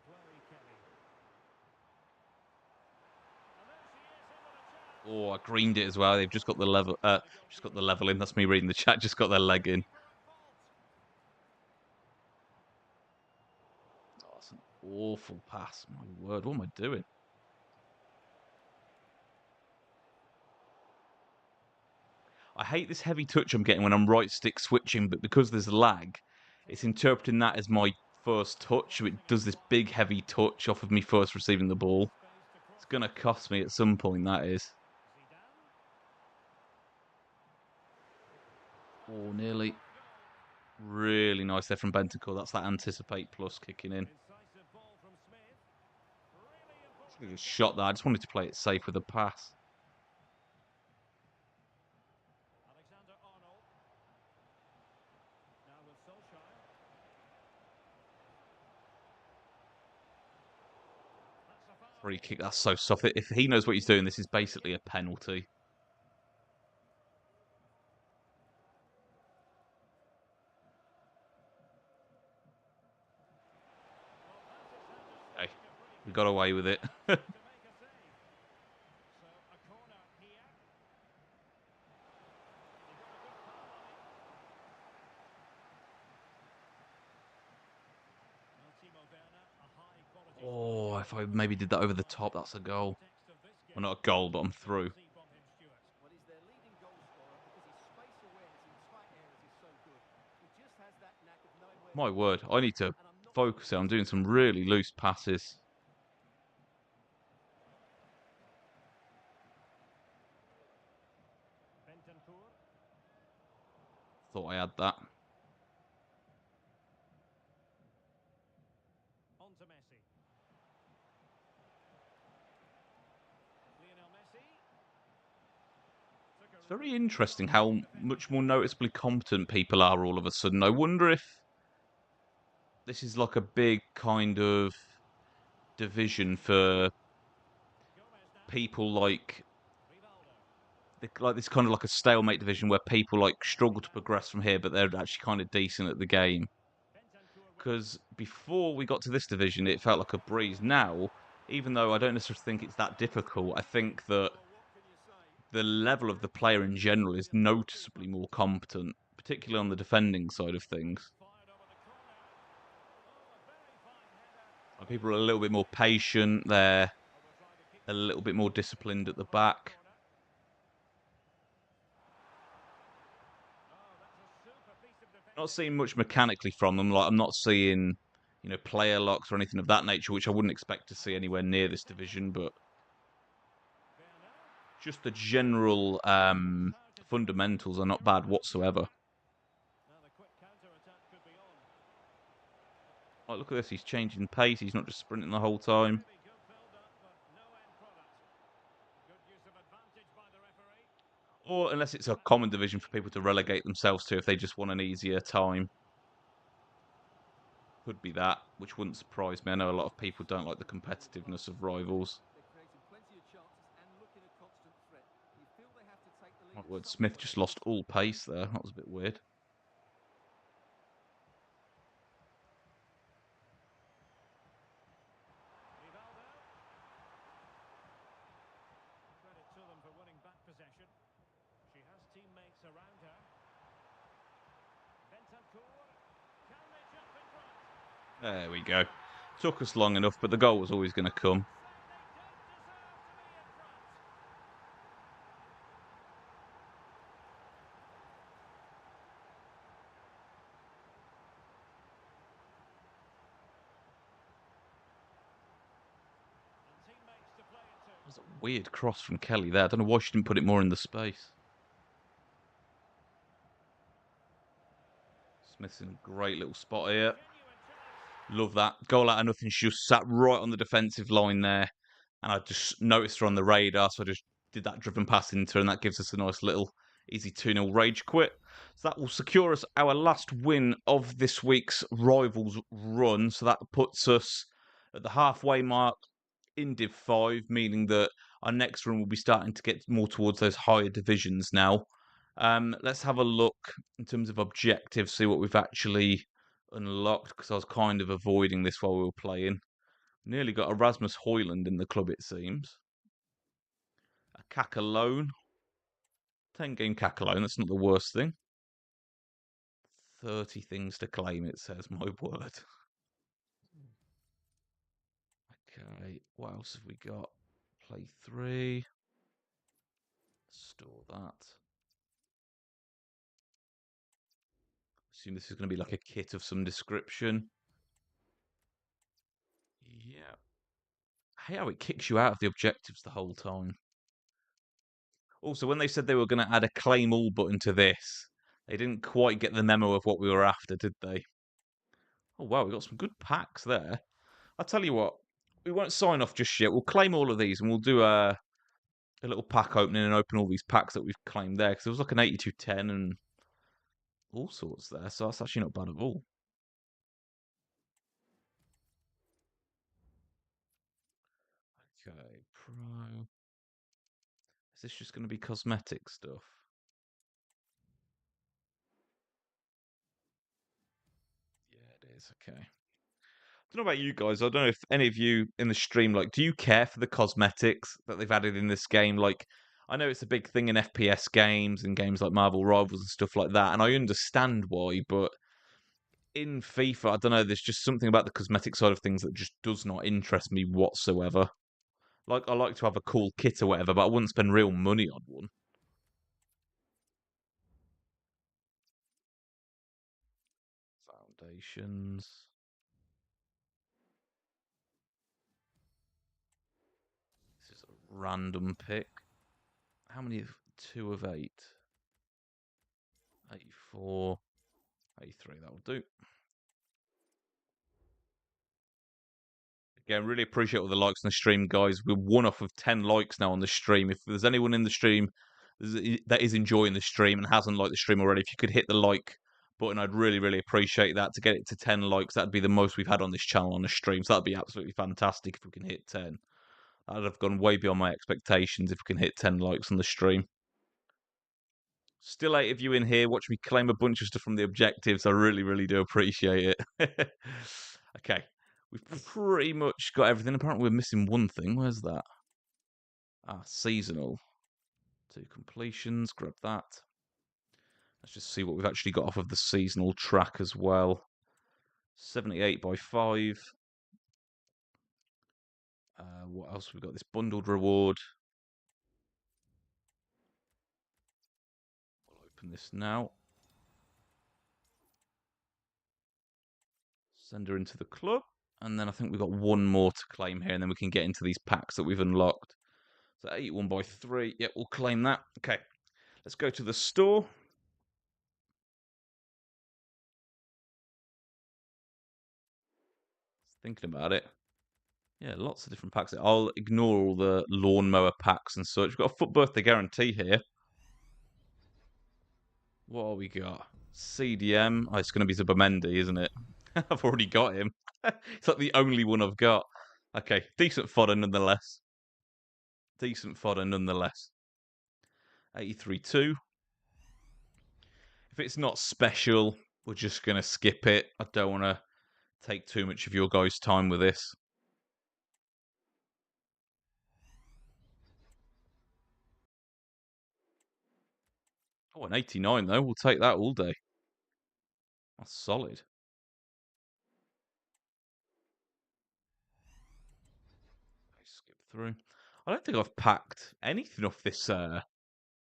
Chloe Kelly. Oh, I greened it as well. They've just got the level in. That's me reading the chat. Just got their leg in. Awful pass. My word, what am I doing? I hate this heavy touch I'm getting when I'm right stick switching, but because there's lag, it's interpreting that as my first touch, so it does this big heavy touch off of me first receiving the ball. It's going to cost me at some point, that is. Oh, nearly. Really nice there from Bentancur. That's that anticipate plus kicking in. Just shot that. I just wanted to play it safe with a pass. Free kick, that's so soft. If he knows what he's doing, this is basically a penalty. Okay, we got away with it. Oh, if I maybe did that over the top, that's a goal. Well, not a goal, but I'm through. Well, he's their leading goal scorer because his space awareness in tight areas is so good. He just has that knack of knowing where My to word, I need to and I'm not focus here. I'm doing some really loose passes. Thought I had that. On to Messi. Lionel Messi. It's very interesting how much more noticeably competent people are all of a sudden. I wonder if this is like a big kind of division for people like this kind of like a stalemate division where people like struggle to progress from here, but they're actually kind of decent at the game. Because before we got to this division, it felt like a breeze. Now, even though I don't necessarily think it's that difficult, I think that the level of the player in general is noticeably more competent, particularly on the defending side of things. People are a little bit more patient. They're a little bit more disciplined at the back. Not seeing much mechanically from them. Like I'm not seeing, player locks or anything of that nature, which I wouldn't expect to see anywhere near this division. But just the general fundamentals are not bad whatsoever. Like, look at this. He's changing pace. He's not just sprinting the whole time. Or unless it's a common division for people to relegate themselves to if they just want an easier time. Could be that, which wouldn't surprise me. I know a lot of people don't like the competitiveness of rivals. My word, Smith just lost all pace there. That was a bit weird. Credit to them for winning back possession. She has teammates around her. Bentancur. Can they jump in front? There we go. Took us long enough, but the goal was always going to come. That was a weird cross from Kelly there. I don't know why she didn't put it more in the space. Smith's in a great little spot here. Love that. Goal out of nothing. She just sat right on the defensive line there. And I just noticed her on the radar, so I just did that driven pass into her, and that gives us a nice little easy 2-0 rage quit. So that will secure us our last win of this week's Rivals run. So that puts us at the halfway mark in Div 5, meaning that our next run will be starting to get more towards those higher divisions now. Let's have a look in terms of objectives, see what we've actually unlocked, because I was kind of avoiding this while we were playing. Nearly got Erasmus Hoyland in the club, it seems. A CAC alone. 10-game CAC alone, that's not the worst thing. 30 things to claim, it says, my word. Okay, what else have we got? Play 3. Store that. Assume this is going to be like a kit of some description. Yeah. I hate how it kicks you out of the objectives the whole time. Also, when they said they were going to add a claim all button to this, they didn't quite get the memo of what we were after, did they? Oh, wow, we got some good packs there. I'll tell you what, we won't sign off just yet. We'll claim all of these and we'll do a little pack opening and open all these packs that we've claimed there because there was like an 8210 and all sorts there, so that's actually not bad at all. Okay, Pro. Is this just going to be cosmetic stuff? Yeah, it is. Okay. I don't know about you guys. I don't know if any of you in the stream, like, do you care for the cosmetics that they've added in this game? Like, I know it's a big thing in FPS games and games like Marvel Rivals and stuff like that, and I understand why, but in FIFA, I don't know, there's just something about the cosmetic side of things that just does not interest me whatsoever. Like, I like to have a cool kit or whatever, but I wouldn't spend real money on one. Foundations. This is a random pick. How many of 2 of 8? 84. 83, that'll do. Again, really appreciate all the likes on the stream, guys. We're 1 off of 10 likes now on the stream. If there's anyone in the stream that is enjoying the stream and hasn't liked the stream already, if you could hit the like button, I'd really, really appreciate that. To get it to 10 likes, that'd be the most we've had on this channel on the stream. So that'd be absolutely fantastic if we can hit 10. That'd have gone way beyond my expectations if we can hit 10 likes on the stream. Still 8 of you in here. Watch me claim a bunch of stuff from the objectives. I really, really do appreciate it. Okay. We've pretty much got everything. Apparently, we're missing one thing. Where's that? Ah, seasonal. 2 completions. Grab that. Let's just see what we've actually got off of the seasonal track as well. 78 by 5. What else? We've got this bundled reward. We'll open this now. Send her into the club. And then I think we've got one more to claim here, and then we can get into these packs that we've unlocked. So 81 by 3. Yep, we'll claim that. Okay, let's go to the store. Thinking about it. Yeah, lots of different packs. I'll ignore all the lawnmower packs and such. We've got a foot birthday guarantee here. What have we got? CDM. Oh, it's going to be Zubimendi, isn't it? I've already got him. It's like the only one I've got. Okay, decent fodder nonetheless. Decent fodder nonetheless. 83-2. If it's not special, we're just going to skip it. I don't want to take too much of your guys' time with this. Oh, an 89 though. We'll take that all day. That's solid. Skip through. I don't think I've packed anything off this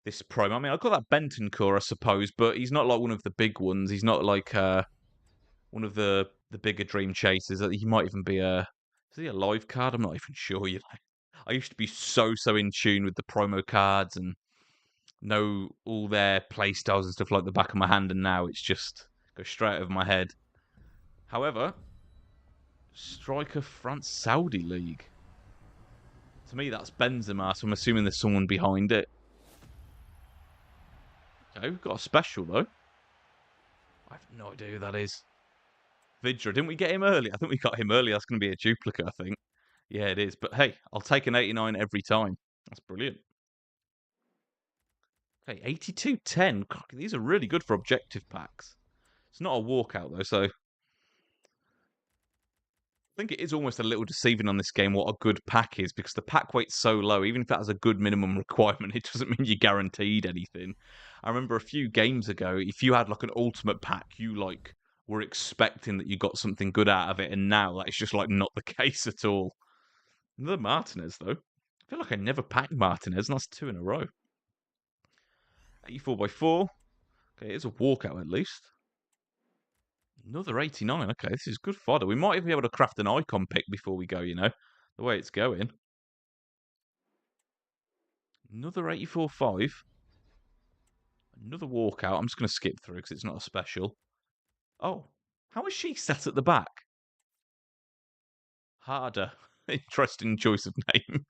this promo. I mean, I've got that Bentancur, I suppose, but he's not like one of the big ones. He's not like one of the bigger dream chasers. He might even be a is he a live card? I'm not even sure. You know, I used to be so in tune with the promo cards and know all their play styles and stuff like the back of my hand, and now it's just goes straight over my head. However, striker France Saudi League. To me, that's Benzema, so I'm assuming there's someone behind it. Okay, we've got a special, though. I have no idea who that is. Vidra, didn't we get him early? I think we got him early. That's going to be a duplicate, I think. Yeah, it is. But hey, I'll take an 89 every time. That's brilliant. Okay, 82-10. These are really good for objective packs. It's not a walkout, though, so I think it is almost a little deceiving on this game what a good pack is because the pack weight's so low. Even if that has a good minimum requirement, it doesn't mean you're guaranteed anything. I remember a few games ago, if you had like an ultimate pack, you like were expecting that you got something good out of it, and now that's just like not the case at all. Another Martinez, though. I feel like I never packed Martinez, and that's 2 in a row. 84 by 4. Okay, it's a walkout at least. Another 89. Okay, this is good fodder. We might even be able to craft an icon pick before we go, the way it's going. Another 84-5. Another walkout. I'm just going to skip through because it's not a special. Oh, how is she sat at the back? Harder. Interesting choice of name.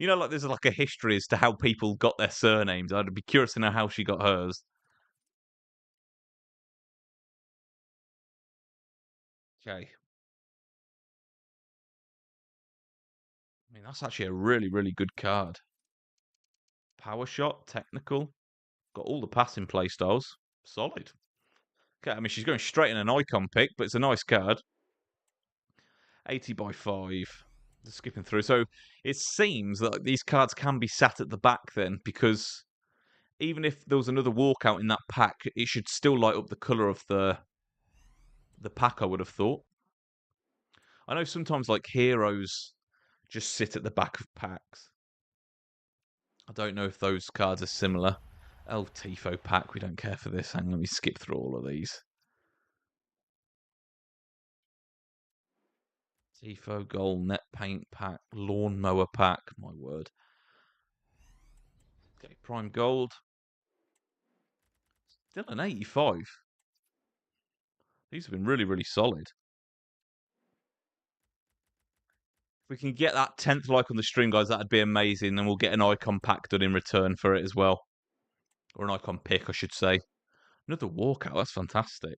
Like there's like a history as to how people got their surnames. I'd be curious to know how she got hers. Okay. I mean, that's actually a really, really good card. Power shot, technical. Got all the passing play styles. Solid. Okay, I mean, she's going straight in an icon pick, but it's a nice card. 80 by 5. Just skipping through. So it seems that these cards can be sat at the back then, because even if there was another walkout in that pack, it should still light up the colour of the pack, I would have thought. I know sometimes like heroes just sit at the back of packs. I don't know if those cards are similar. El Tifo pack, we don't care for this. Hang on, let me skip through all of these. Tifo Gold, Net Paint pack, Lawnmower pack, my word. Okay, Prime Gold. Still an 85. These have been really, really solid. If we can get that 10th like on the stream, guys, that'd be amazing. Then we'll get an icon pack done in return for it as well. Or an icon pick, I should say. Another walkout, that's fantastic.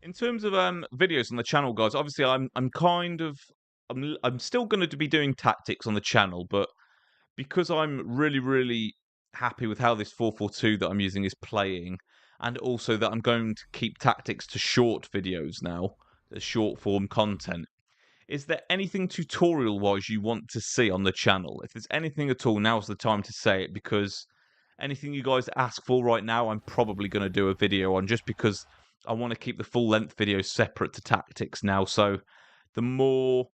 In terms of videos on the channel, guys, obviously I'm still going to be doing tactics on the channel, but because I'm really, really happy with how this 442 that I'm using is playing, and also that I'm going to keep tactics to short videos now, the short form content. Is there anything tutorial wise you want to see on the channel? If there's anything at all, now's the time to say it, because anything you guys ask for right now, I'm probably going to do a video on, just because I want to keep the full length videos separate to tactics now. So the more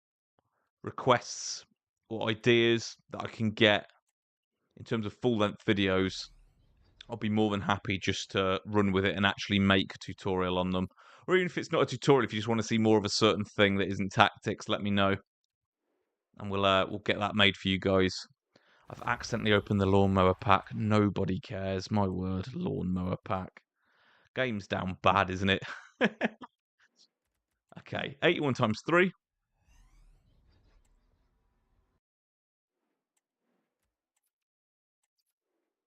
requests or ideas that I can get in terms of full length videos, I'll be more than happy just to run with it and actually make a tutorial on them. Or even if it's not a tutorial, if you just want to see more of a certain thing that isn't tactics, let me know, and we'll get that made for you guys. I've accidentally opened the lawnmower pack. Nobody cares. My word, lawnmower pack. Game's down bad, isn't it? Okay, 81 times 3.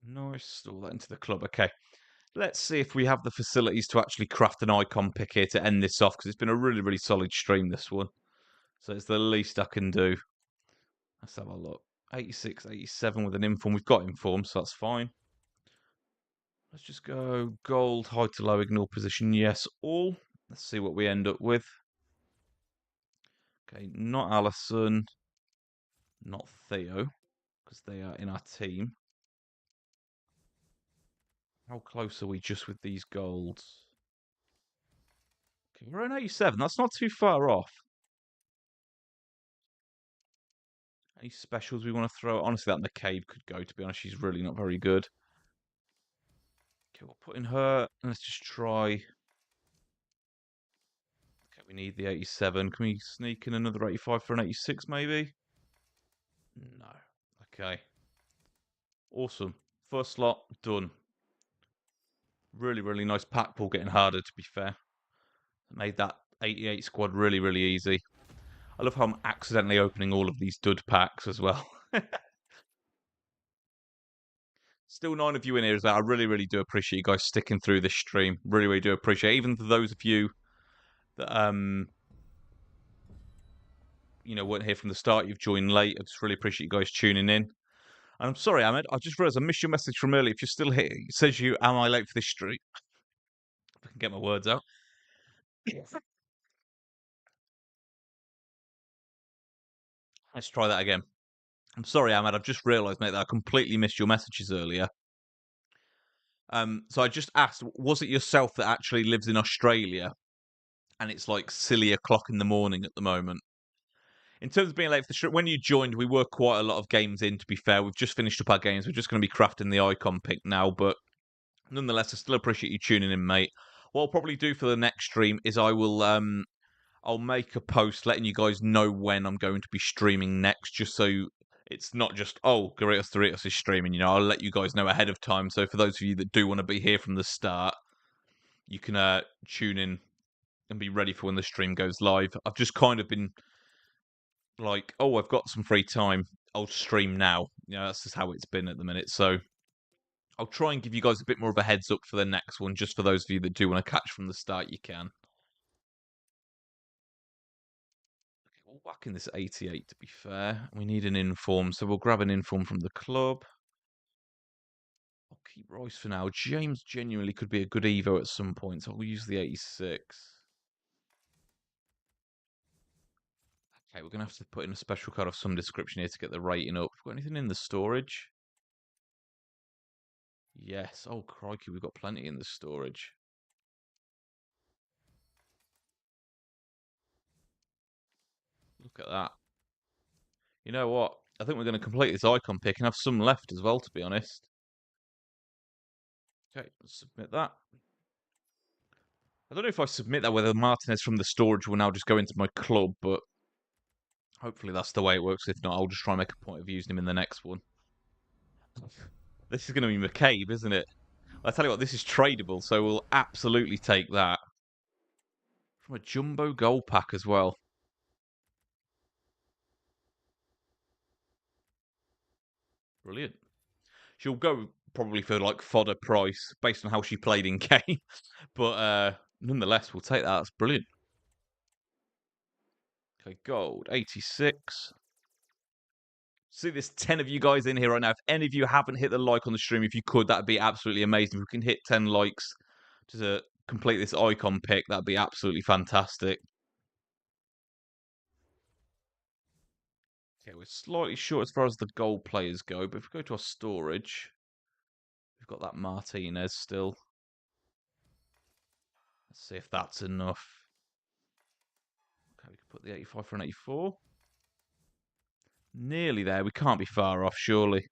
Nice. Store that into the club. Okay. Let's see if we have the facilities to actually craft an icon pick here to end this off, because it's been a really, really solid stream, this one. So it's the least I can do. Let's have a look. 86, 87 with an inform. We've got inform, so that's fine. Let's just go gold, high to low, ignore position, yes, all. Let's see what we end up with. Okay, not Allison, not Theo, because they are in our team. How close are we just with these golds? Okay, we're on 87. That's not too far off. Any specials we want to throw? Honestly, that McCabe could go, to be honest. She's really not very good. Okay, we'll put in her. Let's just try. Okay, we need the 87. Can we sneak in another 85 for an 86, maybe? No. Okay. Awesome. First slot, done. Really, really nice pack pull, getting harder, to be fair. Made that 88 squad really, really easy. I love how I'm accidentally opening all of these dud packs as well. Still 9 of you in here as well. I really, really do appreciate you guys sticking through this stream. Really, really do appreciate it. Even for those of you that weren't here from the start, you've joined late. I just really appreciate you guys tuning in. And I'm sorry, Ahmed, I just realised I missed your message from earlier. If you're still here, it says am I late for this stream? If I can get my words out. Let's try that again. I'm sorry, Ahmed, I've just realised, mate, that I completely missed your messages earlier. So I just asked, was it yourself that actually lives in Australia? And it's like silly o'clock in the morning at the moment. In terms of being late for the stream, when you joined, we were quite a lot of games in, to be fair. We've just finished up our games. We're just going to be crafting the icon pick now, but nonetheless, I still appreciate you tuning in, mate. What I'll probably do for the next stream is I'll make a post letting you guys know when I'm going to be streaming next, just so it's not just, oh, GarritosDorritos is streaming, I'll let you guys know ahead of time. So for those of you that do want to be here from the start, you can tune in and be ready for when the stream goes live. I've just kind of been like, oh, I've got some free time. I'll stream now. That's just how it's been at the minute. So I'll try and give you guys a bit more of a heads up for the next one, just for those of you that do want to catch from the start, you can. Okay, we'll whack in this 88 to be fair. We need an inform, so we'll grab an inform from the club. I'll keep Royce for now. James genuinely could be a good Evo at some point, so I'll use the 86. Okay, we're going to have to put in a special card of some description here to get the rating up. Got anything in the storage? Yes. Oh, crikey, we've got plenty in the storage. Look at that. You know what? I think we're going to complete this icon pick and have some left as well, to be honest. Okay, let's submit that. I don't know if I submit that, whether Martinez from the storage will now just go into my club, but hopefully that's the way it works. If not, I'll just try and make a point of using him in the next one. This is going to be McCabe, isn't it? I tell you what, this is tradable, so we'll absolutely take that. From a jumbo gold pack as well. Brilliant. She'll go probably for like fodder price based on how she played in game. But nonetheless, we'll take that. That's brilliant. Okay, gold. 86. See, there's 10 of you guys in here right now. If any of you haven't hit the like on the stream, if you could, that'd be absolutely amazing. If we can hit 10 likes to complete this icon pick, that'd be absolutely fantastic. Okay, we're slightly short as far as the gold players go, but if we go to our storage, we've got that Martinez still. Let's see if that's enough. Okay, we can put the 85 for an 84. Nearly there. We can't be far off, surely.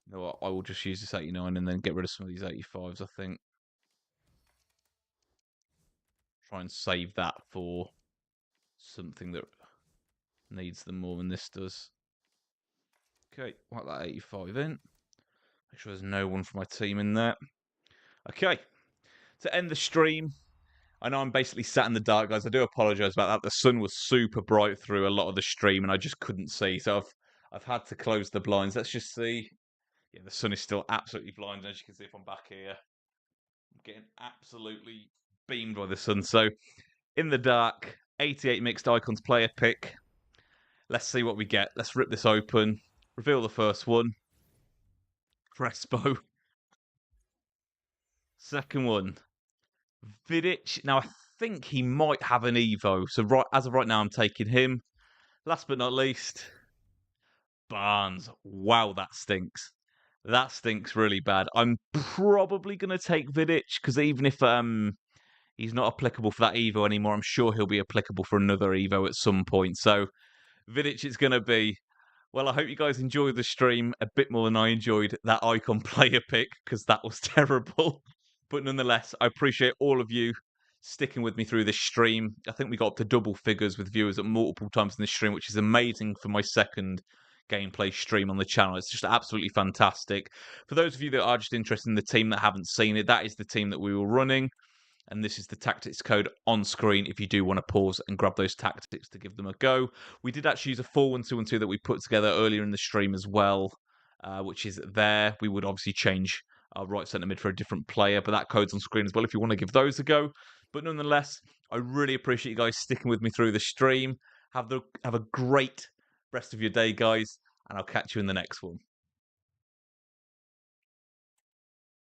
You know what? I will just use this 89 and then get rid of some of these 85s, I think. Try and save that for something that needs them more than this does. Okay, whack that 85 in. Make sure there's no one from my team in there. Okay, to end the stream, I know I'm basically sat in the dark, guys. I do apologise about that. The sun was super bright through a lot of the stream, and I just couldn't see. So I've had to close the blinds. Let's just see. Yeah, the sun is still absolutely blinding, as you can see if I'm back here. I'm getting absolutely beamed by the sun. So in the dark, 88 mixed icons player pick. Let's see what we get. Let's rip this open. Reveal the first one. Crespo. Second one. Vidic. Now, I think he might have an Evo. So as of right now, I'm taking him. Last but not least, Barnes. Wow, that stinks. That stinks really bad. I'm probably going to take Vidic because even if he's not applicable for that Evo anymore, I'm sure he'll be applicable for another Evo at some point. So Vidic is going to be. Well, I hope you guys enjoyed the stream a bit more than I enjoyed that icon player pick because that was terrible. But nonetheless, I appreciate all of you sticking with me through this stream. I think we got up to double figures with viewers at multiple times in this stream, which is amazing for my second gameplay stream on the channel. It's just absolutely fantastic. For those of you that are just interested in the team that haven't seen it, that is the team that we were running. And this is the tactics code on screen if you do want to pause and grab those tactics to give them a go. We did actually use a 4-1-2-1-2 that we put together earlier in the stream as well, which is there. We would obviously change our right centre mid for a different player, but that code's on screen as well if you want to give those a go. But nonetheless, I really appreciate you guys sticking with me through the stream. Have a great rest of your day, guys, and I'll catch you in the next one.